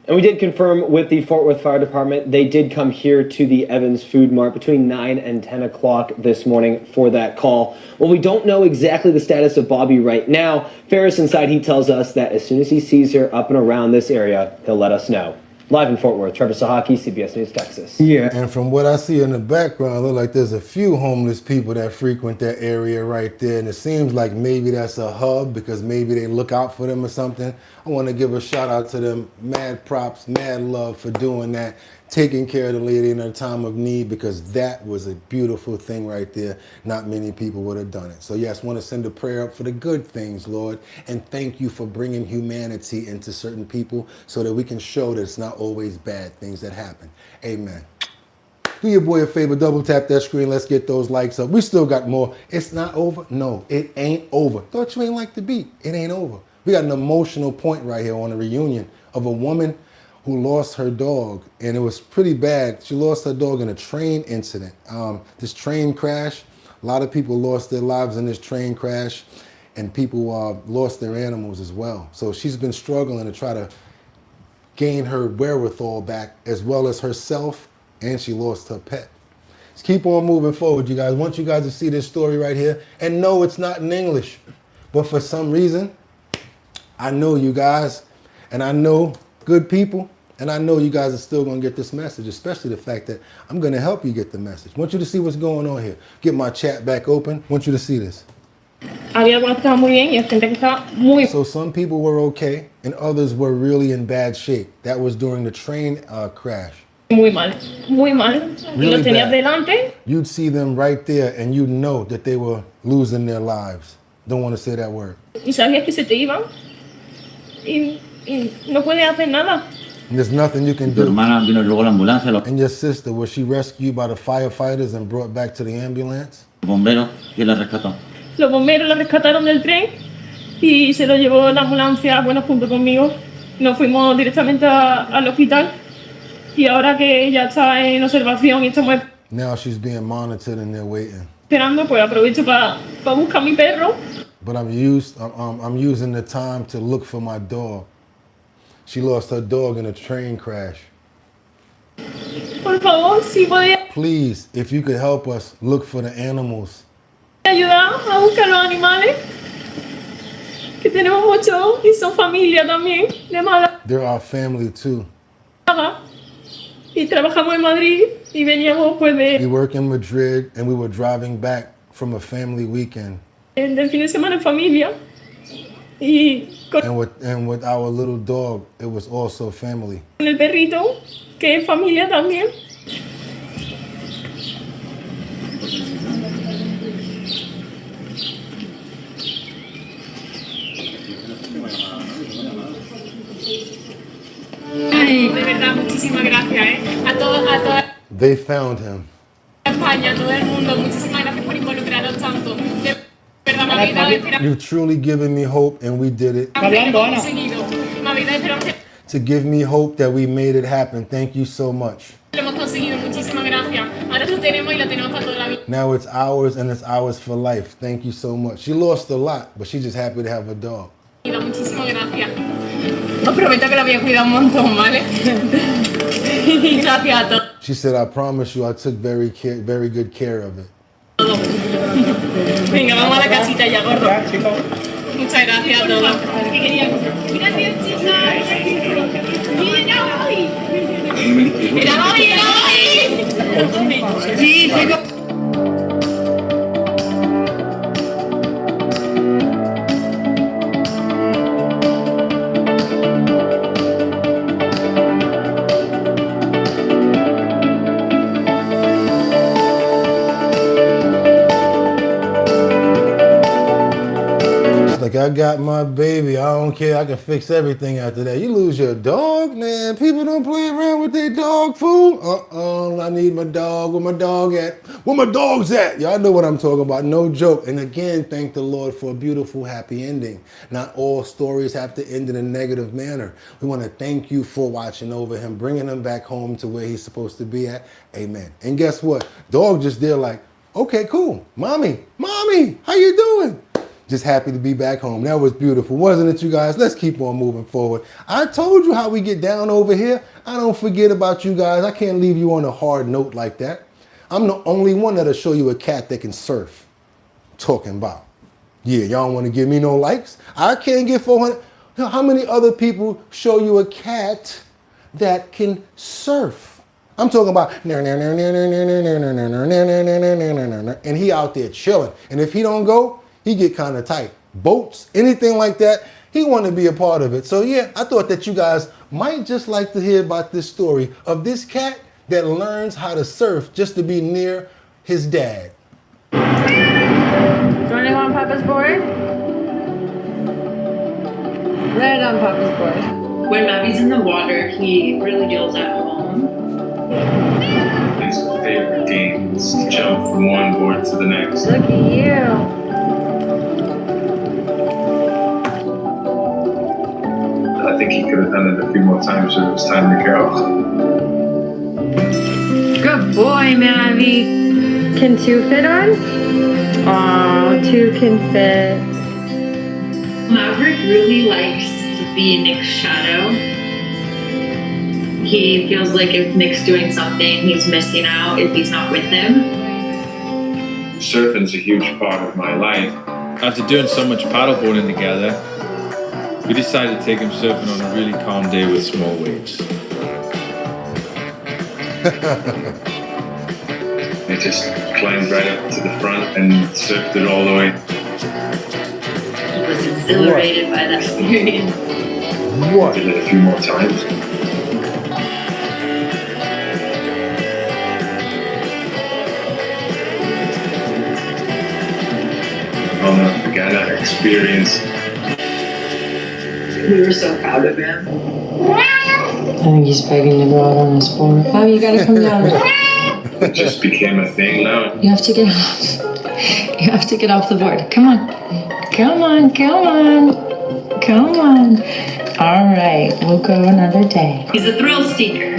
And we did confirm with the Fort Worth Fire Department, they did come here to the Evans Food Mart between 9 and 10 o'clock this morning for that call. Well, we don't know exactly the status of Bobby right now. Ferris inside, he tells us that as soon as he sees her up and around this area, he'll let us know. Live in Fort Worth, Trevor Sahaki, CBS News, Texas. Yeah, and from what I see in the background, it looks like there's a few homeless people that frequent that area right there, and it seems like maybe that's a hub because maybe they look out for them or something. I want to give a shout out to them. Mad props, mad love for doing that, taking care of the lady in her time of need, because that was a beautiful thing right there. Not many people would have done it. So yes, want to send a prayer up for the good things, Lord, and thank you for bringing humanity into certain people so that we can show that it's not always bad things that happen. Amen. Do your boy a favor, double tap that screen. Let's get those likes up. We still got more. It's not over. No, it ain't over. Thought you ain't like the beat. It ain't over. We got an emotional point right here on a reunion of a woman who lost her dog, and it was pretty bad. She lost her dog in a train incident. This train crash, a lot of people lost their lives in this train crash, and people lost their animals as well. So she's been struggling to try to gain her wherewithal back, as well as herself, and she lost her pet. Let's keep on moving forward, you guys. I want you guys to see this story right here, and no, it's not in English, but for some reason, I know you guys, and I know good people, and I know you guys are still going to get this message, especially the fact that I'm going to help you get the message. I want you to see what's going on here. Get my chat back open. I want you to see this. So some people were okay, and others were really in bad shape. That was during the train crash. Muy mal, muy mal. Y Really lo tenías bad. delante. You'd see them right there, and you'd know that they were losing their lives. Don't want to say that word. Y sabías que se te iban. Y no puedes hacer nada. And there's nothing you can do. And your sister, was she rescued by the firefighters and brought back to the ambulance? Los bomberos la rescataron del tren y se lo llevó la ambulancia, bueno, junto conmigo. Nos fuimos directamente al hospital y ahora que ella está en observación y estamos Now she's being monitored and they're waiting. esperando, pues aprovecho para buscar a mi perro. But I'm using the time to look for my dog. She lost her dog in a train crash. Por favor, si podía Please, if you could help us look for the animals. ayudar a buscar los animales. Que tenemos muchos y son familia también de Málaga. They're our family too. Y trabajamos en Madrid y veníamos pues We work in Madrid and we were driving back from a family weekend. del fin de semana en familia. Y con And with our little dog, it was also family. el perrito, que es familia también. Ay, de verdad, muchísimas gracias, a toda They found him. España, a todo el mundo, muchísimas gracias por involucraros tanto. De verdad, me habéis dado esperanza. You've truly given me hope, and we did it. Me habéis dado esperanza. To give me hope that we made it happen. Thank you so much. Lo hemos conseguido, muchísimas gracias. Ahora lo tenemos y lo tenemos para toda la vida. Now it's ours, and it's ours for life. Thank you so much. She lost a lot, but she's just happy to have a dog. Muchísimas gracias. Os prometo que la voy a cuidar un montón, ¿vale? Y gracias a todos. She said, I promise you I took very good care of it. Venga, vamos a la casita ya, gordo. Muchas gracias a todos. Gracias, chicas. ¡Era hoy! ¡Era hoy! Sí, sí. Like, I got my baby, I don't care, I can fix everything after that. You lose your dog, man. People don't play around with their dog food. I need my dog. Where my dog at? Where my dog's at? Y'all know what I'm talking about, no joke. And again, thank the Lord for a beautiful, happy ending. Not all stories have to end in a negative manner. We want to thank you for watching over him, bringing him back home to where he's supposed to be at. Amen. And guess what? Dog just there like, okay, cool. Mommy, how you doing? Just happy to be back home. That was beautiful, wasn't it, you guys? Let's keep on moving forward. I told you how we get down over here. I don't forget about you guys. I can't leave you on a hard note like that. I'm the only one that'll show you a cat that can surf. Talking about. Yeah, y'all don't want to give me no likes? I can't get 400. How many other people show you a cat that can surf? I'm talking about, and he out there chilling. And if he don't go, he get kind of tight. Boats, anything like that, he want to be a part of it. So yeah, I thought that you guys might just like to hear about this story of this cat that learns how to surf just to be near his dad. Do you want to go on Papa's board? Right on Papa's board. When Mavi's in the water, he really feels at home. His favorite game is to jump from one board to the next. Look at you. I think he could have done it a few more times if it was time to go. Good boy, Mavi. Can 2 fit on? Aw, 2 can fit. Maverick really likes to be Nick's shadow. He feels like if Nick's doing something, he's missing out if he's not with him. Surfing's a huge part of my life. After doing so much paddleboarding together, we decided to take him surfing on a really calm day with small waves. He just climbed right up to the front and surfed it all the way. He was exhilarated by that experience. What? Did it a few more times. I'll never forget that experience. We were so proud of him. I think he's begging to go out on his board. Mavi, you gotta come down. It just became a thing now. You have to get off. You have to get off the board. Come on. Come on, come on. Come on. All right, we'll go another day. He's a thrill seeker.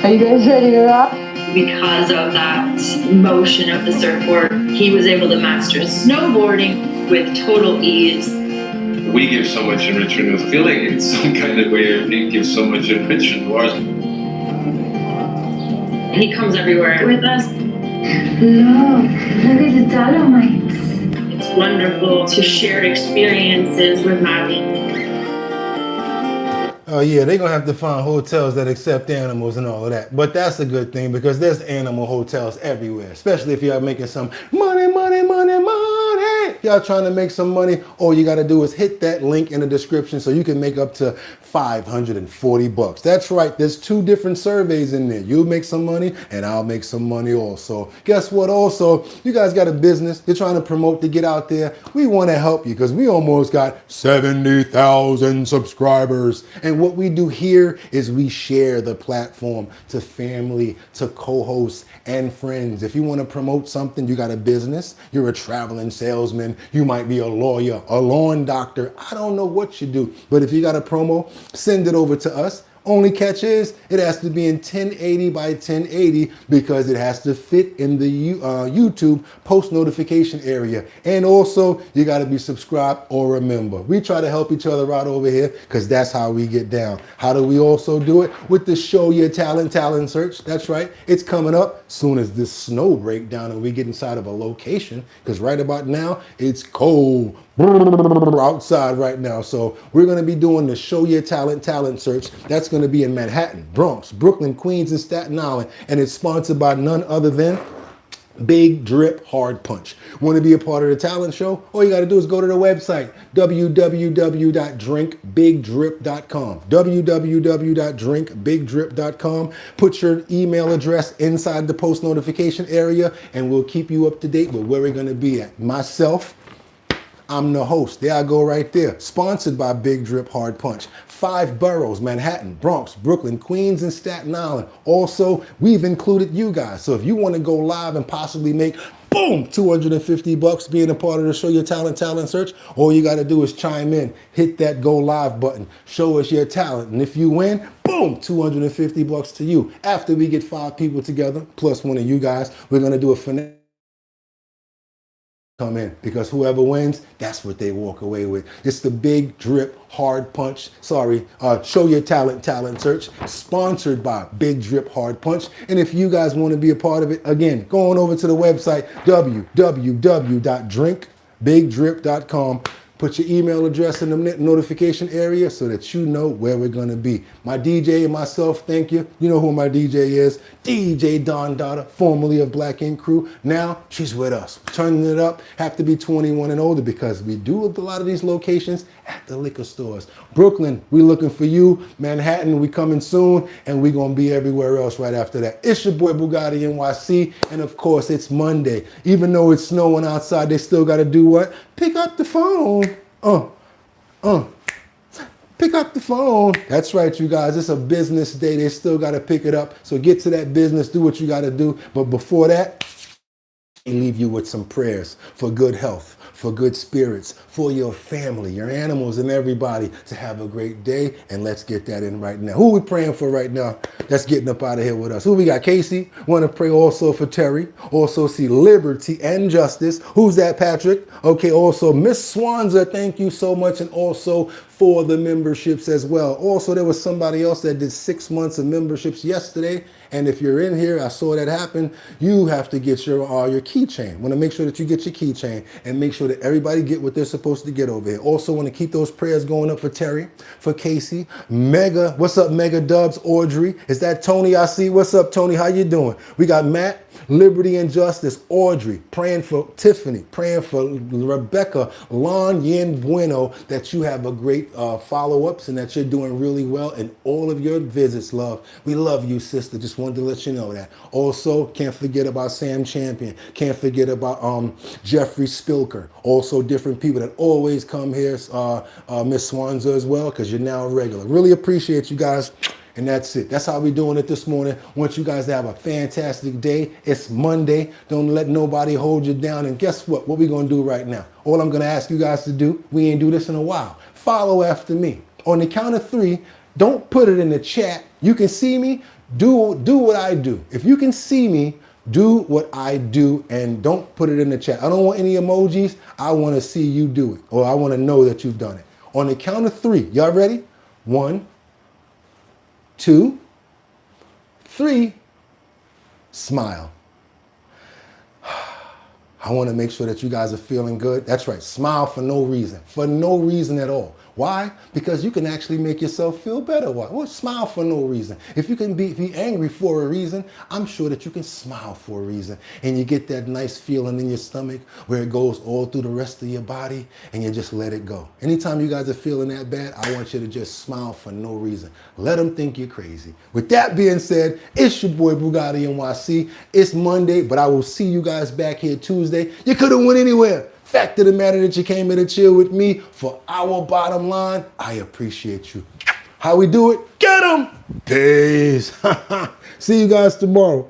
Are you guys ready to rock? Because of that motion of the surfboard, he was able to master snowboarding with total ease. We give so much enrichment. I feel like it's some kind of way of Nick gives so much enrichment to ours. He comes everywhere with us. Look at the Dolomites. It's wonderful to share experiences with Mavi. Oh yeah, they're gonna have to find hotels that accept animals and all of that. But that's a good thing because there's animal hotels everywhere, especially if y'all making some money. Y'all trying to make some money, all you gotta do is hit that link in the description so you can make up to $540. That's right, there's 2 different surveys in there. You'll make some money and I'll make some money also. Guess what also? You guys got a business you're trying to promote to get out there. We wanna help you because we almost got 70,000 subscribers. And what we do here is we share the platform to family, to co-hosts and friends. If you wanna promote something, you got a business, you're a traveling salesman, you might be a lawyer, a lawn doctor, I don't know what you do, but if you got a promo, send it over to us Only catch is it has to be in 1080 by 1080 because it has to fit in the YouTube post notification area. And also you got to be subscribed or a member. We try to help each other out over here because that's how we get down. How do we also do it? With the Show Your Talent search. That's right. It's coming up soon as this snow break down and we get inside of a location, because right about now it's cold outside right now. So we're going to be doing the Show Your Talent search. That's going to be in Manhattan, Bronx, Brooklyn, Queens, and Staten Island. And it's sponsored by none other than Big Drip Hard Punch. Want to be a part of the talent show? All you got to do is go to the website, www.drinkbigdrip.com, www.drinkbigdrip.com. Put your email address inside the post notification area and we'll keep you up to date with where we're going to be at. Myself, I'm the host. There I go right there. Sponsored by Big Drip Hard Punch. 5 boroughs, Manhattan, Bronx, Brooklyn, Queens, and Staten Island. Also, we've included you guys. So if you want to go live and possibly make, boom, $250 being a part of the Show Your Talent search, all you got to do is chime in, hit that go live button, show us your talent. And if you win, boom, $250 to you. After we get 5 people together, plus one of you guys, we're going to do a finale. Come in, because whoever wins, that's what they walk away with. It's the Big Drip Hard Punch, Show Your Talent search, sponsored by Big Drip Hard Punch. And if you guys want to be a part of it, again, go on over to the website, www.drinkbigdrip.com. Put your email address in the notification area so that you know where we're going to be. My DJ and myself, thank you. You know who my DJ is. DJ Don Dada, formerly of Black Ink Crew. Now she's with us. Turning it up. Have to be 21 and older because we do a lot of these locations at the liquor stores. Brooklyn, we looking for you. Manhattan, we coming soon. And we going to be everywhere else right after that. It's your boy Bugatti NYC. And of course, it's Monday. Even though it's snowing outside, they still got to do what? Pick up the phone. Pick up the phone. That's right, you guys. It's a business day. They still got to pick it up. So get to that business. Do what you got to do. But before that, I leave you with some prayers for good health, for good spirits, for your family, your animals, and everybody to have a great day. And let's get that in right now. Who are we praying for right now? That's getting up out of here with us. Who we got? Casey. Want to pray also for Terry. Also see liberty and justice. Who's that, Patrick? Okay, also Miss Swanza, thank you so much. And also for the memberships as well. Also, there was somebody else that did 6 months of memberships yesterday. And if you're in here, I saw that happen, you have to get your keychain. Want to make sure that you get your keychain and make sure that everybody get what they're supposed to get over here. Also want to keep those prayers going up for Terry, for Casey, Mega. What's up, Mega Dubs? Audrey. Is that Tony I see? What's up, Tony? How you doing? We got Matt, Liberty and Justice, Audrey, praying for Tiffany, praying for Rebecca, Lon Yen Bueno, that you have a great follow-ups and that you're doing really well in all of your visits, love. We love you, sister. Just wanted to let you know that. Also, can't forget about Sam Champion. Can't forget about Jeffrey Spilker. Also, different people that always come here, Miss Swanza as well, because you're now a regular. Really appreciate you guys. And that's it. That's how we're doing it this morning. Want you guys to have a fantastic day. It's Monday. Don't let nobody hold you down. And guess what? What we going to do right now? All I'm going to ask you guys to do, we ain't do this in a while. Follow after me. On the count of 3, don't put it in the chat. You can see me. Do what I do. If you can see me, do what I do and don't put it in the chat. I don't want any emojis. I want to see you do it, or I want to know that you've done it. On the count of 3, y'all ready? 1, 2, 3, smile. I want to make sure that you guys are feeling good. That's right, smile for no reason at all. Why? Because you can actually make yourself feel better. Why? Well, smile for no reason. If you can be angry for a reason, I'm sure that you can smile for a reason. And you get that nice feeling in your stomach where it goes all through the rest of your body and you just let it go. Anytime you guys are feeling that bad, I want you to just smile for no reason. Let them think you're crazy. With that being said, it's your boy Bugatti NYC. It's Monday, but I will see you guys back here Tuesday. You could have went anywhere. Fact of the matter that you came here to chill with me for our bottom line, I appreciate you. How we do it? Get 'em! Peace. See you guys tomorrow.